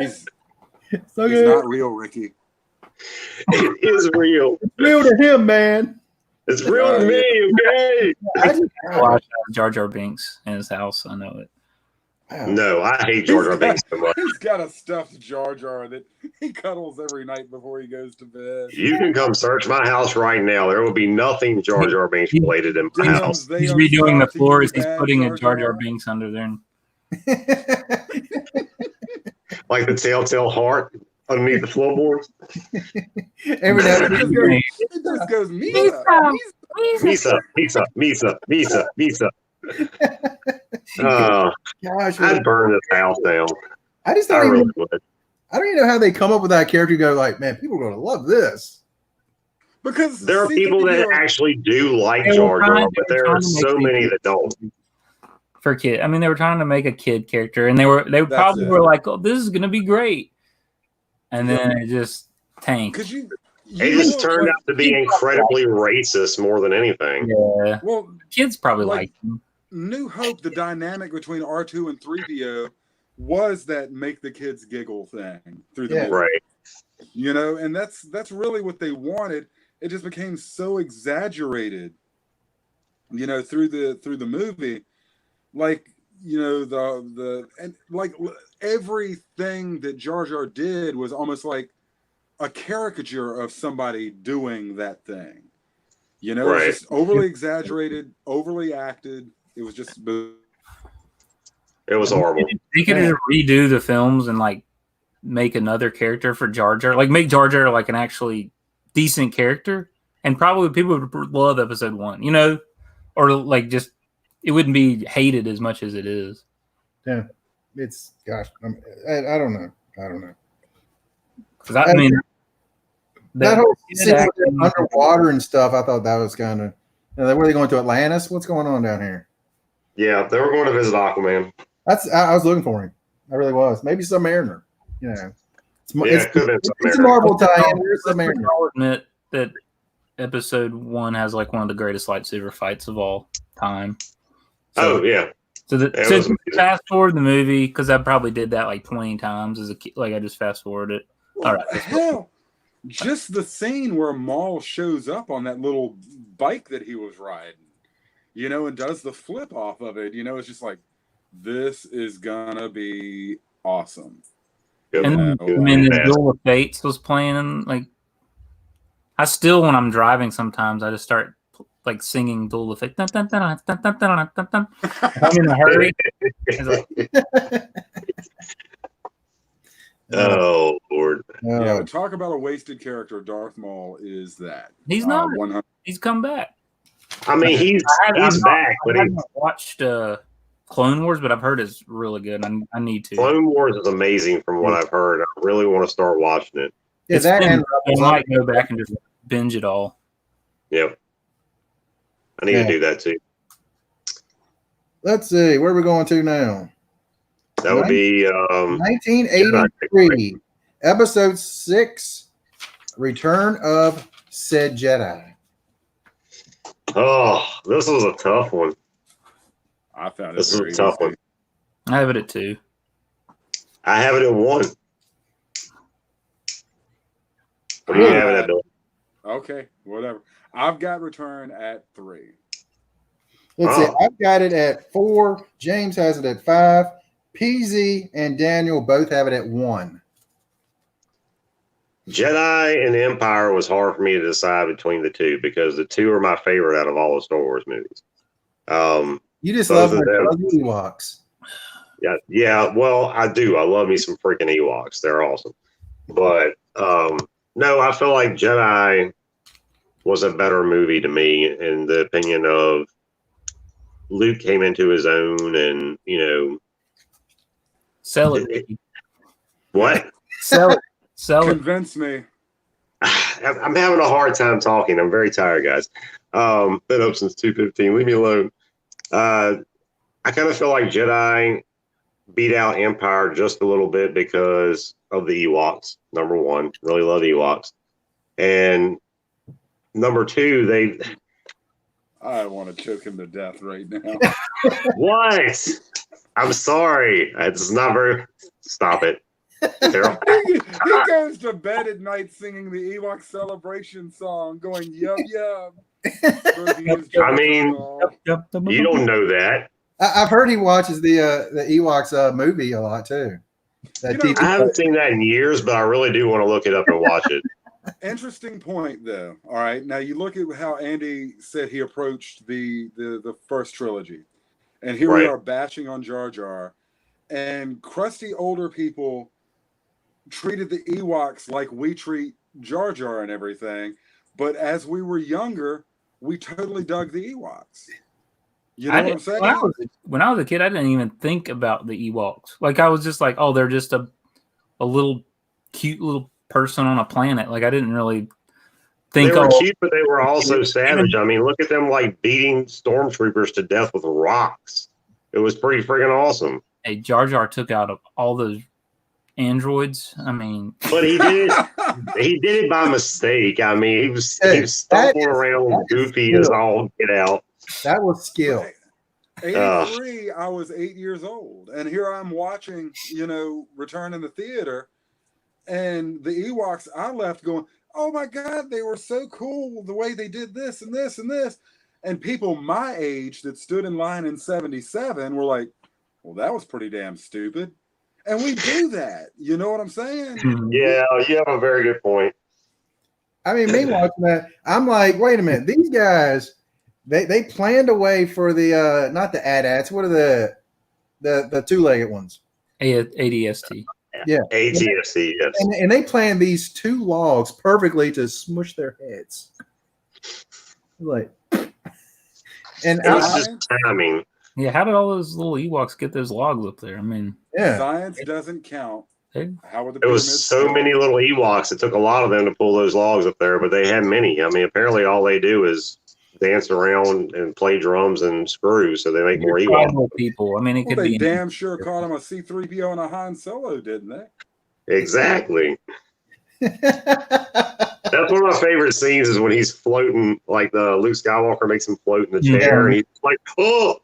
He's not real, Ricky. It is real. It's real to him, man. It's real to me, okay? I just watch Jar Jar Binks in his house. I know it. No, I hate Jar Jar Binks so much. He's got a stuffed Jar Jar that he cuddles every night before he goes to bed. You can come search my house right now. There will be nothing Jar Jar Binks related in my house. He's redoing the floors. He's putting a Jar Jar Binks under there. Like the telltale heart underneath the floorboards. Every now and then it just goes Misa. Gosh, I'd burn this house down. I just don't even. I don't even know how they come up with that character. Go like, man, people are going to love this. Because There are people that actually do like They were Jar Jar, trying- but they were there trying are to make so the many kid- that don't. For kid, I mean, they were trying to make a kid character, and they probably were like, "Oh, this is gonna be great," and then it just tanked. Because you It just turned out to be incredibly racist more than anything. Yeah, well, kids probably like- like them. New Hope, the dynamic between R2 and 3PO was that make the kids giggle thing through the movie. Right. You know, and that's really what they wanted. It just became so exaggerated, you know, through the movie. Like, you know, the and like everything that Jar Jar did was almost like a caricature of somebody doing that thing. You know, Right. it's just overly exaggerated, overly acted. It was just It was horrible. They could just redo the films and like make another character for Jar Jar, like make Jar Jar like an actually decent character, and probably people would love Episode 1, you know, or like just it wouldn't be hated as much as it is. Yeah, it's gosh, I don't know. Because I mean, That whole scene with acting- them underwater and stuff, I thought that was kind of. Were they going to Atlantis? What's going on down here? Yeah, they were going to visit Aquaman. I was looking for him. I really was. Maybe Submariner. You know, It could have been it's a Submariner. Marvel tie-in. There's Let's Submariner. all admit that Episode 1 has like one of the greatest lightsaber fights of all time. Oh, yeah. So It was so amazing. fast forward the movie, because I probably did that like 20 times as a kid. Like I just fast forwarded it. All right. Hell, just the scene where Maul shows up on that little bike that he was riding, you know, and does the flip off of it. You know, it's just like, this is gonna be awesome. Good. And Yeah, I mean, the yeah. Duel of Fates was playing, and like, I still, when I'm driving, sometimes I just start like singing Duel of Fates. Dun, dun, dun, dun, dun, dun, dun, dun. If I'm in a hurry. It's like, Oh, Lord. Yeah, but talk about a wasted character. Darth Maul is that. he's not. 100. He's come back. I mean, he's back, but I haven't watched Clone Wars, but I've heard it's really good. I need to. Clone Wars is amazing from what I've heard. I really want to start watching it. Yeah, It's that been- and I might go back and just binge it all. Yep. I need Yeah. to do that too. let's see, where are we going to now? That would be 1983, Episode 6, Return of Said Jedi. oh, this was a tough one. I found it This is a very tough easy. one. I have it at 2. I have it at 1. What do you have it at, Bill? Okay, whatever. I've got Return at 3. Let's see, Oh. I've got it at 4. James has it at 5. PZ and Daniel both have it at 1. Jedi and Empire was hard for me to decide between the two because the two are my favorite out of all the Star Wars movies. You just Both love of them. the Ewoks. Yeah. Well, I do. I love me some freaking Ewoks. They're awesome. But no, I feel like Jedi was a better movie to me in the opinion of Luke came into his own, and you know Sell it. Ricky. what? Sell it. Sell it. Convince me. I'm having a hard time talking. I'm very tired, guys. Been up since 2:15. Leave me alone. I kind of feel like Jedi beat out Empire just a little bit because of the Ewoks. Number one, really love Ewoks, and number two, they I want to choke him to death right now. what? I'm sorry. This is not very. Stop it. Daryl. he goes to bed at night singing the Ewok celebration song, going yum yum. I mean, you don't know that. I've heard he watches the Ewoks movie a lot too. That You know, TV I haven't seen that in years, but I really do want to look it up and watch it. Interesting point, though. All right, now you look at how Andy said he approached the first trilogy, and here we Right. are bashing on Jar Jar, and crusty older people treated the Ewoks like we treat Jar Jar and everything, but as we were younger, we totally dug the Ewoks. You know what I'm saying? When I was a kid, I didn't even think about the Ewoks. Like I was just like, oh, they're just a little cute little person on a planet. Like I didn't really think they were cute, but they were also savage. I mean, look at them like beating stormtroopers to death with rocks. It was pretty friggin' awesome. Hey, Jar Jar took out all those androids. I mean, but he did it. He did it by mistake. I mean, he was stumbling around goofy as all get out. That was skill. 83, I was 8 years old, and here I'm watching, Return in the theater, and the Ewoks. I left going, "Oh my God, they were so cool! The way they did this and this and this." And people my age that stood in line in '77 were like, "Well, that was pretty damn stupid." And we do that. You know what I'm saying? Yeah, you have a very good point. I mean, me watching that, I'm like, wait a minute, these guys, they planned a way for the not the AT-ATs. What are the two-legged ones? ADST. Yeah, ATST. Yes. And they planned these two logs perfectly to smush their heads. Like, and it was just timing. Yeah, how did all those little Ewoks get those logs up there? I mean, yeah, science doesn't count. How would the There was so many little Ewoks. It took a lot of them to pull those logs up there, but they had many. I mean, apparently all they do is dance around and play drums and screw, so they make more Ewoks. People. I mean, it could they be damn sure called him a C-3PO and a Han Solo, didn't they? Exactly. That's one of my favorite scenes is when he's floating, like the Luke Skywalker makes him float in the chair, and he's like, oh,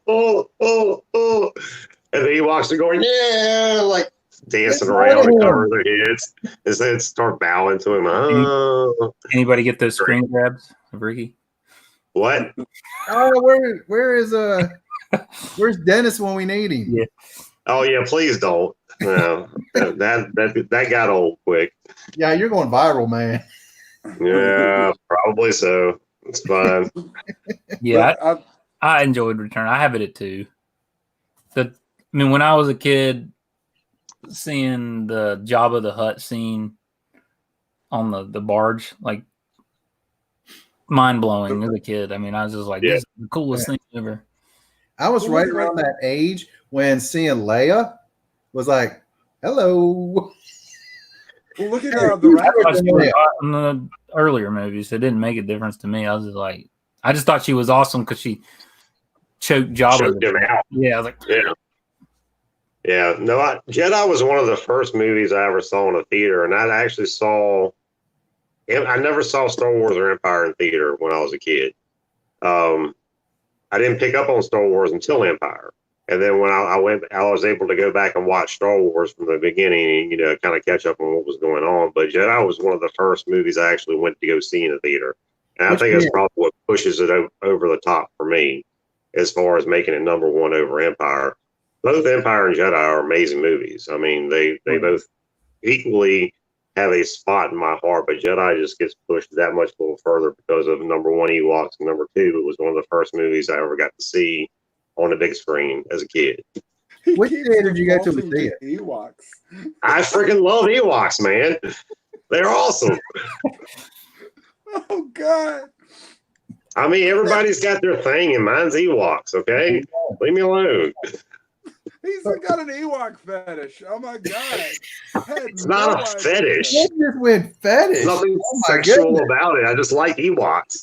and the Ewoks are going, yeah, like dancing around and covering their heads, and then start bowing to him. Oh. Anybody get those screen grabs of Ricky? What? Oh, where's Dennis when we need him? Yeah. Oh yeah, please don't. No, that got old quick. Yeah, you're going viral, man. Yeah, probably so. It's fine. Yeah, I enjoyed Return. I have it at 2. I mean, when I was a kid, seeing the Jabba the Hutt scene on the barge, like mind blowing as a kid. I mean, I was just like, this is the coolest thing ever. I was right around that age when seeing Leia was like, hello. Well, look at the in the earlier movies. It didn't make a difference to me. I was just like, I just thought she was awesome because she choked Jabba. Him out. Yeah, I was like, yeah. No, Jedi was one of the first movies I ever saw in a theater, and I actually saw. I never saw Star Wars or Empire in theater when I was a kid. I didn't pick up on Star Wars until Empire. And then when I was able to go back and watch Star Wars from the beginning, kind of catch up on what was going on. But Jedi was one of the first movies I actually went to go see in a theater. And I think that's probably what pushes it over the top for me as far as making it number one over Empire. Both Empire and Jedi are amazing movies. I mean, they both equally have a spot in my heart, but Jedi just gets pushed that much a little further because of number one, Ewoks, and number two, it was one of the first movies I ever got to see on the big screen as a kid. Which theater did you go to see it? Ewoks. I freaking love Ewoks, man. They're awesome. Oh God. I mean, everybody's got their thing, and mine's Ewoks, okay? Leave me alone. He's got an Ewok fetish. Oh my God. It's not a fetish. It just went fetish. There's nothing sexual about it. I just like Ewoks.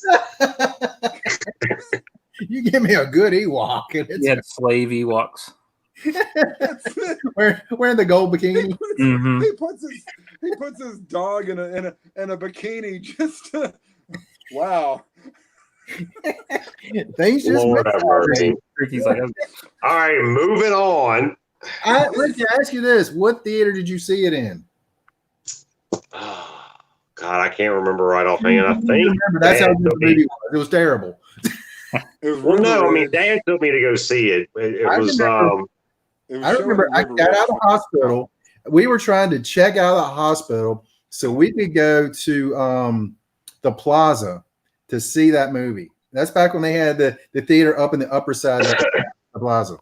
You give me a good Ewok. And it's slave Ewoks. wearing the gold bikini. He puts his dog in a bikini just to, wow. Things just Lord have mercy. Ricky's like, all right, moving on. Ricky, I ask you this: what theater did you see it in? Oh, God, I can't remember right offhand. I think that's how good the movie was. It was terrible. Well, no, I mean, Dad took me to go see it. I remember I got out of the hospital. We were trying to check out of the hospital so we could go to the Plaza to see that movie. That's back when they had the theater up in the upper side of the Plaza.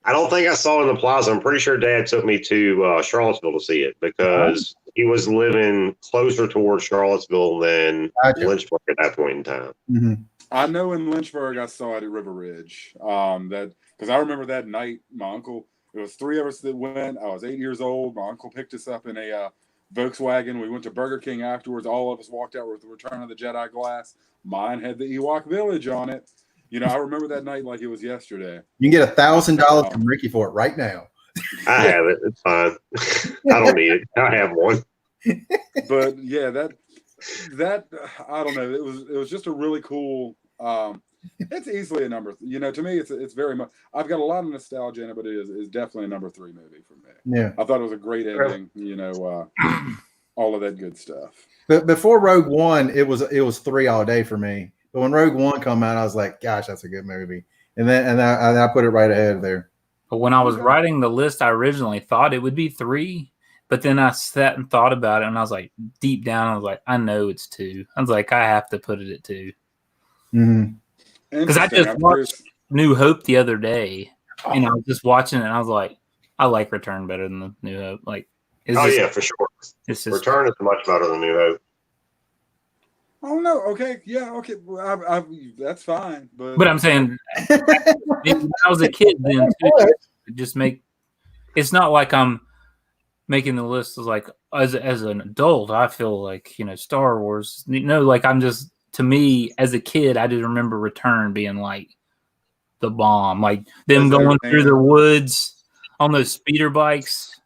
I don't think I saw it in the Plaza. I'm pretty sure Dad took me to Charlottesville to see it because he was living closer towards Charlottesville than Lynchburg at that point in time. Mm-hmm. I know in Lynchburg I saw it at River Ridge. That because I remember that night, my uncle. It was 3 of us that went. I was 8 years old. My uncle picked us up in a Volkswagen. We went to Burger King afterwards. All of us walked out with the Return of the Jedi glass. Mine had the Ewok Village on it. You know, I remember that night like it was yesterday. You can get $1,000 from Ricky for it right now. I have it. It's fine. I don't need it. I have one. But yeah, that I don't know. It was just a really cool. It's easily a number. You know, to me, it's very much. I've got a lot of nostalgia in it, but it is definitely a number 3 movie for me. Yeah, I thought it was a great ending. You know, all of that good stuff. but before Rogue One, it was 3 all day for me. But when Rogue One come out, I was like, gosh, that's a good movie. And then I put it right ahead there. But when I was writing the list, I originally thought it would be 3, but then I sat and thought about it, and I was like, deep down, I was like, I know it's 2. I was like, I have to put it at 2. Because I just watched New Hope the other day, and I was just watching it, and I was like, I like Return better than the New Hope. Like, yeah, for sure. Return is much better than New Hope. Oh no! Okay, yeah, okay. Well, that's fine. But I'm saying, when I was a kid, then too, it's not like I'm making the list like as an adult. I feel like, you know, Star Wars. You know, like I'm just, to me as a kid, I just remember Return being like the bomb, like them going through the woods on those speeder bikes,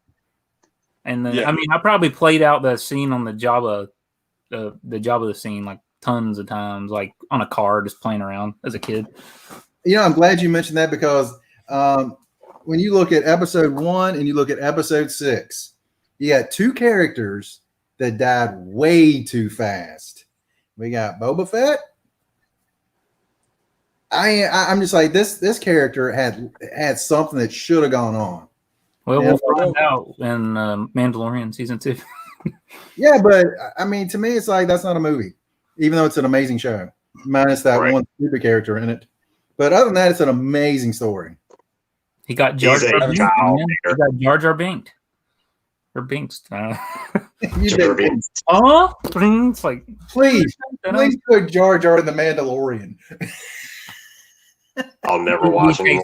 and then I mean, I probably played out that scene on the Jabba. The Jabba scene like tons of times, like on a car, just playing around as a kid. You know, I'm glad you mentioned that because when you look at Episode 1 and you look at Episode 6, you got 2 characters that died way too fast. We got Boba Fett. I'm just like, this character had something that should have gone on. Well, we'll find out in Mandalorian season 2. Yeah, but I mean, to me, it's like that's not a movie, even though it's an amazing show, minus that one stupid character in it. But other than that, it's an amazing story. He got Jar Jar Binks. He got Jar Jar Binks. Or Binks. It's like, please put Jar Jar in the Mandalorian. I'll never watch him.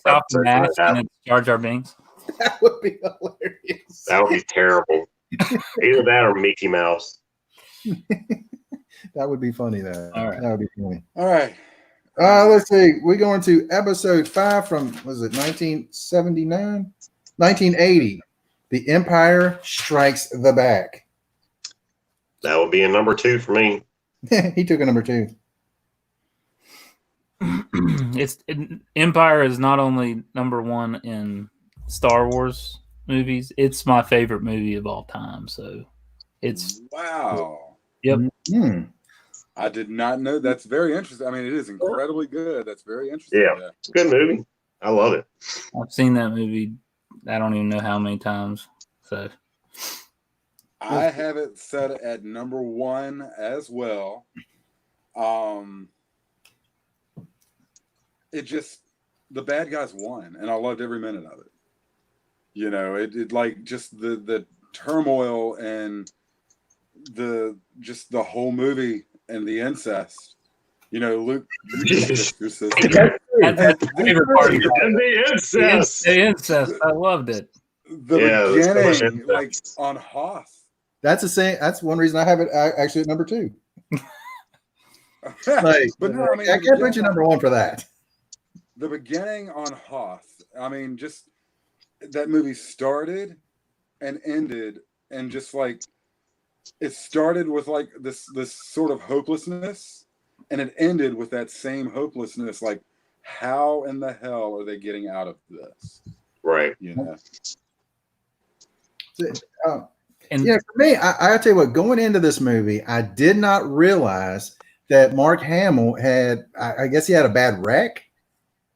Jar Jar Binks. That would be hilarious. That would be terrible. Either that or Mickey Mouse. That would be funny, though. All right. That would be funny. All right. Let's see. We're going to Episode 5 from, was it 1979? 1980. The Empire Strikes the Back. That would be a number 2 for me. He took a number 2. Empire is not only number 1 in Star Wars movies, it's my favorite movie of all time. So it's wow. Yep. Mm-hmm. I did not know. That's very interesting. I mean, it is incredibly good. That's very interesting. Yeah. It's a good movie. I love it. I've seen that movie, I don't even know how many times. So I have it set at number 1 as well. It just, the bad guys won, and I loved every minute of it. You know, it like just the turmoil and the whole movie and the incest. You know, Luke. That's the favorite part. The incest. The incest. I loved it. The beginning, like on Hoth. That's one reason I have it actually at number 2. Like, but no, I mean, I can't put you number 1 for that. The beginning on Hoth. I mean, just that movie started and ended, and just like it started with like this sort of hopelessness, and it ended with that same hopelessness. Like, how in the hell are they getting out of this? Right. You know. And yeah, for me, I tell you what, going into this movie, I did not realize that Mark Hamill had, I guess he had a bad wreck.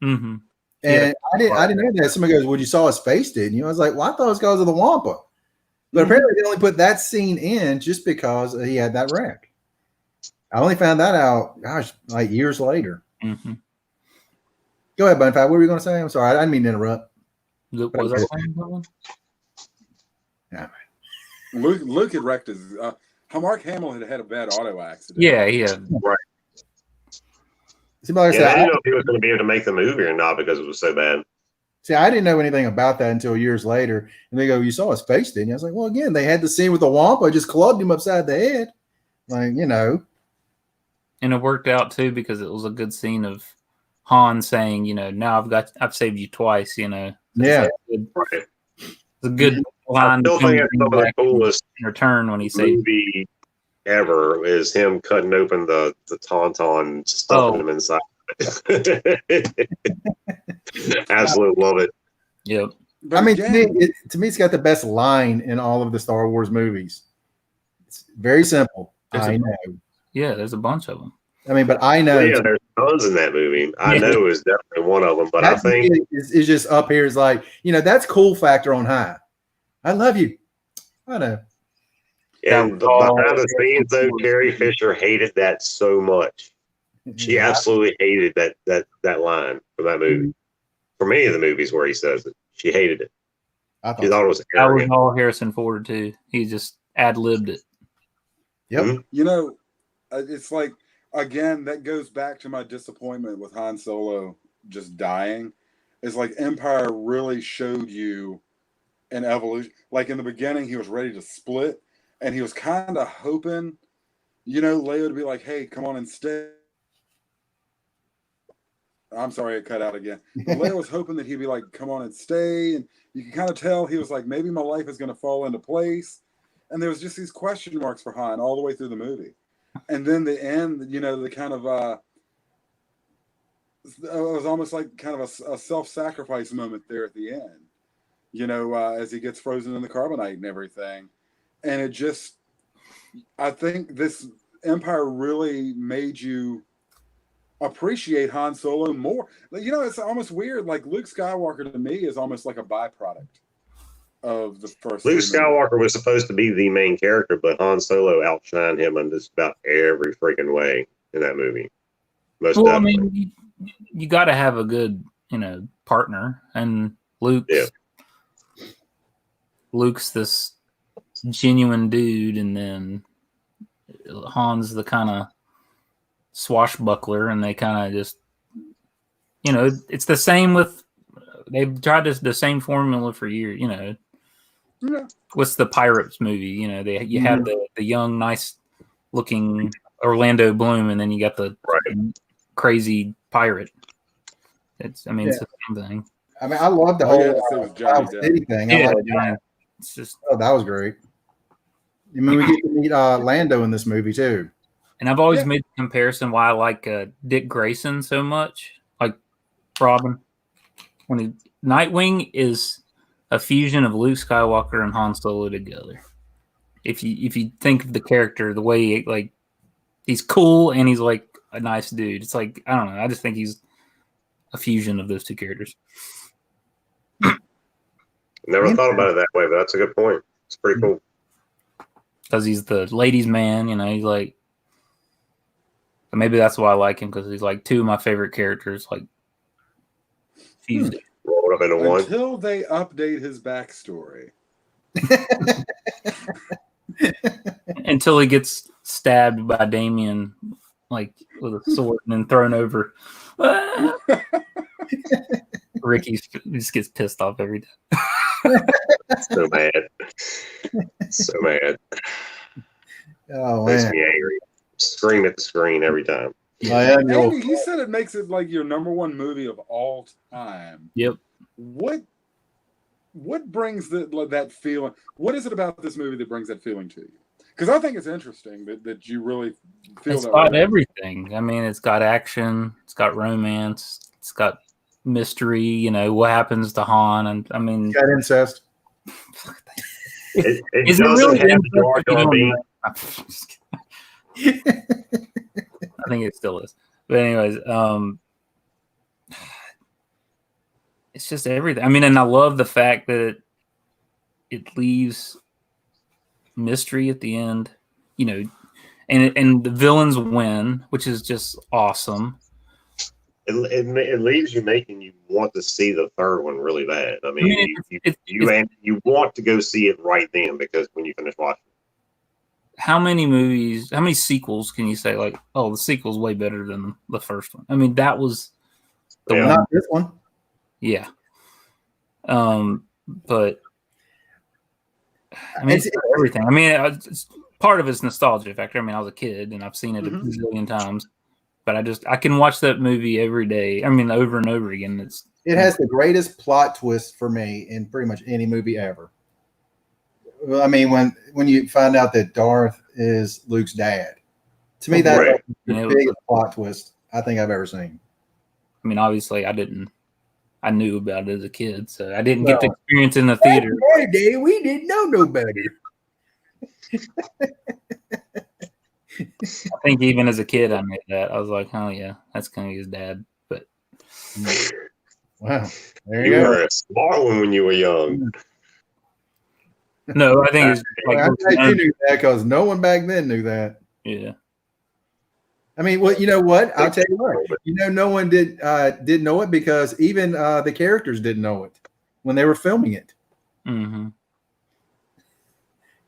Mm-hmm. And I didn't know that. Somebody goes, well, you saw his face, didn't you? I was like, well, I thought it was because of the Wampa. But apparently they only put that scene in just because he had that wreck. I only found that out, gosh, like years later. Mm-hmm. Go ahead, Bonfire. What were you going to say? I'm sorry. I didn't mean to interrupt. Was that yeah. Luke had wrecked his. Mark Hamill had a bad auto accident. Yeah, yeah. Right. Like I didn't know if he was going to be able to make the movie or not because it was so bad. See, I didn't know anything about that until years later. And they go, "You saw his face, didn't you?" I was like, "Well, again, they had the scene with the Wampa, just clubbed him upside the head." Like, you know. And it worked out too because it was a good scene of Han saying, you know, now I've saved you twice, you know. Yeah. Right. It's a good line. I still think it's some of the coolest in return when he saved movie ever is him cutting open the tauntaun and stuffing them inside. Absolutely love it. Yep. But I mean, again, to me, it's got the best line in all of the Star Wars movies. It's very simple. I know. Yeah, there's a bunch of them. I mean, but I know. Yeah, there's tons in that movie. I know is definitely one of them, but I think is just up here is like, you know, that's cool factor on high. I love you. I know. and behind the scenes though, Carrie Fisher hated that so much. She absolutely hated that line from that movie. From any of the movies where he says it, she hated it. She thought it was arrogant. That was all Harrison Ford too. He just ad-libbed it. Yep. Mm-hmm. you know, it's like, again, that goes back to my disappointment with Han Solo just dying. It's like Empire really showed you an evolution. Like in the beginning, he was ready to split, and he was kind of hoping, you know, Leia to be like, "Hey, come on and stay." I'm sorry, it cut out again. But Leia was hoping that he'd be like, "Come on and stay," and you can kind of tell he was like, "Maybe my life is going to fall into place." And there was just these question marks for Han all the way through the movie. And then the end, you know, the kind of it was almost like kind of a self-sacrifice moment there at the end, you know, as he gets frozen in the carbonite and everything. And it just, I think this Empire really made you appreciate Han Solo more. You know, it's almost weird. Like Luke Skywalker to me is almost like a byproduct of the first. Luke Skywalker was supposed to be the main character, but Han Solo outshined him in just about every freaking way in that movie. Most definitely. I mean, you got to have a good, you know, partner, and Luke's this genuine dude, and then Han's the kind of swashbuckler, and they kind of just, you know, it's the same with, they've tried the same formula for years, you know. Yeah. What's the Pirates movie? You know, you have the young, nice looking Orlando Bloom, and then you got the crazy pirate. It's the same thing. I mean, I love the whole Cloud City thing. It's just, that was great. I mean, we get to meet Lando in this movie too. And I've always made the comparison why I like Dick Grayson so much, like Robin. Nightwing is a fusion of Luke Skywalker and Han Solo together. If you think of the character, the way he's cool and he's like a nice dude. It's like, I don't know. I just think he's a fusion of those two characters. Never thought about it that way, but that's a good point. It's pretty cool. Because he's the ladies' man, you know. He's like, maybe that's why I like him, because he's like two of my favorite characters, like fused. Rolled up into one. Until they update his backstory. Until he gets stabbed by Damien, like with a sword, and then thrown over. Ricky just gets pissed off every time. So mad. So mad. Oh, Makes man. me angry. Scream at the screen every time. Andy, he said it makes it like your number one movie of all time. Yep. What brings that feeling? What is it about this movie that brings that feeling to you? Because I think it's interesting that you really feel it's that got way. everything. I mean, it's got action, it's got romance, it's got mystery. You know, what happens to Han, and I mean, It's got incest. It is it doesn't really have incest Jar if you Jar don't Binks. know? I think it still is. But anyways, it's just everything. I mean, and I love the fact that it leaves mystery at the end, you know, and the villains win, which is just awesome. It leaves you making you want to see the third one really bad. I mean, you want to go see it right then, because when you finish watching. How many sequels can you say, like, oh, the sequel's way better than the first one? I mean, that was the one. Not this one. Yeah. But I mean, it's everything. I mean, part of it's nostalgia factor. I mean, I was a kid and I've seen it a zillion times, but I can watch that movie every day. I mean, over and over again. It has the greatest plot twist for me in pretty much any movie ever. Well, I mean, when you find out that Darth is Luke's dad, to me, that's like the biggest plot twist I think I've ever seen. I mean, obviously, I knew about it as a kid, so I didn't get the experience in the theater. Day we didn't know no better. I think even as a kid, I knew that. I was like, oh yeah, that's gonna be his dad. But wow, there you were a smart one when you were young. No, I think it's like you knew that because no one back then knew that. Yeah. I mean, well, you know what? I'll tell you what. You know, no one didn't know it because even the characters didn't know it when they were filming it. Mm-hmm.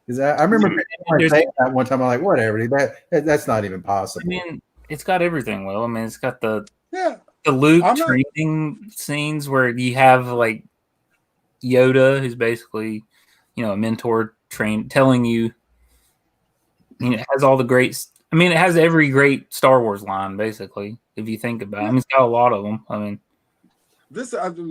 Because I remember saying that one time. I'm like, whatever. That's not even possible. I mean, it's got everything. Well, I mean, it's got the Yeah. Luke training scenes where you have like Yoda, who's basically, you know, a mentor telling you, it has all the great. I mean, it has every great Star Wars line, basically, if you think about it. I mean, it's got a lot of them. I mean,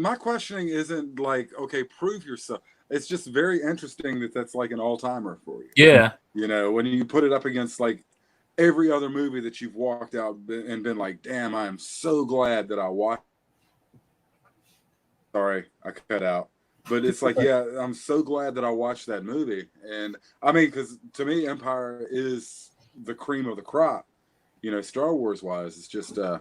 my questioning isn't like, okay, prove yourself. It's just very interesting that that's like an all-timer for you. Yeah. You know, when you put it up against like every other movie that you've walked out and been like, damn, I am so glad that I watched. Sorry, I cut out. But it's like, yeah, I'm so glad that I watched that movie. And I mean, because to me, Empire is the cream of the crop, you know, Star Wars wise. It's just I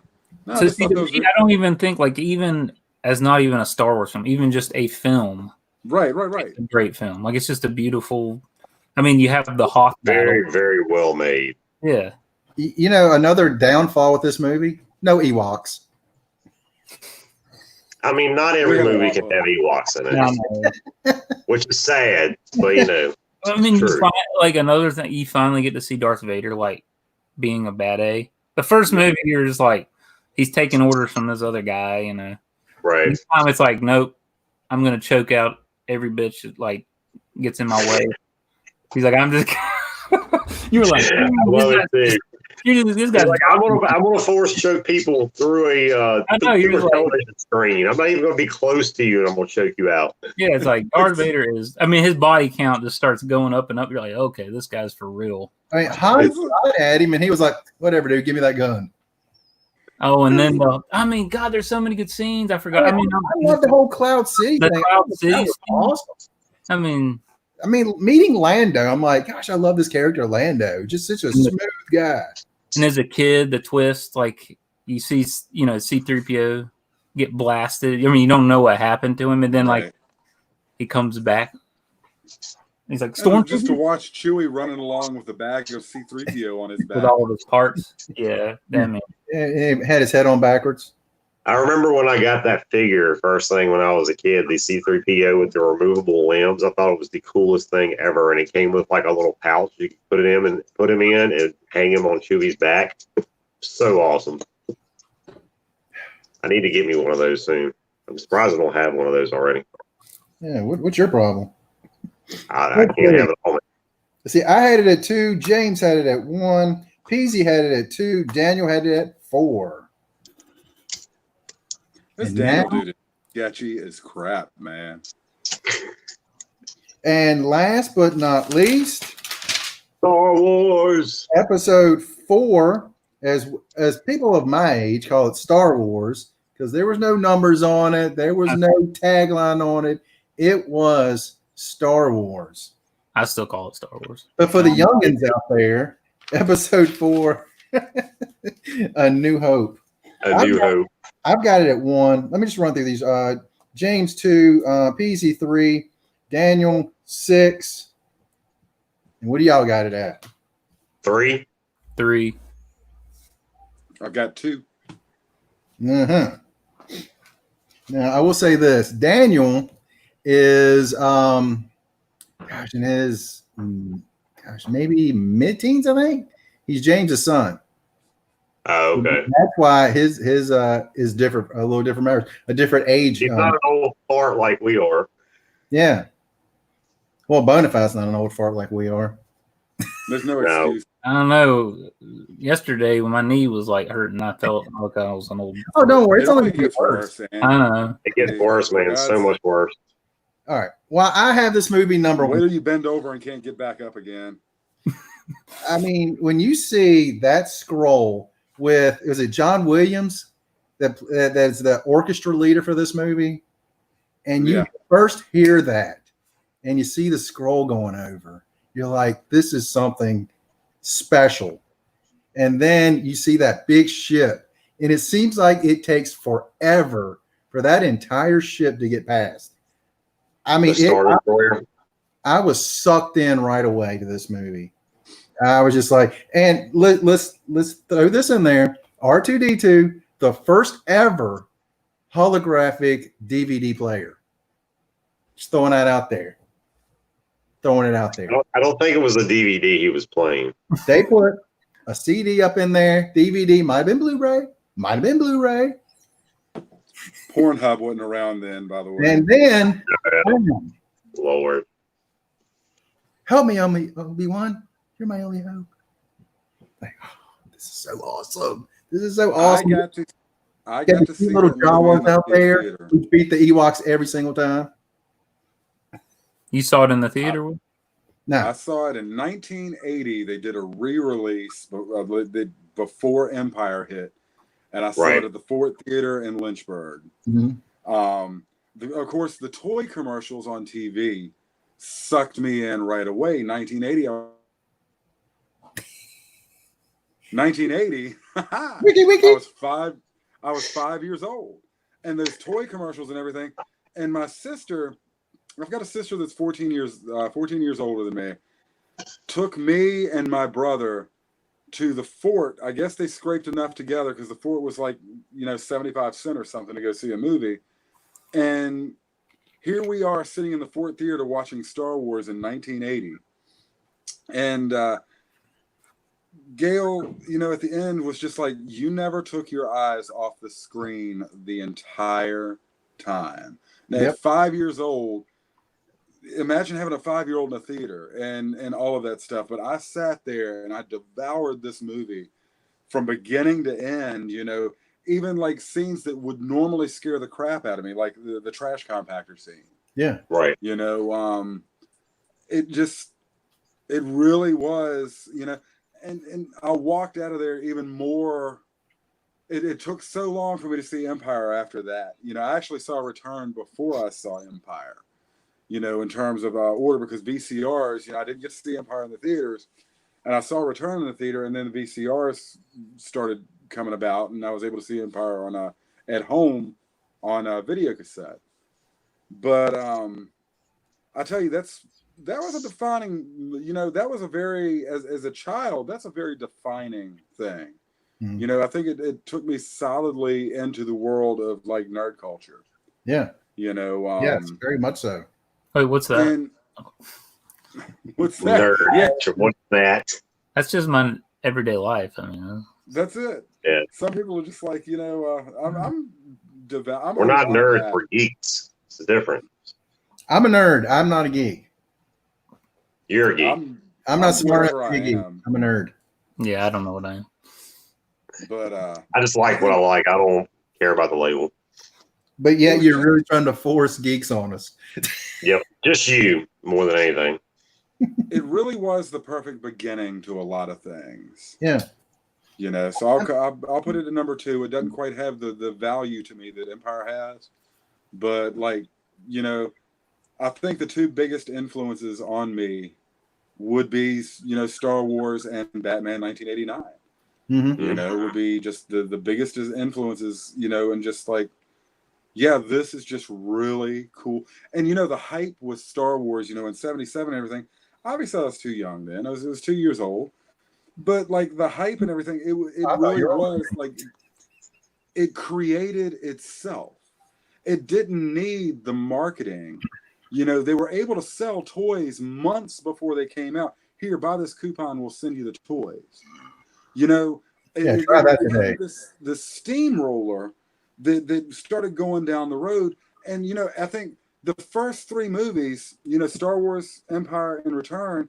don't even think like even as not even a Star Wars film, even just a film. Right. It's a great film. Like it's just a beautiful. I mean, you have the Hoth very, battle. very well made. Yeah. You know, another downfall with this movie: no Ewoks. I mean, not every movie can have Ewoks in it, which is sad, but you know. I mean, like another thing, you finally get to see Darth Vader like being a bad A. The first movie, you're just like, he's taking orders from this other guy, you know. Right. This time it's like, nope, I'm gonna choke out every bitch that like gets in my way. He's like, I'm just. You were like, this guy's like, I'm gonna force choke people through a television screen. I'm not even gonna be close to you, and I'm gonna choke you out. Yeah, it's like Darth Vader is. I mean, his body count just starts going up and up. You're like, okay, this guy's for real. I mean, Han shot at him, and he was like, "Whatever, dude, give me that gun." Oh, and then I mean, God, there's so many good scenes. I forgot. I mean, I love the whole Cloud City thing. Cloud City was awesome. I mean, meeting Lando, I'm like, gosh, I love this character, Lando. Just such a smooth guy. And as a kid, the twist, like you see, you know, C-3PO get blasted. I mean, you don't know what happened to him, and then like he comes back. He's like, Storm. Just to watch Chewie running along with a bag of C-3PO on his back with all of his parts. Yeah, that man. He had his head on backwards. I remember when I got that figure first thing when I was a kid, the C-3PO with the removable limbs. I thought it was the coolest thing ever, and it came with like a little pouch you could put him in and hang him on Chewie's back. So awesome! I need to get me one of those soon. I'm surprised I don't have one of those already. Yeah, what's your problem? I can't have it all. See, I had it at 2. James had it at 1. Peasy had it at 2. Daniel had it at 4. This Daniel dude is sketchy as crap, man. And last but not least, Star Wars episode 4, as people of my age call it Star Wars, because there was no numbers on it, there was no tagline on it. It was Star Wars. I still call it Star Wars. But for the youngins out there, episode 4, A New Hope. I've got it at 1. Let me just run through these. James 2, PZ 3, Daniel 6. And what do y'all got it at? 3. I've got 2. Now I will say this: Daniel is in his maybe mid-teens. I think he's James's son. Oh, okay. That's why his is different, a little different marriage, a different age. He's not an old fart like we are. Yeah. Well, Bona Fette's not an old fart like we are. There's no No. excuse. I don't know. Yesterday, when my knee was like hurting, I felt like I was an old. Oh, don't worry. It's It only only gets worse. I know. It gets worse, man. So much worse. All right. Well, I have this movie number Wait one. till you bend over and can't get back up again. I mean, when you see that scroll with, is it John Williams that's the orchestra leader for this movie, and you first hear that, and you see the scroll going over, you're like, this is something special. And then you see that big ship, and it seems like it takes forever for that entire ship to get past. I mean, I was sucked in right away to this movie. I was just like, and let's throw this in there. R2D2, the first ever holographic DVD player. Just throwing that out there. Throwing it out there. I don't think it was a DVD he was playing. They put a CD up in there. DVD might have been Blu-ray. Might have been Blu-ray. Pornhub wasn't around then, by the way. And then, Lord, help me, Obi-Wan. You're my only hope. Like, oh, this is so awesome. This is so awesome. I got to see little Jawas out there theater. who beat the Ewoks every single time. You saw it in the theater? No. I saw it in 1980. They did a re-release before Empire hit, and I saw it at the Ford Theater in Lynchburg. Mm-hmm. Of course, the toy commercials on TV sucked me in right away. 1980. Wiki. I was 5 years old, and those toy commercials and everything. And my sister, I've got a sister that's 14 years older than me, took me and my brother to the Fort. I guess they scraped enough together because the Fort was like, 75 cents or something to go see a movie. And here we are sitting in the Fort Theater watching Star Wars in 1980. And Gail, at the end was just like, you never took your eyes off the screen the entire time. Now, at 5 years old, imagine having a 5-year-old in a theater and all of that stuff. But I sat there and I devoured this movie from beginning to end, even like scenes that would normally scare the crap out of me, like the trash compactor scene. Yeah. Right. It really was, and I walked out of there even more. It took so long for me to see Empire after that. I actually saw Return before I saw Empire, in terms of order, because VCRs, I didn't get to see Empire in the theaters, and I saw Return in the theater, and then the VCRs started coming about, and I was able to see Empire at home on a video cassette. But I tell you, that was a defining, that was a very, as a child, that's a very defining thing. Mm-hmm. I think it took me solidly into the world of like nerd culture. Yeah. Yes, very much so. Wait, what's that? What's that? Nerd. Yeah. What's that? That's just my everyday life. I mean, that's it. Yeah. Some people are just like, I'm devout. We're not nerds, we're geeks. It's the difference. I'm a nerd. I'm not a geek. You're a geek. I'm not smart enough to be a geek. I'm a nerd. Yeah, I don't know what I am. But I just like what I like. I don't care about the label. But yet you're really trying to force geeks on us. Yep. Just you more than anything. It really was the perfect beginning to a lot of things. Yeah. So I'll put it at number 2. It doesn't quite have the value to me that Empire has. But like, I think the 2 biggest influences on me would be, Star Wars and Batman 1989. Mm-hmm. Would be just the biggest influences, and just like, yeah, this is just really cool. And, the hype with Star Wars, in 77 and everything, obviously I was too young then. I was 2 years old. But, like, the hype and everything, it really was, like, it created itself. It didn't need the marketing. They were able to sell toys months before they came out. Here, buy this coupon, we'll send you the toys. try that it today. had this steamroller that started going down the road. And, I think the first 3 movies, Star Wars, Empire, and Return,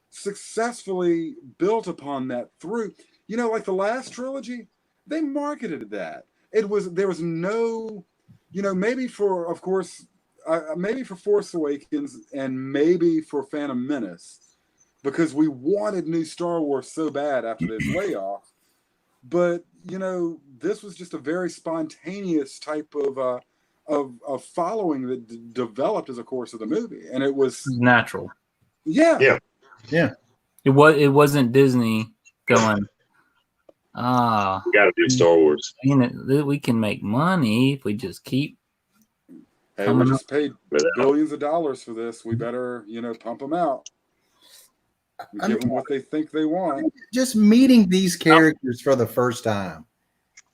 successfully built upon that through, like the last trilogy, they marketed that. There was no, maybe for, of course, maybe for Force Awakens and maybe for Phantom Menace, because we wanted new Star Wars so bad after this layoff. But this was just a very spontaneous type of following that developed as a course of the movie, and it was natural. Yeah. It wasn't Disney going. We got to do Star Wars. We can make money if we just keep. Hey, we just paid billions of dollars for this. We better, pump them out. Give them what they think they want. Just meeting these characters for the first time.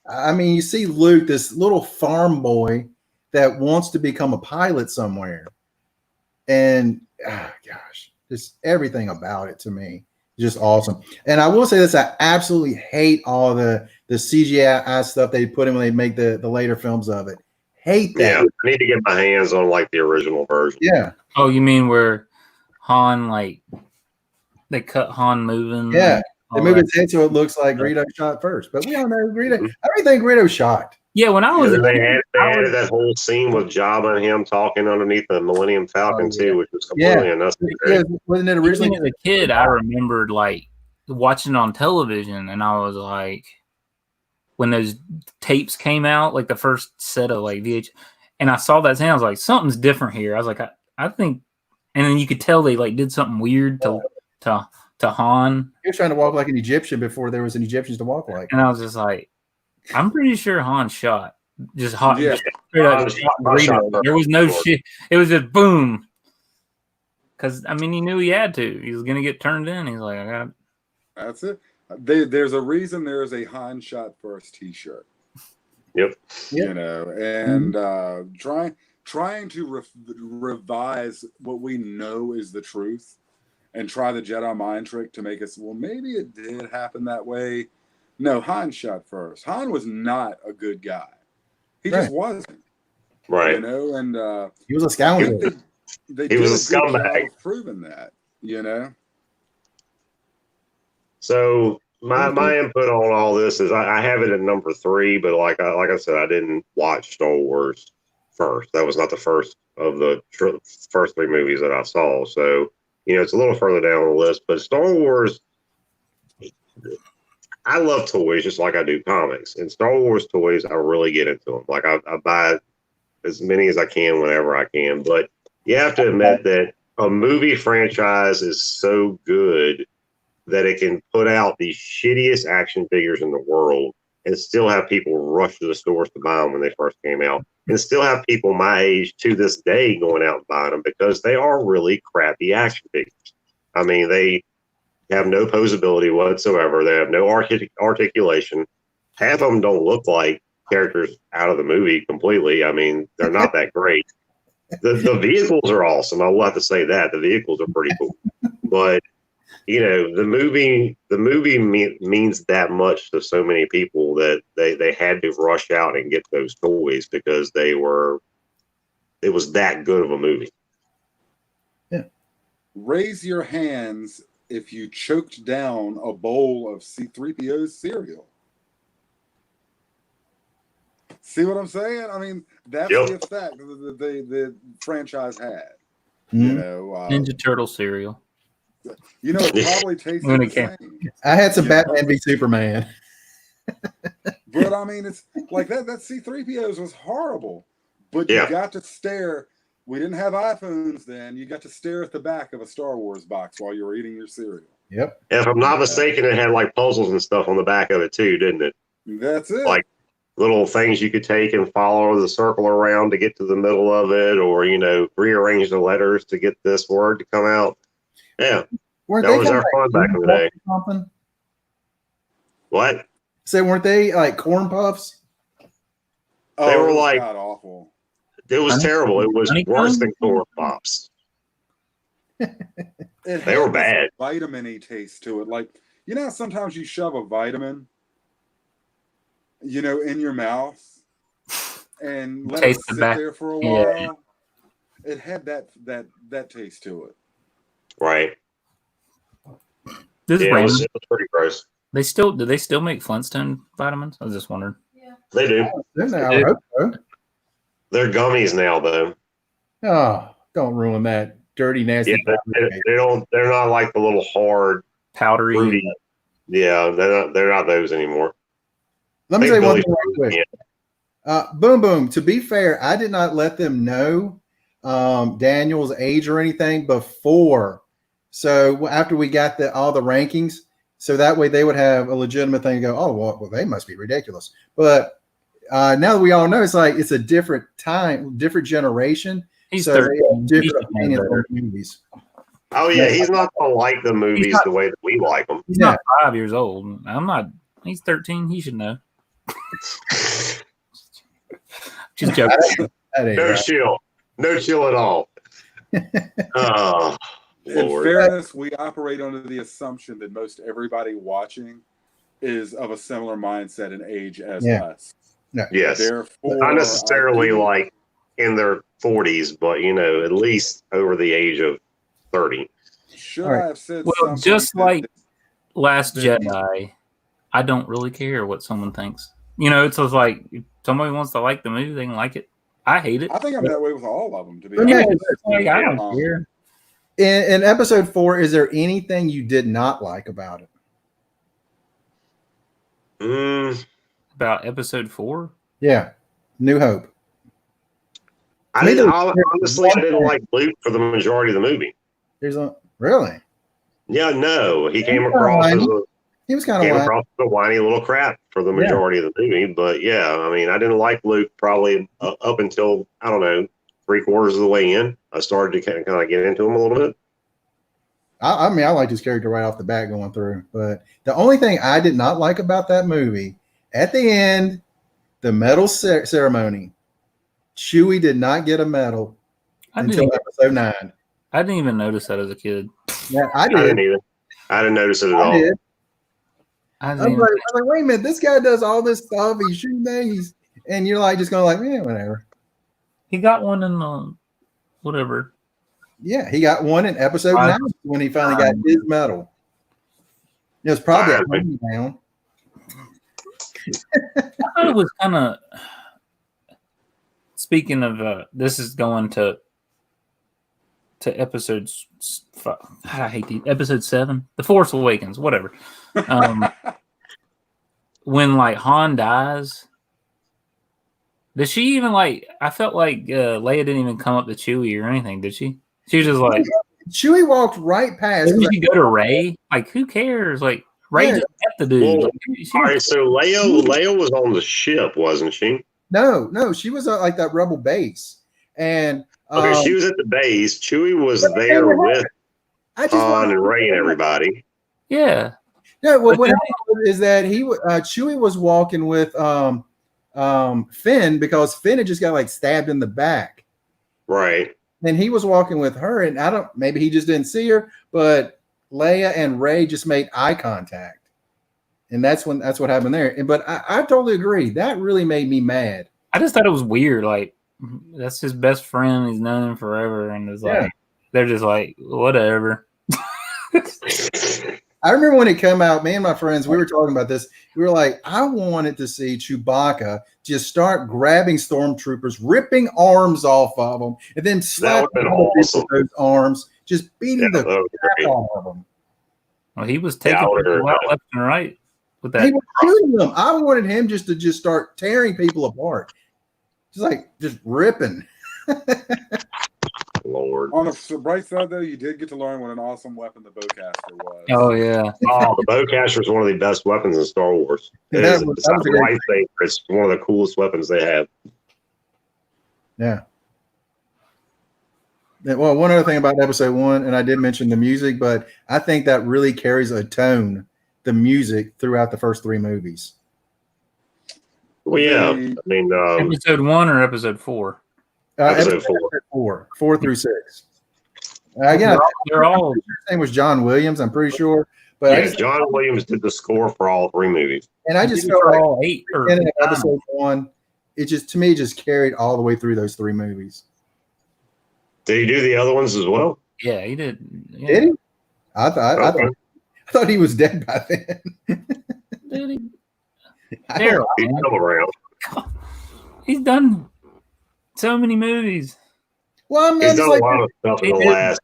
I mean, you see Luke, this little farm boy that wants to become a pilot somewhere. And, gosh, just everything about it to me is just awesome. And I will say this, I absolutely hate all the CGI stuff they put in when they make the later films of it. Hate that. Yeah, I need to get my hands on like the original version. Yeah. Oh, you mean where Han, like, they cut Han moving? Yeah. They move his head so it looks like Greedo shot first. But we all know Greedo. I don't think Greedo shot. Yeah, when I was they added that whole scene with Jabba and him talking underneath the Millennium Falcon too, which was completely unnecessary. Yeah, wasn't it originally? Even as a kid, I remembered like watching it on television, and I was like, when those tapes came out, like the first set of like VH, and I saw that scene, I was like, something's different here. I was like, I think, and then you could tell they like did something weird to Han. He was trying to walk like an Egyptian before there was an Egyptians to walk like. And I was just like, I'm pretty sure Han shot. Just hot. Yeah. There was no shit. It was just boom. Because, I mean, he knew he had to. He was going to get turned in. He's like, I got. That's it. There's a reason there's a Han shot first T-shirt. Yep. And trying to revise what we know is the truth and try the Jedi mind trick to make us, well, maybe it did happen that way. No, Han shot first. Han was not a good guy. He just wasn't. Right. And he was a scoundrel. He was a scumbag. Proving that, So my input on all this is I have it at number 3, but like I said, I didn't watch Star Wars first. That was not the first of the first 3 movies that I saw. So it's a little further down the list. But Star Wars, I love toys just like I do comics. And Star Wars toys, I really get into them. Like I buy as many as I can whenever I can. But you have to admit that a movie franchise is so good that it can put out the shittiest action figures in the world and still have people rush to the stores to buy them when they first came out, and still have people my age to this day going out and buying them because they are really crappy action figures. I mean, they have no posability whatsoever. They have no articulation. Half of them don't look like characters out of the movie completely. I mean, they're not that great. The vehicles are awesome. I will have to say that. The vehicles are pretty cool. But the movie means that much to so many people that they had to rush out and get those toys because it was that good of a movie. Yeah. Raise your hands if you choked down a bowl of C-3PO's cereal. See what I'm saying? I mean, that's the effect that the franchise had. Mm-hmm. Ninja Turtle cereal. It probably tasted the same. I had some Batman v Superman. But I mean, it's like that C-3PO's was horrible. But you got to stare. We didn't have iPhones then. You got to stare at the back of a Star Wars box while you were eating your cereal. Yep. If I'm not mistaken, it had like puzzles and stuff on the back of it too, didn't it? That's it. Like little things you could take and follow the circle around to get to the middle of it, or rearrange the letters to get this word to come out. Yeah, that was our fun back in the day. Something? What? So weren't they like corn puffs? They were like God awful. It was terrible. It was worse than corn pops. They were bad. Vitamin-y taste to it. Like, sometimes you shove a vitamin in your mouth and let Taste it the sit back. there for a Yeah. while. It had that taste to it. Right. This is Yeah, it was random. pretty gross. Do they still make Flintstone vitamins? I was just wondering. They do. I hope so. They're gummies now, though. Oh, don't ruin that dirty, nasty. Yeah, they don't. They're not like the little hard, Powdery. fruity. Yeah, they're not those anymore. Let me say one thing Billy real quick. Boom Boom. To be fair, I did not let them know Daniel's age or anything before. So after we got all the rankings, so that way they would have a legitimate thing to go, oh, well they must be ridiculous. But now that we all know, it's like it's a different time, different generation. He's so 13. they have different opinions on movies. Oh yeah, he's not gonna like the movies the way that we like them. He's not 5 years old. I'm not. He's 13. He should know. Just joking. No chill. No chill at all. Oh, In Lord. fairness, we operate under the assumption that most everybody watching is of a similar mindset and age as us. No. Yes. Therefore, Not necessarily like in their 40s, but at least over the age of 30. Should I have said well, something? just like Last Jedi, I don't really care what someone thinks. It's just like if somebody wants to like the movie, they can like it. I hate it. I think I'm that way with all of them, to be Yeah, honest. Like, I don't care. In episode 4, is there anything you did not like about it? About episode 4? Yeah, New Hope. Honestly, I didn't like Luke for the majority of the movie. Really? Yeah, no, he came across as a whiny little crap for the majority of the movie. But yeah, I mean, I didn't like Luke probably up until, I don't know, 3/4 of the way in. I started to kind of get into him a little bit. I mean, I liked his character right off the bat going through. But the only thing I did not like about that movie, at the end, the medal ceremony, Chewie did not get a medal until episode 9. I didn't even notice that as a kid. Yeah, I did. I didn't either. I didn't notice it at all. Did. I was like, wait a minute, this guy does all this stuff. He's shooting things, and you're like just going like, yeah, whatever. He got one in the whatever. Yeah, he got one in episode 9 when he finally got his medal. It was probably a hand down. I thought it was kind of. Speaking of, this is going to episodes. I hate these. Episode 7, The Force Awakens, whatever. When like Han dies, does she even like? I felt like Leia didn't even come up to Chewie or anything, did she? She was just like Chewie walked right past. Didn't she go to Rey? Like, who cares? Like, Rey just met the dude. Well, all right, so Leia was on the ship, wasn't she? No, she was at like that rebel base, and okay, she was at the base. Chewie was there with Han and Rey and everybody. Yeah. No, what happened is that Chewie was walking with Finn because Finn had just got like stabbed in the back. Right. And he was walking with her, and maybe he just didn't see her, but Leia and Rey just made eye contact. And that's what happened there. But I totally agree. That really made me mad. I just thought it was weird. Like, that's his best friend. He's known him forever. And it's like, they're just like, whatever. I remember when it came out, me and my friends, we were talking about this. We were like, I wanted to see Chewbacca just start grabbing stormtroopers, ripping arms off of them, and then slapping awesome. Those arms, just beating the crap off of them. Well, he was taking people out left and right with that. He was shooting them. I wanted him to start tearing people apart. Just ripping. Lord. On the bright side, though, you did get to learn what an awesome weapon the bowcaster was. Oh, yeah. The bowcaster is one of the best weapons in Star Wars. It's one of the coolest weapons they have. Yeah. Well, one other thing about episode 1, and I did mention the music, but I think that really carries a tone, the music, throughout the first 3 movies. Well, yeah. I mean, episode 1 or episode 4? Episode 4 through 6. Again, they're all. his name was John Williams. I'm pretty sure, but Yeah, John Williams did the score for all 3 movies. I just felt like all 8 or in episode 1, it just to me just carried all the way through those 3 movies. Did he do the other ones as well? Yeah, he did. Yeah. Did he? I thought he was dead by then. Did he? He's come around. He's done so many movies. Well, I mean, He's done a lot of stuff in the last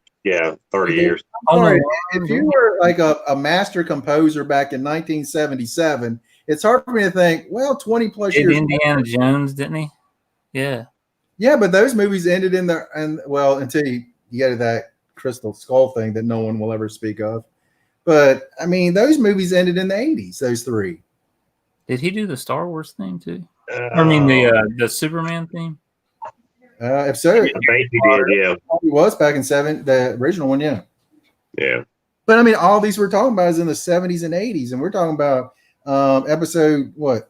30 years. Sorry, if you were like a master composer back in 1977, it's hard for me to think, well, 20 plus years. Indiana Jones, didn't he? Yeah. Yeah, but those movies ended until you get to that Crystal Skull thing that no one will ever speak of. But I mean, those movies ended in the 80s, those 3. Did he do the Star Wars theme too? I mean the Superman theme? If so, I think he did, yeah. He was back in the original one, yeah. Yeah. But I mean, all these we're talking about is in the 70s and 80s, and we're talking about episode 1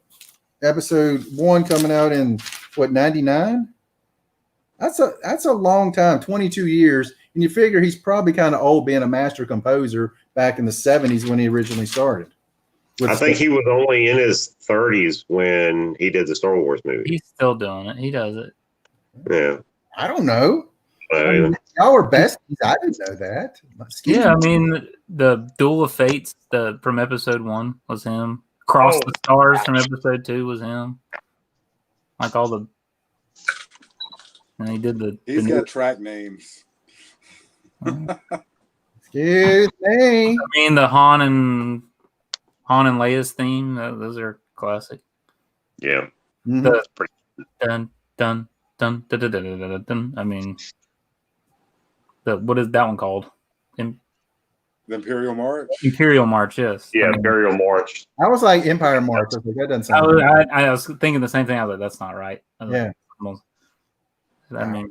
coming out in 99? That's a long time, 22 years. And you figure he's probably kind of old being a master composer back in the 70s when he originally started. I think he was only in his 30s when he did the Star Wars movie. He's still doing it. He does it. Yeah. I don't know. Y'all were besties. I didn't know that. Excuse me. I mean the Duel of Fates from episode 1 was him. Cross the Stars from episode 2 was him. Like all the, and he did the. He's got track names. Excuse me. I mean the Han and Leia's theme. Those are classic. Yeah. The dun dun dun dun dun dun dun dun. I mean, what is that one called? The Imperial March. Imperial March, yes. Yeah, Imperial March. I was like Empire March. I was like, that doesn't sound right. I was thinking the same thing. I was like, that's not right. Yeah. I mean,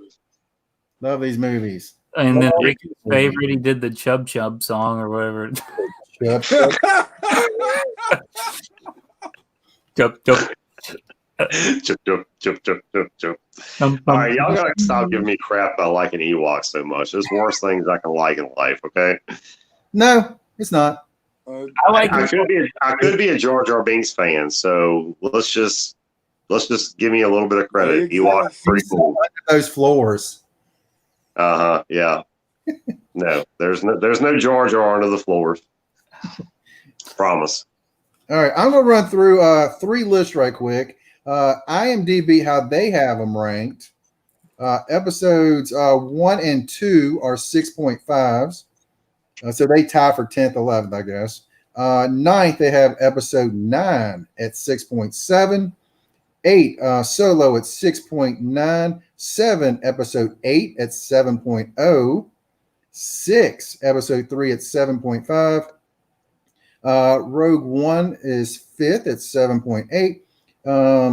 love these movies. And then Ricky's favorite, he did the Chub Chub song or whatever. Chub Chub. Chub Chub. All right, y'all gotta stop giving me crap about liking Ewoks so much. There's worse things I can like in life, okay? No, it's not. I could be a Jar Jar Binks fan, so let's just give me a little bit of credit. Ewoks pretty cool. Those floors. Yeah. No, there's no Jar Jar under the floors. Promise. All right, I'm gonna run through 3 lists right quick. IMDb, how they have them ranked. Episodes 1 and 2 are 6.5s. So they tie for 10th, 11th, I guess. 9th, they have episode 9 at 6.7. 8, Solo at 6.9. 7, episode 8 at 7.0. 6, episode 3 at 7.5. Rogue One is 5th at 7.8.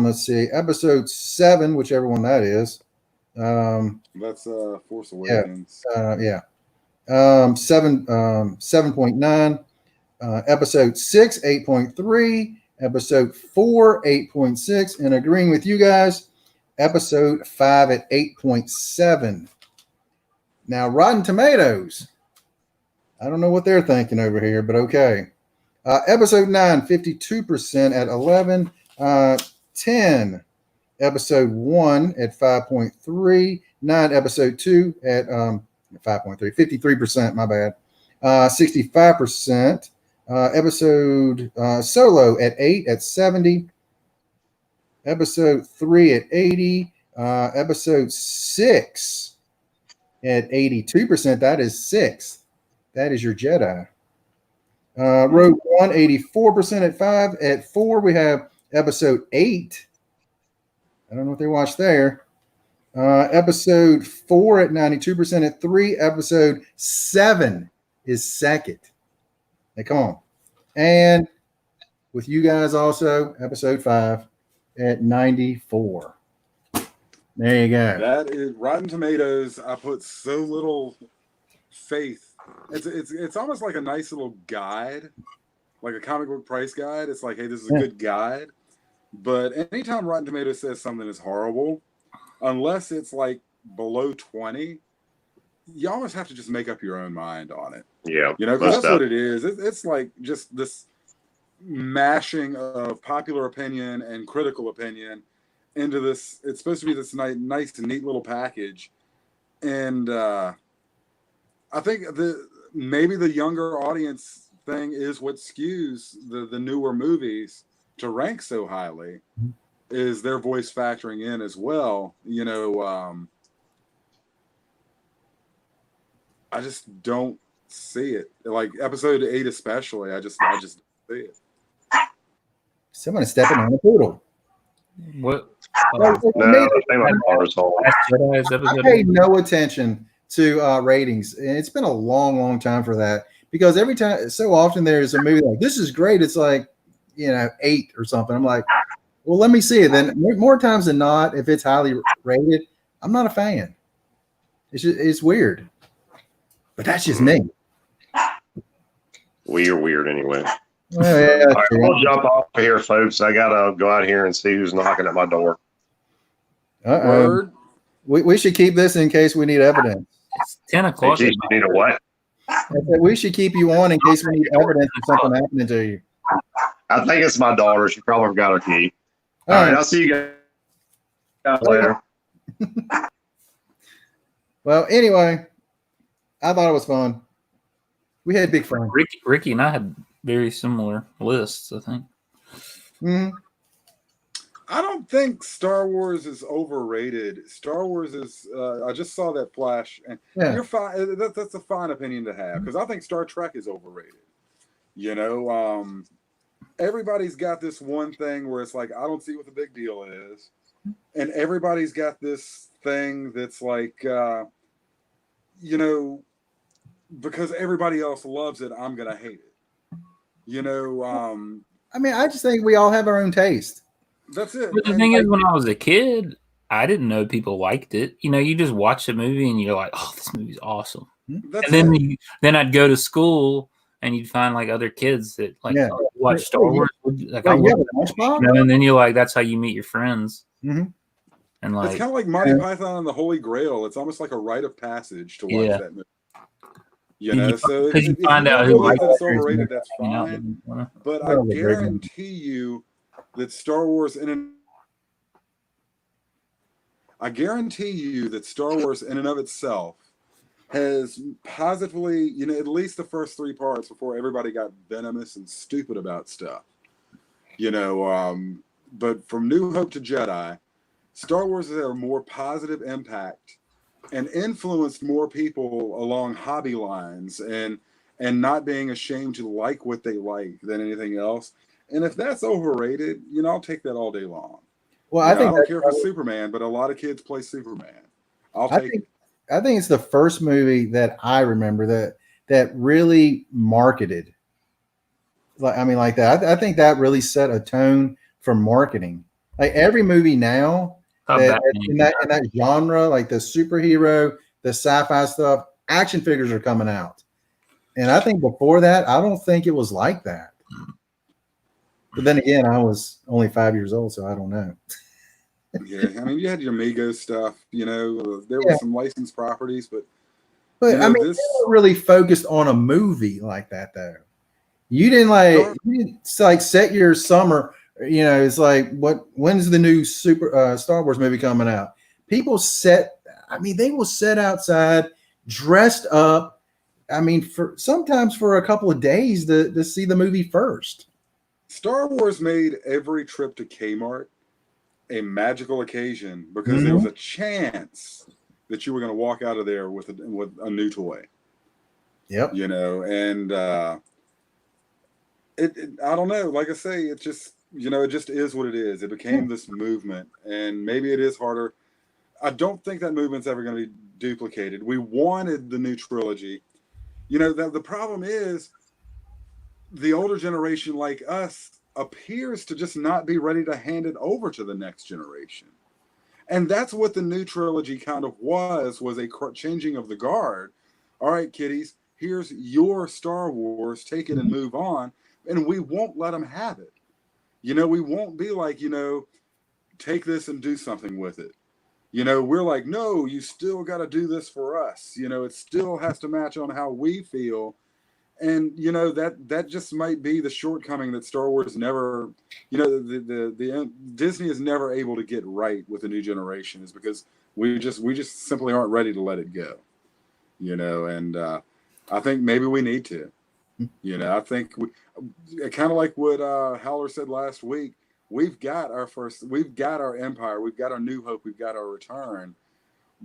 Let's see, episode 7, whichever one that is. That's Force Awakens. Yeah. 7.9. Episode 6, 8.3. Episode 4, 8.6. And agreeing with you guys, episode 5 at 8.7. Now, Rotten Tomatoes. I don't know what they're thinking over here, but okay. Episode 9, 52% at 11. 10, episode 1 at 5.3. 9, episode 2 at 5.3. 53%, my bad. 65%. Episode Solo at 8 at 70. Episode 3 at 80. Episode 6 at 82%. That is 6th. That is your Jedi. Rogue One, 84% at 5. At 4, we have episode 8. I don't know what they watched there. Episode 4 at 92% at 3. Episode 7 is 2nd. Now, come on. And with you guys also, episode 5 at 94. There you go. That is Rotten Tomatoes. I put so little faith. It's almost like a nice little guide, like a comic book price guide. It's like, hey, this is a good guide. But anytime Rotten Tomatoes says something is horrible, unless it's like below 20, you almost have to just make up your own mind on it. Yeah, You know, because that's what it is. It's like just this mashing of popular opinion and critical opinion into this. It's supposed to be this nice and neat little package, and I think maybe the younger audience thing is what skews the newer movies to rank so highly, is their voice factoring in as well. You know, I just don't see it. Like episode 8 especially, I just don't see it. Someone stepping on a poodle. What? No, I think my car's home. I paid no attention to ratings, and it's been a long time for that, because every time, so often there's a movie like, this is great, it's like, 8 or something. I'm like, well, let me see it. Then more times than not, if it's highly rated, I'm not a fan. It's weird, but that's just me. We're weird anyway. Well, yeah, all right, we'll jump off here, folks. I gotta go out here and see who's knocking at my door. Word. We should keep this in case we need evidence. It's 10 o'clock. You need a what? We should keep you on in case we need evidence of something happening to you. I think it's my daughter. She probably forgot her key. All right, I'll see you guys later. Well, anyway, I thought it was fun. We had big fun. Ricky and I had very similar lists, I think. Mm-hmm. I don't think Star Wars is overrated. Star Wars is. I just saw that flash, and you're fine. That's a fine opinion to have, because I think Star Trek is overrated. You know, everybody's got this one thing where it's like, I don't see what the big deal is, and everybody's got this thing that's like, because everybody else loves it, I'm gonna hate it. You know, I mean, I just think we all have our own taste. That's it. But the thing is, when I was a kid, I didn't know people liked it. You just watch the movie and you're like, "Oh, this movie's awesome." That's and then I'd go to school and you'd find like other kids that watch Star Wars. Like, and then you're like, that's how you meet your friends. Mm-hmm. And like, it's kind of like Monty Python and the Holy Grail. It's almost like a rite of passage to watch that movie. So if you find out who likes it's overrated, that's fine. But I guarantee you that Star Wars in and of itself has positively, at least the first 3 parts before everybody got venomous and stupid about stuff. But from New Hope to Jedi, Star Wars has had a more positive impact and influenced more people along hobby lines and not being ashamed to like what they like than anything else. And if that's overrated, I'll take that all day long. Well, I don't care for Superman, but a lot of kids play Superman. I think it's the first movie that I remember that really marketed. Like that. I think that really set a tone for marketing. Like every movie now in that genre, like the superhero, the sci-fi stuff, action figures are coming out. And I think before that, I don't think it was like that. But then again, I was only 5 years old, so I don't know. Yeah, you had your Mego stuff, there were some licensed properties, but they weren't really focused on a movie like that, though. You didn't set your summer, it's like, when's the new Star Wars movie coming out? People they will sit outside dressed up, sometimes for a couple of days to see the movie first. Star Wars made every trip to Kmart a magical occasion because there was a chance that you were going to walk out of there with a new toy. Yep. And I don't know. Like I say, it just it just is what it is. It became this movement, and maybe it is harder. I don't think that movement's ever going to be duplicated. We wanted the new trilogy. The problem is the older generation like us appears to just not be ready to hand it over to the next generation. And that's what the new trilogy kind of was a changing of the guard. All right, kiddies, here's your Star Wars, take it and move on. And we won't let them have it. We won't be like, take this and do something with it. We're like, no, you still got to do this for us. It still has to match on how we feel. And that just might be the shortcoming that Star Wars never, the Disney is never able to get right with the new generation, is because we just simply aren't ready to let it go. And I think maybe we need to. I think kind of like what Howler said last week. We've got our Empire, we've got our New Hope, we've got our Return.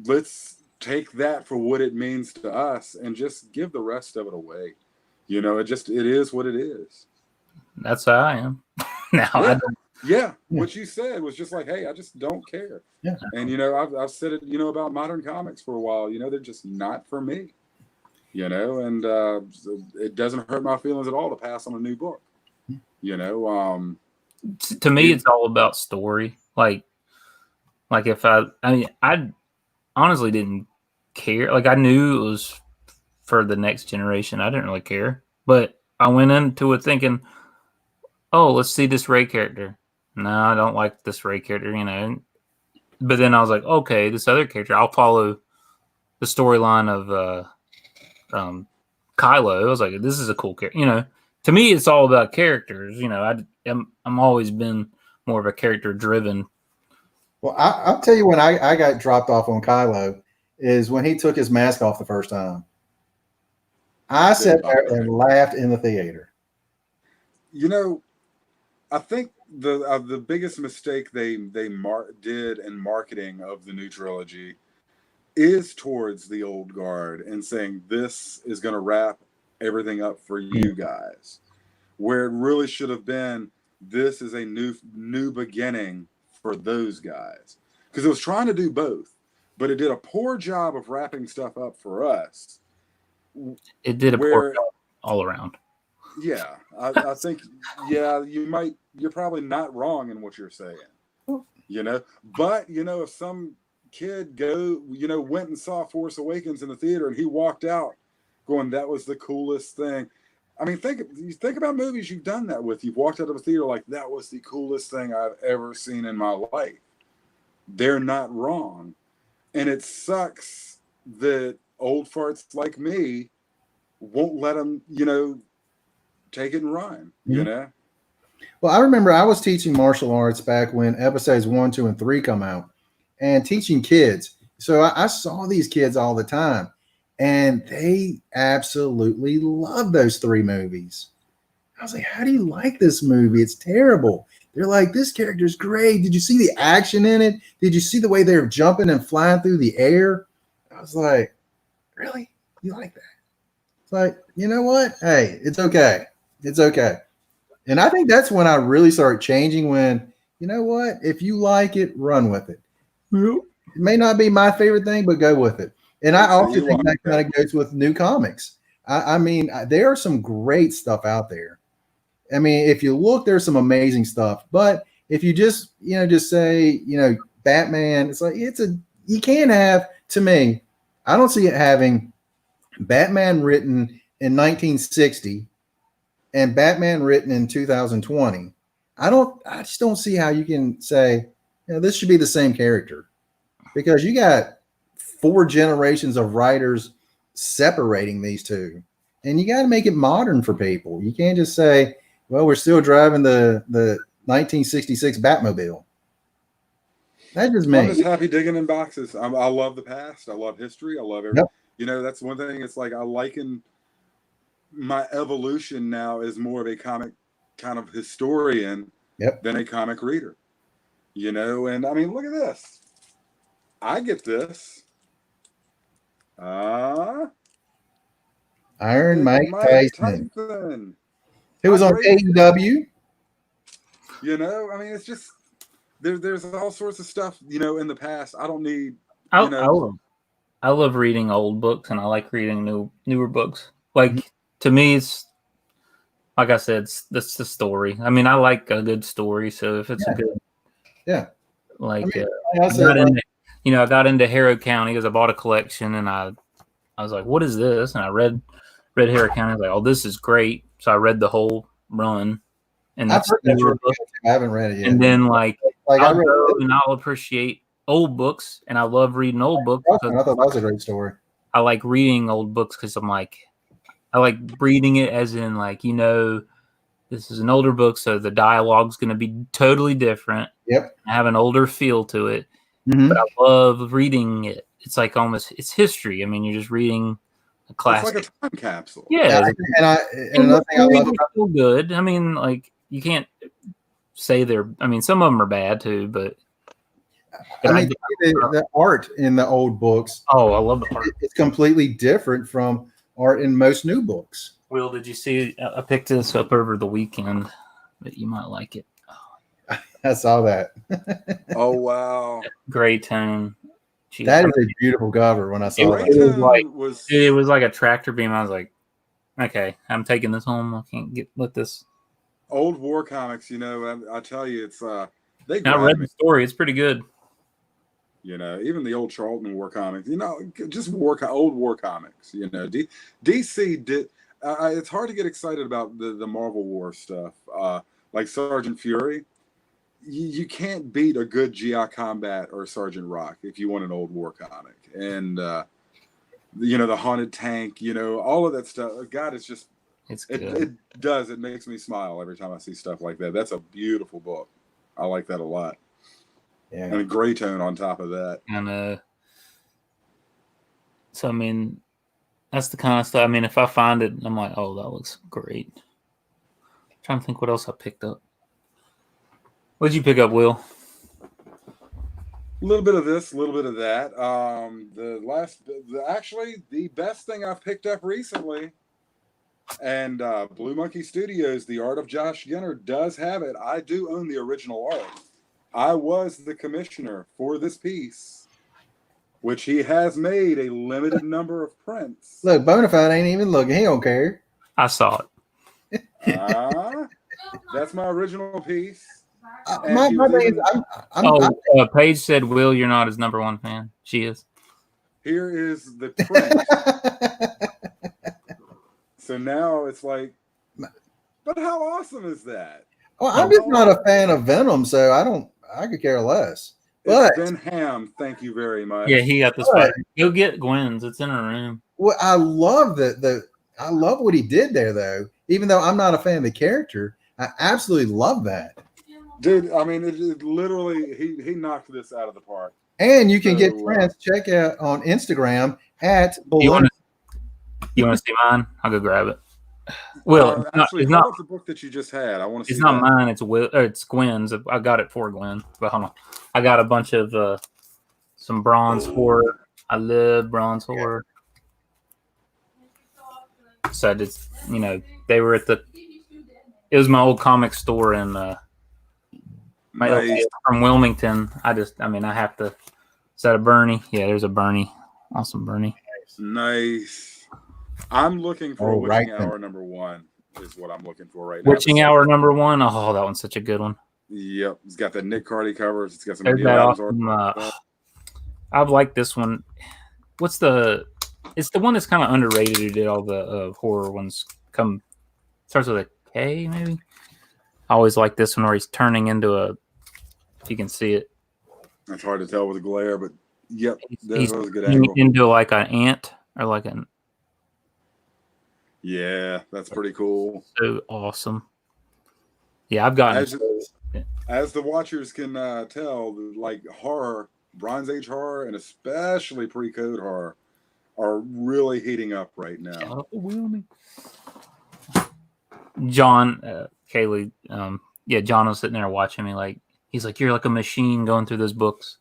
Let's take that for what it means to us and just give the rest of it away. It is what it is. That's how I am. Now, yeah. I don't. Yeah, what you said was just like, hey, I just don't care. Yeah. And I've said it, about modern comics for a while. They're just not for me. And it doesn't hurt my feelings at all to pass on a new book. To me, it's all about story. Like if I honestly didn't care. Like, I knew it was for the next generation. I didn't really care, but I went into it thinking, oh, let's see this Rey character. No, I don't like this Rey character, But then I was like, okay, this other character, I'll follow the storyline of Kylo. I was like, this is a cool character. To me, it's all about characters. I'm always been more of a character driven. Well, I'll tell you when I got dropped off on Kylo is when he took his mask off the first time. I sat there and laughed in the theater. I think the biggest mistake they did in marketing of the new trilogy is towards the old guard and saying this is going to wrap everything up for you guys, where it really should have been this is a new beginning for those guys, because it was trying to do both, but it did a poor job of wrapping stuff up for us. It did a poor job all around. Yeah, I think, you're probably not wrong in what you're saying, but if some kid went and saw Force Awakens in the theater and he walked out going, that was the coolest thing. I mean, think about movies you've done that with. You've walked out of a theater like, that was the coolest thing I've ever seen in my life. They're not wrong. And it sucks that old farts like me won't let them, take it and run, Well, I remember I was teaching martial arts back when episodes 1, 2, and 3 come out, and teaching kids. So I saw these kids all the time, and they absolutely love those 3 movies. I was like, how do you like this movie? It's terrible. They're like, this character's great. Did you see the action in it? Did you see the way they're jumping and flying through the air? I was like, really? You like that? It's like, you know what? Hey, it's okay. It's okay. And I think that's when I really started changing, when, you know what? If you like it, run with it. It may not be my favorite thing, but go with it. And I also think that kind of goes with new comics. I mean, there are some great stuff out there. I mean, if you look, there's some amazing stuff. But if you just say, Batman, it's like, you can't have, to me, I don't see it having Batman written in 1960 and Batman written in 2020. I just don't see how you can say, this should be the same character, because you got 4 generations of writers separating these two, and you got to make it modern for people. You can't just say, well, we're still driving the 1966 Batmobile. That's just me. I'm just happy digging in boxes. I love the past. I love history. I love everything. Yep. That's one thing. It's like I liken my evolution now as more of a comic kind of historian than a comic reader. And I mean, look at this. I get this. Iron Mike Tyson. It was on AEW. I mean, it's just there's all sorts of stuff, in the past. I don't need. I love reading old books, and I like reading newer books. Like, to me, it's like I said, that's the story. I mean, I like a good story, so if it's a good, like, I got into Harrow County because I bought a collection, and I was like, what is this? And I read Harrow County. I was like, oh, this is great. So I read the whole run, and I haven't read it yet. And then I'll go and I'll appreciate old books, and I love reading old books. I thought that was a great story. I like reading old books because I'm like, I like reading it as in like, you know, this is an older book, so the dialogue's going to be totally different. Yep. Have an older feel to it. Mm-hmm. But I love reading it. It's like almost, it's history. I mean, you're just reading a classic. It's like a time capsule. Yeah. And another thing I love about still good. I mean, like, you can't say I mean, some of them are bad too, but I mean, the art in the old books. Oh, I love the art. It's completely different from art in most new books. Will, did you see? I picked this up over the weekend, but you might like it. I saw that. Oh wow, Gray tone. Jeez. That is a beautiful cover. When I saw Gray that, tone it was like a tractor beam. I was like, okay, I'm taking this home. I can't let this. Old war comics, you know, I tell you, it's they. I read the story. It's pretty good. You know, even the old Charlton war comics. You know, just old war comics. You know, DC did. It's hard to get excited about the Marvel War stuff, like Sergeant Fury. You can't beat a good GI Combat or Sergeant Rock if you want an old war comic. And you know, the Haunted Tank. You know, all of that stuff. God, it's just. It's good. It does. It makes me smile every time I see stuff like that. That's a beautiful book. I like that a lot. Yeah. And a gray tone on top of that. And so I mean, that's the kind of stuff. I mean, if I find it, I'm like, oh, that looks great. I'm trying to think what else I picked up. What did you pick up, Will? A little bit of this, a little bit of that. Actually, the best thing I've picked up recently, and Blue Monkey Studios, The Art of Josh Gunner, does have it. I do own the original art. I was the commissioner for this piece, which he has made a limited number of prints. Look, Bona Fide ain't even looking. He don't care. I saw it. That's my original piece. My thing is, Paige said, Will, you're not his number one fan. She is. Here is the print. So now it's like, but how awesome is that? Well, I'm just not a fan of Venom, so I could care less. But it's Ben Ham, thank you very much. Yeah, he got the spider. Go get Gwen's. It's in her room. Well, I love I love what he did there, though. Even though I'm not a fan of the character, I absolutely love that. Dude, I mean, it literally, he knocked this out of the park. And you can get prints. Check out on Instagram at. You want to see mine? I'll go grab it. Will, actually, it's not the book that you just had. I want to see. It's not mine. It's Will. It's Gwen's. I got it for Gwen. But hold on, I got a bunch of some bronze horror. I love bronze horror. So I just, you know, they were at it was my old comic store in from Wilmington. I have to. Is that a Bernie? Yeah, there's a Bernie. Awesome Bernie. Nice. I'm looking for Witching Hour #1 is what I'm looking for right now. Witching Hour #1. Oh, that one's such a good one. Yep. It's got the Nick Cardy covers. It's got some awesome, I've liked this one. It's the one that's kind of underrated who did all the horror ones. Starts with a K, maybe. I always like this one where he's turning into if you can see it. It's hard to tell with the glare, but yep, that was a good angle. Into like an ant or like an. Yeah, that's pretty cool. So awesome. Yeah, I've gotten as the watchers can tell, like horror, Bronze Age horror, and especially pre-code horror, are really heating up right now. John, Kaylee, John was sitting there watching me like he's like, you're like a machine going through those books.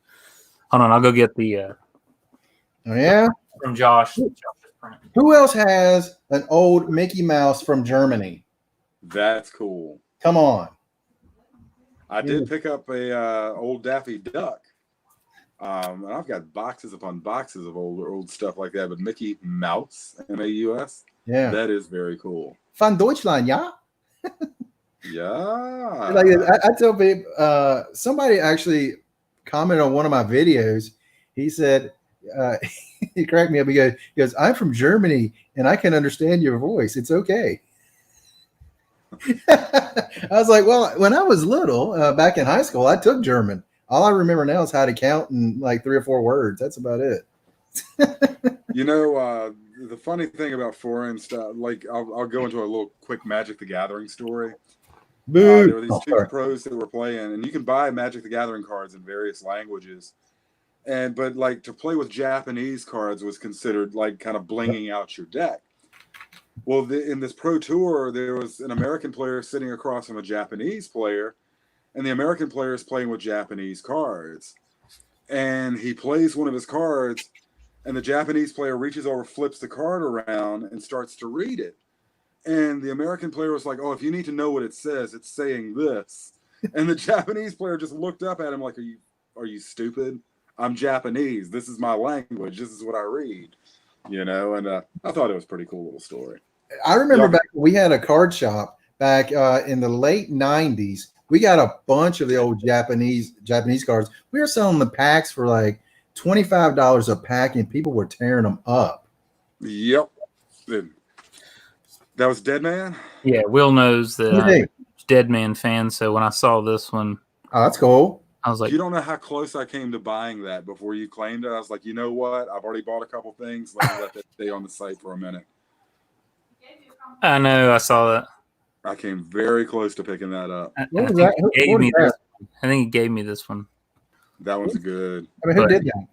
Hold on, I'll go get the. From Josh. Who else has an old Mickey Mouse from Germany? That's cool. Come on. I did pick up a old Daffy Duck. And I've got boxes upon boxes of old stuff like that. But Mickey Mouse, M-A-U-S, yeah, that is very cool. Von Deutschland, yeah. Yeah. Like I tell people, somebody actually commented on one of my videos. He said, he cracked me up. He goes, I'm from Germany and I can understand your voice. It's okay. I was like, well, when I was little, back in high school, I took German. All I remember now is how to count in like 3 or 4 words. That's about it. You know, the funny thing about foreign stuff, like I'll go into a little quick Magic the Gathering story. Boo. There were these two Sorry. pros that were playing, and you can buy Magic the Gathering cards in various languages. But like to play with Japanese cards was considered like kind of blinging out your deck. Well, in this pro tour, there was an American player sitting across from a Japanese player, and the American player is playing with Japanese cards. And he plays one of his cards, and the Japanese player reaches over, flips the card around, and starts to read it. And the American player was like, "Oh, if you need to know what it says, it's saying this." And the Japanese player just looked up at him like, "Are you stupid? I'm Japanese. This is my language. This is what I read." You know, and I thought it was a pretty cool little story. I remember back when we had a card shop back in the late 90s. We got a bunch of the old Japanese cards. We were selling the packs for like $25 a pack, and people were tearing them up. Yep. That was Dead Man? Yeah, Will knows that I'm a Dead Man fan, so when I saw this one, oh, that's cool. I was like, you don't know how close I came to buying that before you claimed it. I was like, you know what? I've already bought a couple things. Let that stay on the site for a minute. I know, I saw that. I came very close to picking that up. I What was think that? he gave What me was this one. I think he gave me this one. That one's good. I mean, who But- did that?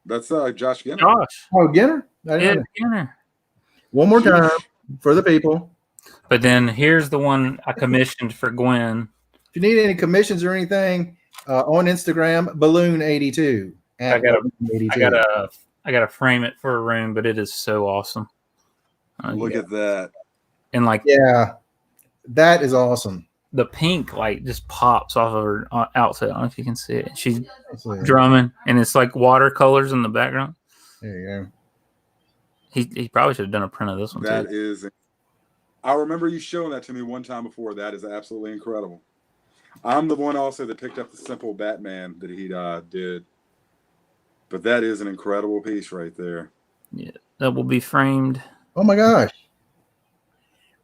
That's Josh Ginner. Gosh. Oh, Ginner? I didn't Yeah, know. Skinner. One more time for the people. But then here's the one I commissioned for Gwen. If you need any commissions or anything, on Instagram, Balloon82. I gotta frame it for a room, but it is so awesome. Look at that. And like Yeah, that is awesome. the pink like just pops off of her outfit. I don't know if you can see it. She's Let's see. drumming, and it's like watercolors in the background. There you go. He probably should have done a print of this one That too. is. I remember you showing that to me one time before. That is absolutely incredible. I'm the one also that picked up the simple Batman that he did. But that is an incredible piece right there. Yeah, that will be framed. Oh my gosh.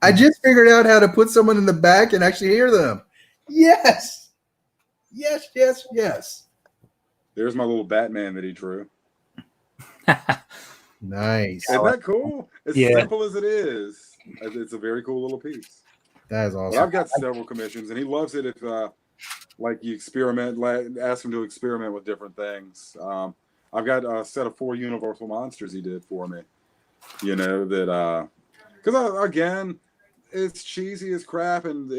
I just figured out how to put someone in the back and actually hear them. Yes. Yes, yes, yes. There's my little Batman that he drew. Nice. Isn't that cool? As Yeah. simple as it is, it's a very cool little piece. That is But awesome. I've got several commissions, and he loves it if, like, you experiment, ask him to experiment with different things. I've got a set of 4 Universal Monsters he did for me. You know, that, because, again, it's cheesy as crap and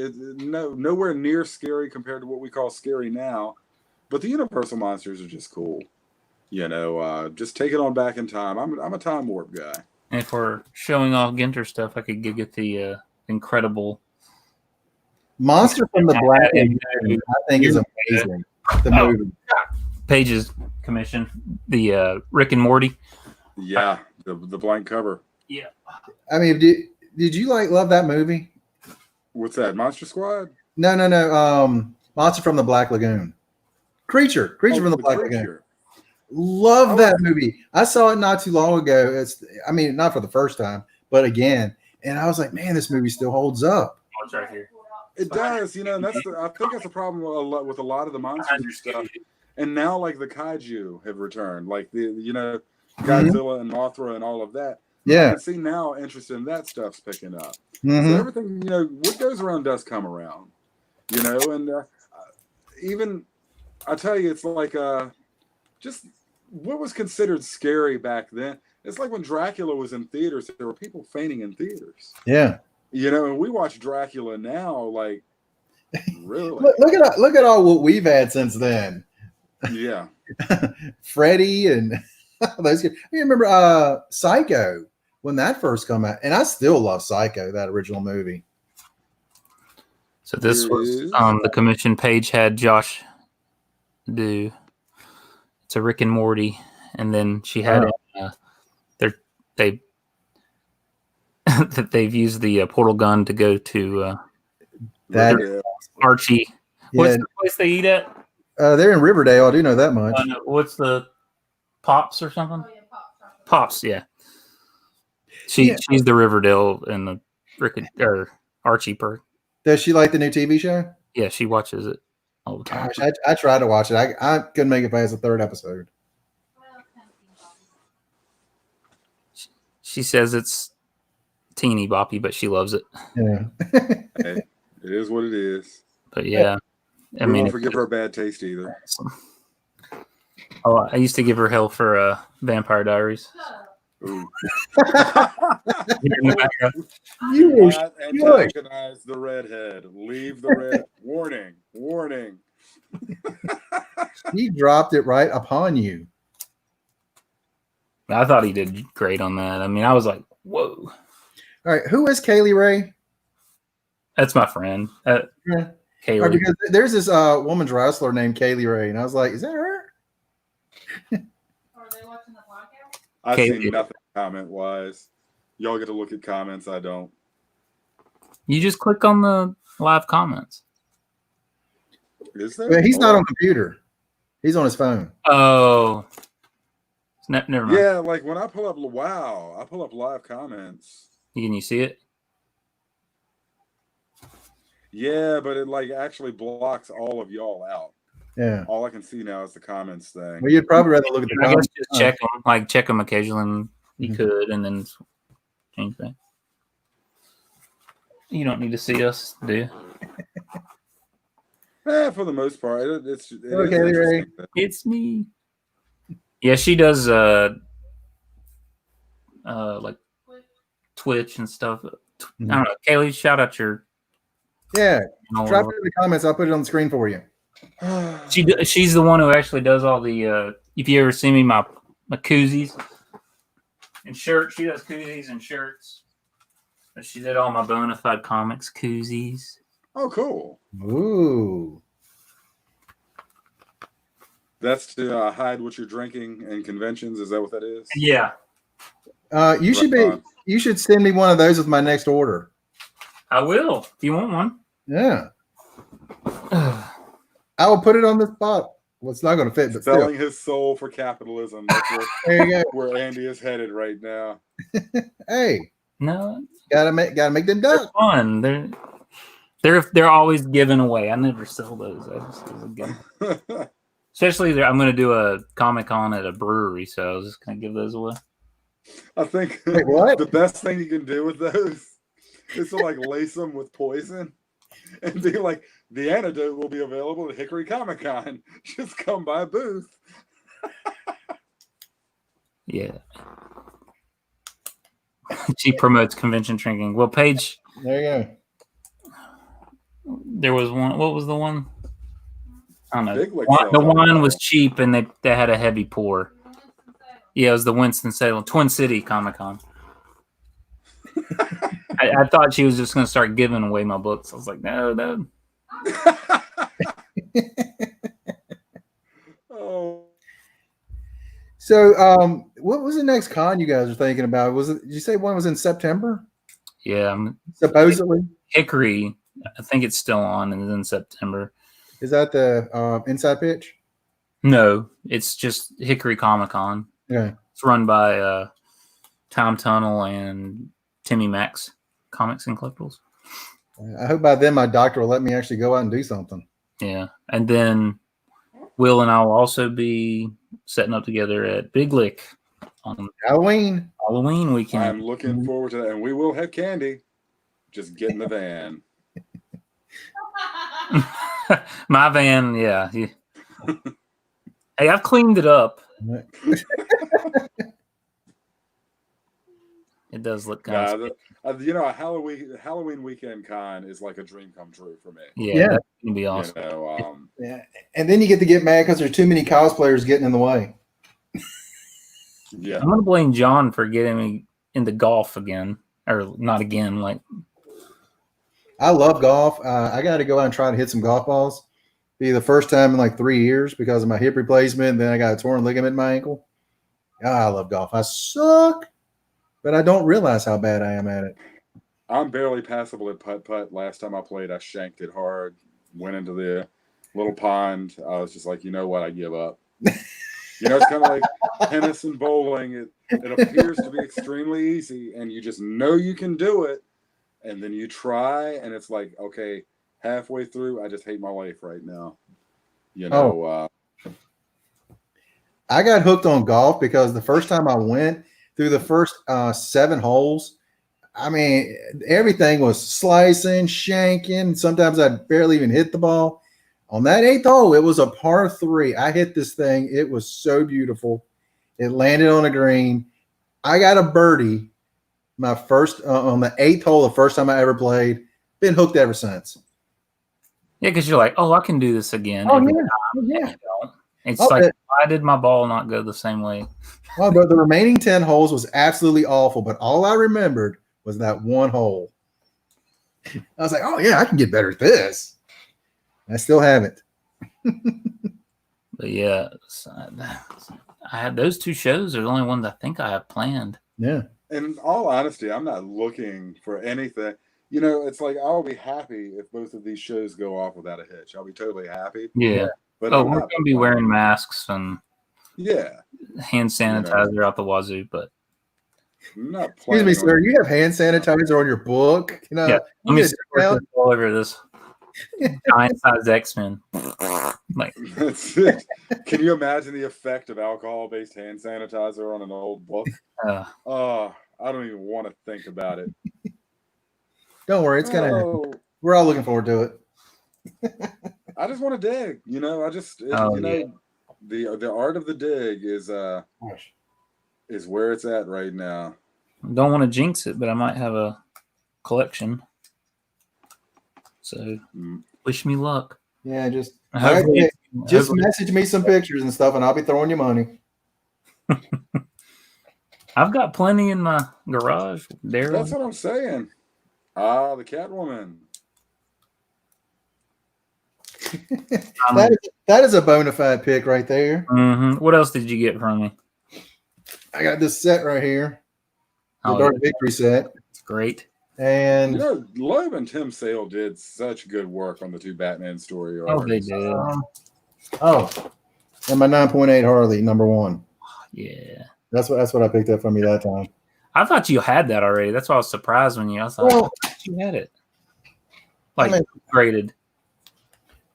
nowhere near scary compared to what we call scary now. But the Universal Monsters are just cool. You know, just take it on back in time. I'm a time warp guy. And if we're showing off Ginter stuff, I could get the incredible Monster from the Black Lagoon, I think, is amazing. The movie. Pages commission, the Rick and Morty. Yeah, the blank cover. Yeah. I mean, did you like love that movie? What's that? Monster Squad? No. Monster from the Black Lagoon. Creature from the Black Lagoon. Creature. Love that movie. I saw it not too long ago. I mean, not for the first time, but again. And I was like, man, this movie still holds up. Oh, it's right here. It does, you know, and I think that's a problem with a lot of the monsters and stuff. And now, like, the kaiju have returned, like Godzilla and Mothra and all of that. Yeah. I can see now interest in that stuff's picking up. Mhm. So everything, what goes around does come around, and even, I tell you, it's like just what was considered scary back then. It's like when Dracula was in theaters, there were people fainting in theaters. Yeah. And we watch Dracula now, like, really? Look at all what we've had since then. Yeah. Freddy and those guys. You remember Psycho when that first came out, and I still love Psycho, that original movie. So this was the commission page had Josh do. It's a Rick and Morty, and then she had they've used the portal gun to go to That Archie. What's the place they eat at? They're in Riverdale. I do know that much. What's the Pops or something? Pops, yeah. She's the Riverdale and the Rick or Archie perk. Does she like the new TV show? Yeah, she watches it. all the time. Gosh, I tried to watch it. I couldn't make it past the third episode. She says it's teeny boppy, but she loves it. Yeah. Hey, it is what it is. But yeah, I We mean, won't forgive her bad taste either. oh, I used to give her hell for Vampire Diaries. Ooh. You Do were not antagonize the redhead. Leave the red. Warning. Warning. He dropped it right upon you. I thought he did great on that. I mean, I was like, whoa. All right, who is Kaylee Ray? That's my friend. Yeah. Kaylee. Right, because there's this woman's wrestler named Kaylee Ray, and I was like, is that her? Are they watching the podcast? I've Kaylee. seen nothing comment wise. Y'all get to look at comments. I don't. You just click on the live comments. Is there? Well, he's not on computer. He's on his phone. Oh. Never mind. Yeah, like when I pull up, I pull up live comments. Can you see it? Yeah, but it like actually blocks all of y'all out. Yeah. All I can see now is the comments thing. Well, you'd probably rather look at the I guess comments. just check them, check them occasionally. And you Mhm. could, and then change that. You don't need to see us, do you? For the most part, it is Okay, Ray. interesting. It's me. Yeah, she does like Twitch and stuff. I don't know. Kaylee, shout out your Yeah. channel. Drop it in the comments. I'll put it on the screen for you. She's the one who actually does all the if you ever see me my koozies and shirts, she does koozies and shirts. But she did all my Bona Fide comics koozies. Oh, cool. Ooh. That's to hide what you're drinking in conventions. Is that what that is? Yeah. You should Right on. You should send me one of those with my next order. I will. If you want one. Yeah. I will put it on the spot. Well, it's not going to fit, but still. Selling his soul for capitalism. That's There you go. where Andy is headed right now. Hey, No, gotta make them they're duck. fun. They're always given away. I never sell those. I just give them. Especially I'm going to do a Comic-Con at a brewery, so I was just going to give those away. I think Wait, what? the best thing you can do with those is to like lace them with poison and be like, the antidote will be available at Hickory Comic-Con. Just come by a booth. Yeah. She promotes convention drinking. Well, Paige, There you go. there was one. What was the one? I don't know. Big Lick The sells wine alcohol. was cheap, and they had a heavy pour. Yeah, it was the Winston-Salem Twin City Comic-Con. I thought she was just going to start giving away my books. I was like, no. Oh, So, what was the next con you guys are thinking about? Did you say one was in September? Yeah, Supposedly. Hickory. I think it's still on, and it's in September. Is that the inside pitch? No, it's just Hickory Comic-Con. Yeah. It's run by Tom Tunnel and Timmy Max Comics and Collectibles. I hope by then my doctor will let me actually go out and do something. Yeah, and then Will and I will also be setting up together at Big Lick on Halloween. Halloween weekend. I'm looking forward to that. And we will have candy. Just get in the van. My van, yeah. Hey, I've cleaned it up. It does look kind of A Halloween weekend con is like a dream come true for me. yeah, that's gonna be awesome. You know, Yeah. And then you get to get mad because there's too many cosplayers getting in the way. yeah. I'm gonna blame John for getting me into golf again, or not again. Like, I love golf. I got to go out and try to hit some golf balls. Be the first time in like 3 years because of my hip replacement. Then I got a torn ligament in my ankle. I love golf. I suck, but I don't realize how bad I am at it. I'm barely passable at putt-putt. Last time I played, I shanked it hard, went into the little pond. I was just like, you know what? I give up. It's kind of like tennis and bowling. It appears to be extremely easy, and you just know you can do it. And then you try, and it's like, okay, halfway through, I just hate my life right now. You know, I got hooked on golf because the first time I went through the first 7 holes, I mean, everything was slicing, shanking. Sometimes I barely even hit the ball. On that 8th hole, it was a par 3. I hit this thing. It was so beautiful. It landed on a green. I got a birdie my first on the 8th hole, the first time I ever played. Been hooked ever since. Yeah, because you're like, oh, I can do this again. Oh, every yeah. time. Yeah. And you don't. It's Oh, like, why did my ball not go the same way? Well, the remaining 10 holes was absolutely awful, but all I remembered was that one hole. I was like, oh, yeah, I can get better at this. I still haven't. But yeah, I had those 2 shows are the only ones I think I have planned. Yeah. in all honesty, I'm not looking for anything. You know, it's like I'll be happy if both of these shows go off without a hitch. I'll be totally happy. Yeah. But Oh, I'm we're not going to be wearing masks and Yeah. hand sanitizer out the wazoo, but I'm not Excuse planning me, on sir. You have hand sanitizer on your book. You know, yeah, let me you squirt this all over this giant size X-Men. Like, That's it. Can you imagine the effect of alcohol-based hand sanitizer on an old book? I don't even want to think about it. don't worry, it's gonna happen. We're all looking forward to it. I just want to dig. You know, the art of the dig is where it's at right now. don't want to jinx it, but I might have a collection. So wish me luck. Yeah, just Hopefully, message me some pictures and stuff, and I'll be throwing you money. I've got plenty in my garage. Daryl. That's what I'm saying. The Catwoman. that is a bona fide pick right there. Mm-hmm. What else did you get from me? I got this set right here, the Dark Victory set. It's great. And you know, Loeb and Tim Sale did such good work on the 2 Batman story arcs. Oh, they did. And my 9.8 Harley, number 1. Yeah. That's what I picked up from you that time. I thought you had that already. That's why I was surprised when I thought you had it. Like graded.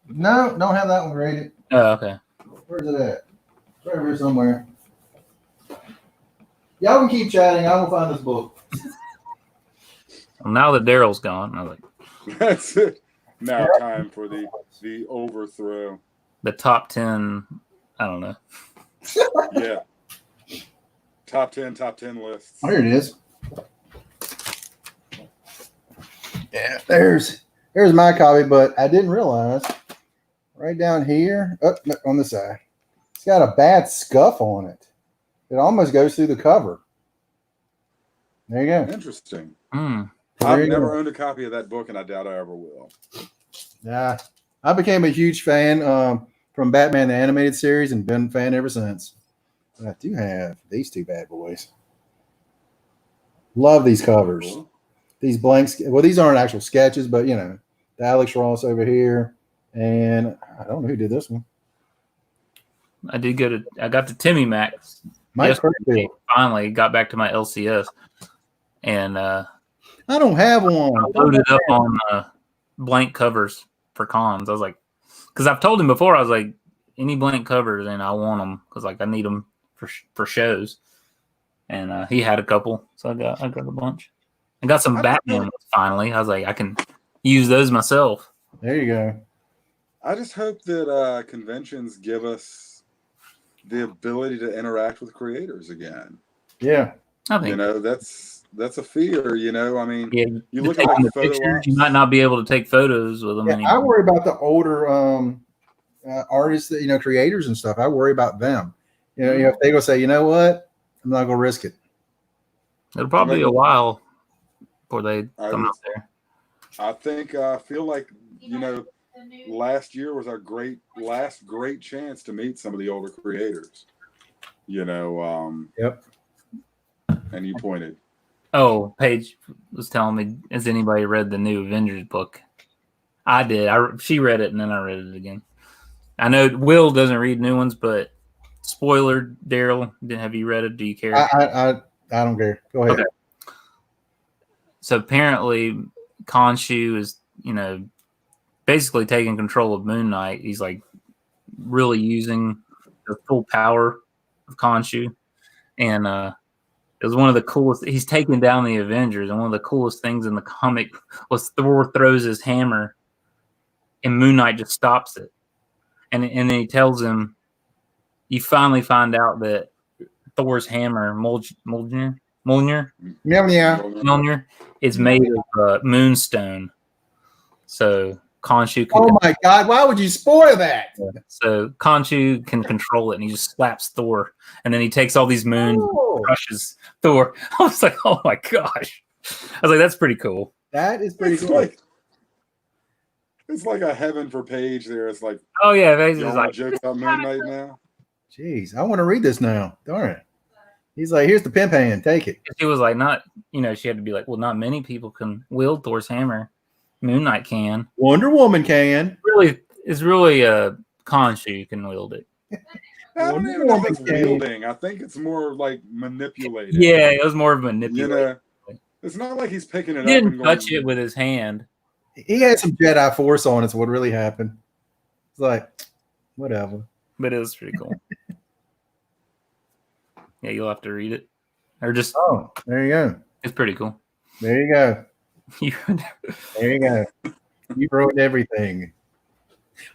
No, don't have that one graded. Oh, okay. Where's it at? It's right here somewhere. Y'all can keep chatting. I will find this book. Well, now that Daryl's gone, I was like, that's it. Now time for the overthrow. The top 10. I don't know. Yeah. Top 10 lists. Oh, here it is. Yeah, there's my copy, but I didn't realize right down here, on the side, it's got a bad scuff on it. It almost goes through the cover. There you go. Interesting. I've never owned a copy of that book, and I doubt I ever will. Yeah, I became a huge fan from Batman the Animated Series and been a fan ever since. But I do have these 2 bad boys. Love these covers. Cool. These blanks. Well, these aren't actual sketches, but you know, the Alex Ross over here, and I don't know who did this one. I got to Timmy Max. Mike Kirkfield. Finally got back to my LCS, and I don't have one. I loaded up on blank covers for cons. I was like, because I've told him before, I was like, any blank covers, and I want them because like I need them for shows. And he had a couple, so I got a bunch. I got some Batman ones finally. I was like, I can use those myself. There you go. I just hope that conventions give us the ability to interact with creators again. Yeah, I think that's a fear. You know, I mean, yeah, you look at the photo pictures, you might not be able to take photos with them anymore. I worry about the older artists, that creators and stuff. I worry about them. You know, if they go say, you know what, I'm not going to risk it. It'll probably be a while before they come out there. I think I feel like last year was our last great chance to meet some of the older creators. You know, Yep. And you pointed. Oh, Paige was telling me, has anybody read the new Avengers book? I did. She read it, and then I read it again. I know Will doesn't read new ones, but spoiler, Daryl, have you read it? Do you care? I don't care. Go ahead. Okay. So apparently, Khonshu is, basically taking control of Moon Knight. He's like really using the full power of Khonshu, and it was one of the coolest. He's taken down the Avengers, and one of the coolest things in the comic was Thor throws his hammer, and Moon Knight just stops it, and then he tells him, "You finally find out that Thor's hammer, Mjolnir, is made of moonstone." So Khonshu can. Oh my God! Why would you spoil that? So Khonshu can control it, and he just slaps Thor, and then he takes all these moons, and crushes Thor. I was like, oh my gosh! I was like, that's pretty cool. That is pretty It's cool. like it's like a heaven for Paige there. It's like, Oh yeah, Vader's y'all like, want jokes about Moon Knight now? Jeez, I want to read this now. Darn it! He's like, here's the pimp hand. Take it. she was like, not, she had to be like, well, not many people can wield Thor's hammer. Moon Knight can. Wonder Woman can. It's really Khonshu can wield it. I don't even know if it's wielding. I think it's more like manipulating. Yeah, it was more of manipulating. It's not like he's picking it up. He didn't and touch going, it with his hand. He had some Jedi Force on. It's what really happened. It's like, whatever. But it was pretty cool. Yeah, you'll have to read it. Or just, Oh, there you go. it's pretty cool. There you go. You- There you go. You ruined everything.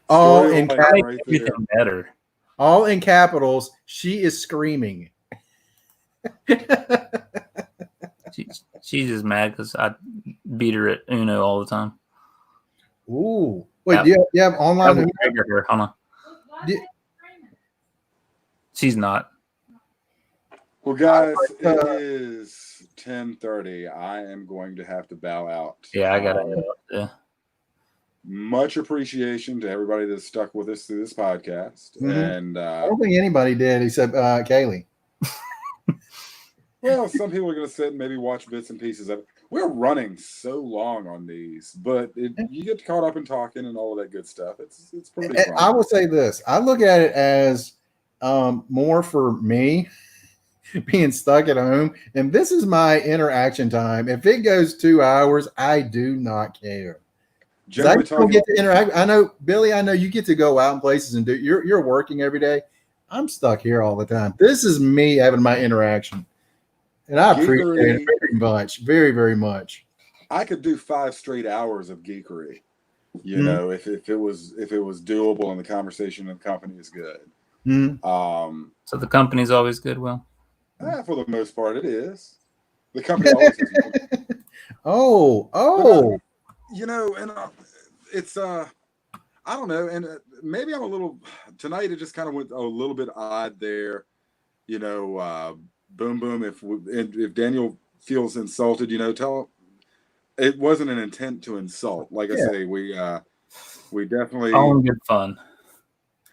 All in Storyline cap- right there. Everything better. all in capitals. She is screaming. She's just mad because I beat her at Uno all the time. Ooh. Wait, Yeah. do you have That online? would trigger her. Hold on. Yeah. She's not. Well, guys, it is 10:30. I am going to have to bow out. Yeah, I got it. Yeah. Much appreciation to everybody that's stuck with us through this podcast. Mhm. And I don't think anybody did except Kaylee. well, some people are going to sit and maybe watch bits and pieces of it. We're running so long on these, but you get caught up in talking and all of that good stuff. It's pretty And fun. I will say this: I look at it as more for me being stuck at home, and this is my interaction time. If it goes 2 hours, I do not care. 'Cause I Generally don't talking, get to interact. I know, Billy. I know you get to go out in places and do. You're working every day. I'm stuck here all the time. This is me having my interaction, and I appreciate it very much, very, very much. I could do 5 straight hours of geekery. You Mhm. know, if it was doable and the conversation and the company is good. Mhm. So the company's always good, Will. For the most part, it is. The company always has. Oh. You know, and it's I don't know, and maybe I'm a little tonight. It just kind of went a little bit odd there. You know, boom, boom. If Daniel feels insulted, tell him it wasn't an intent to insult. Like I say, we definitely. All in good fun.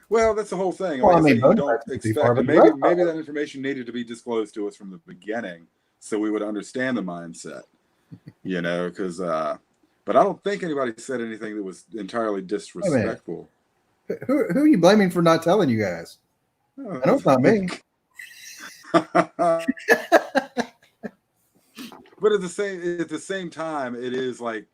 Well, that's the whole thing. Well, Like I say, Bona you don't Fett would be far, expect. but the Maybe rest that information needed to be disclosed to us from the beginning, so we would understand the mindset. Because. But I don't think anybody said anything that was entirely disrespectful. Who are you blaming for not telling you guys? I know it's not me. But at the same time, it is like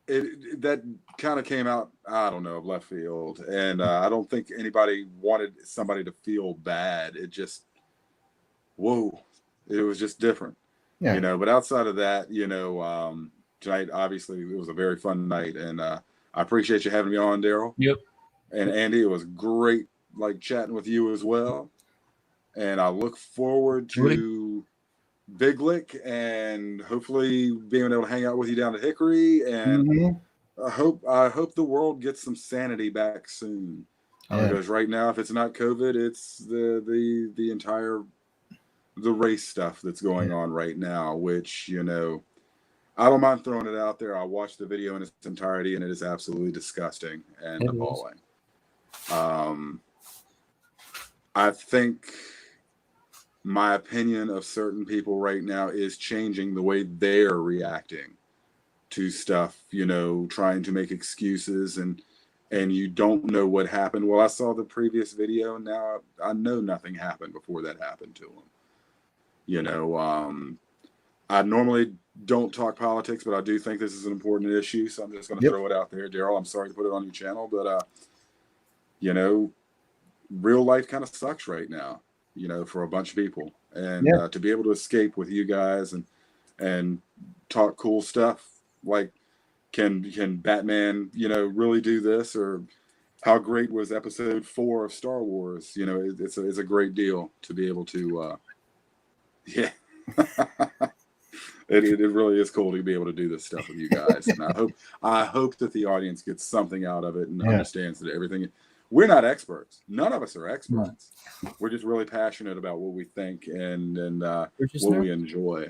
that kind of came out, I don't know, of left field, and I don't think anybody wanted somebody to feel bad. It just, whoa, it was just different, Yeah. But outside of that, tonight obviously it was a very fun night, and I appreciate you having me on, Daryl. Yep. And Andy, it was great, like chatting with you as well. And I look forward to Big Lick and hopefully being able to hang out with you down at Hickory. And Mhm. I hope the world gets some sanity back soon. Yeah. Because right now, if it's not COVID, it's the entire race stuff that's going on right now, which, I don't mind throwing it out there. I watched the video in its entirety, and it is absolutely disgusting and It is. appalling. I think my opinion of certain people right now is changing the way they're reacting to stuff, trying to make excuses and you don't know what happened. Well, I saw the previous video. Now I know nothing happened before that happened to him. I normally don't talk politics, but I do think this is an important issue. So I'm just going to throw it out there. Daryl, I'm sorry to put it on your channel, but you know, real life kind of sucks right now, you know, for a bunch of people. And to be able to escape with you guys and talk cool stuff like, can Batman, you know, really do this? Or how great was episode 4 of Star Wars? You know, it's a great deal to be able to, yeah. It really is cool to be able to do this stuff with you guys. And I hope that the audience gets something out of it and understands that everything. We're not experts. None of us are experts. We're just really passionate about what we think and what we enjoy.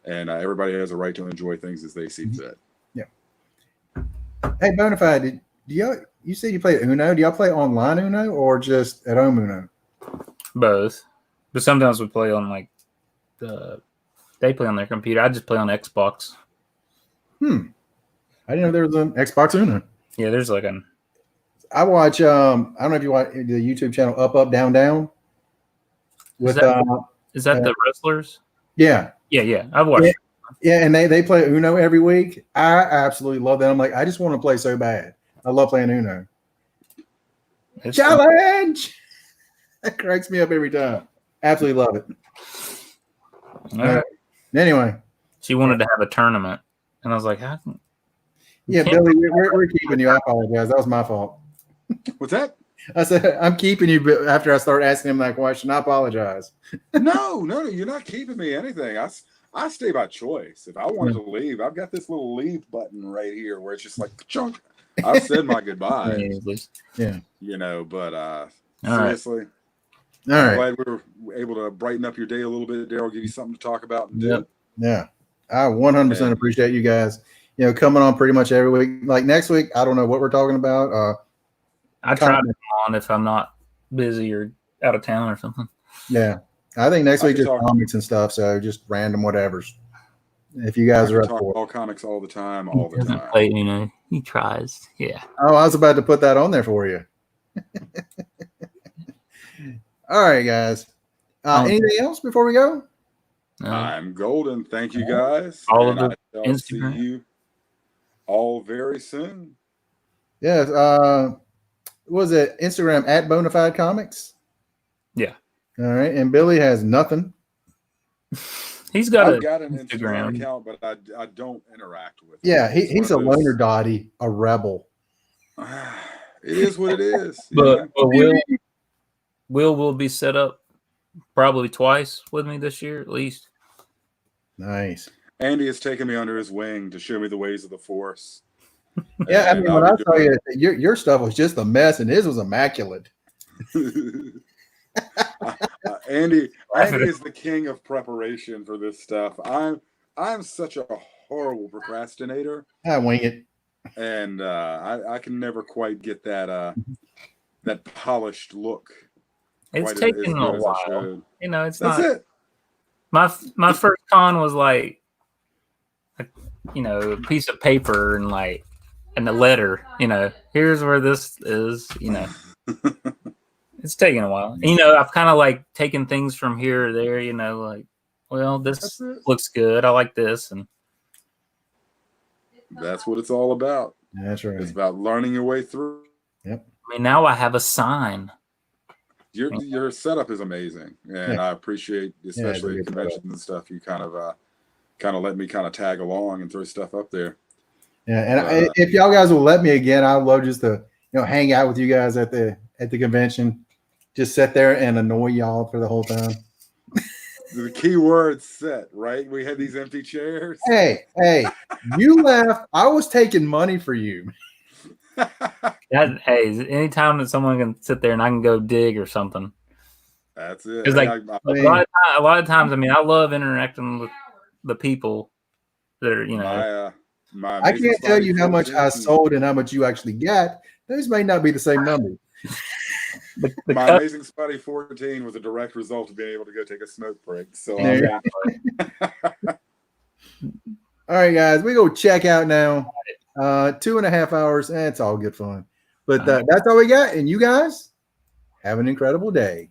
And everybody has a right to enjoy things as they see fit. Yeah. Hey, Bona Fide, you said you play Uno. Do y'all play online Uno or just at home Uno? Both. But sometimes we play on like they play on their computer. I just play on Xbox. I didn't know there was an Xbox Uno. Yeah, there's like I watch. I don't know if you watch the YouTube channel Up Up Down Down. With is that the wrestlers? Yeah. I've watched. Yeah, and they play Uno every week. I absolutely love that. I'm like, I just want to play so bad. I love playing Uno. It's Challenge! Fun. That cracks me up every time. Absolutely love it. All right. Anyway. She wanted to have a tournament. And I was like, how can... Yeah, Billy, we're keeping you. I apologize. That was my fault. What's that? I said, I'm keeping you after I start asking him that question. I apologize. No, you're not keeping me anything. I stay by choice. If I wanted to leave, I've got this little leave button right here where it's just like chunk. I've said my goodbyes. Yeah. You know, but All seriously. All right. I'm glad we were able to brighten up your day a little bit, Daryl, give you something to talk about and do. Yeah. I 100% appreciate you guys, you know, coming on pretty much every week. Like next week, I don't know what we're talking about. I try to come on if I'm not busy or out of town or something. Yeah. I think next week just comics and stuff, so just random whatevers. If you guys are up for it. All comics all the time, all the time. Play, you know, he tries. Yeah. Oh, I was about to put that on there for you. All right, guys. Anything else before we go? I'm golden. Thank you, guys. All of the Instagram. See you all very soon. Yes. What was it? Instagram at Bonafide Comics. Yeah. All right. And Billy has nothing. I've got an Instagram account, but I don't interact with it. Yeah, he's a loner dotty, a rebel. It is what it is. But will be set up probably twice with me this year at least. Nice. Andy has taken me under his wing to show me the ways of the Force. Yeah, I mean, when I tell you your stuff was just a mess and his was immaculate. Andy is the king of preparation for this stuff. I'm such a horrible procrastinator. I wing it, and I can never quite get that polished look. It's taking a while. You know, it's That's not. It. My first con was like, a piece of paper and the letter. You know, here's where this is. You know. It's taking a while. You know, I've kind of like taken things from here or there, you know, like, well, this looks good. I like this. And that's what it's all about. That's right. It's about learning your way through. Yep. I mean, now I have a sign. Your setup is amazing. And I appreciate, especially at conventions and stuff, you kind of let me kind of tag along and throw stuff up there. Yeah. And if y'all guys will let me again, I'd love just to, hang out with you guys at the convention. Just sit there and annoy y'all for the whole time. The key word set, right? We had these empty chairs. Hey, you left. I was taking money for you. Hey, anytime that someone can sit there and I can go dig or something. That's it. It's like a lot of times, I mean, I love interacting with the people that are, I can't tell you how much I sold and how much you actually got. Those may not be the same number. My Amazing Spotty 14 was a direct result of being able to go take a smoke break. So, all right, guys, we go check out now. 2.5 hours. It's all good fun. But that's all we got. And you guys have an incredible day.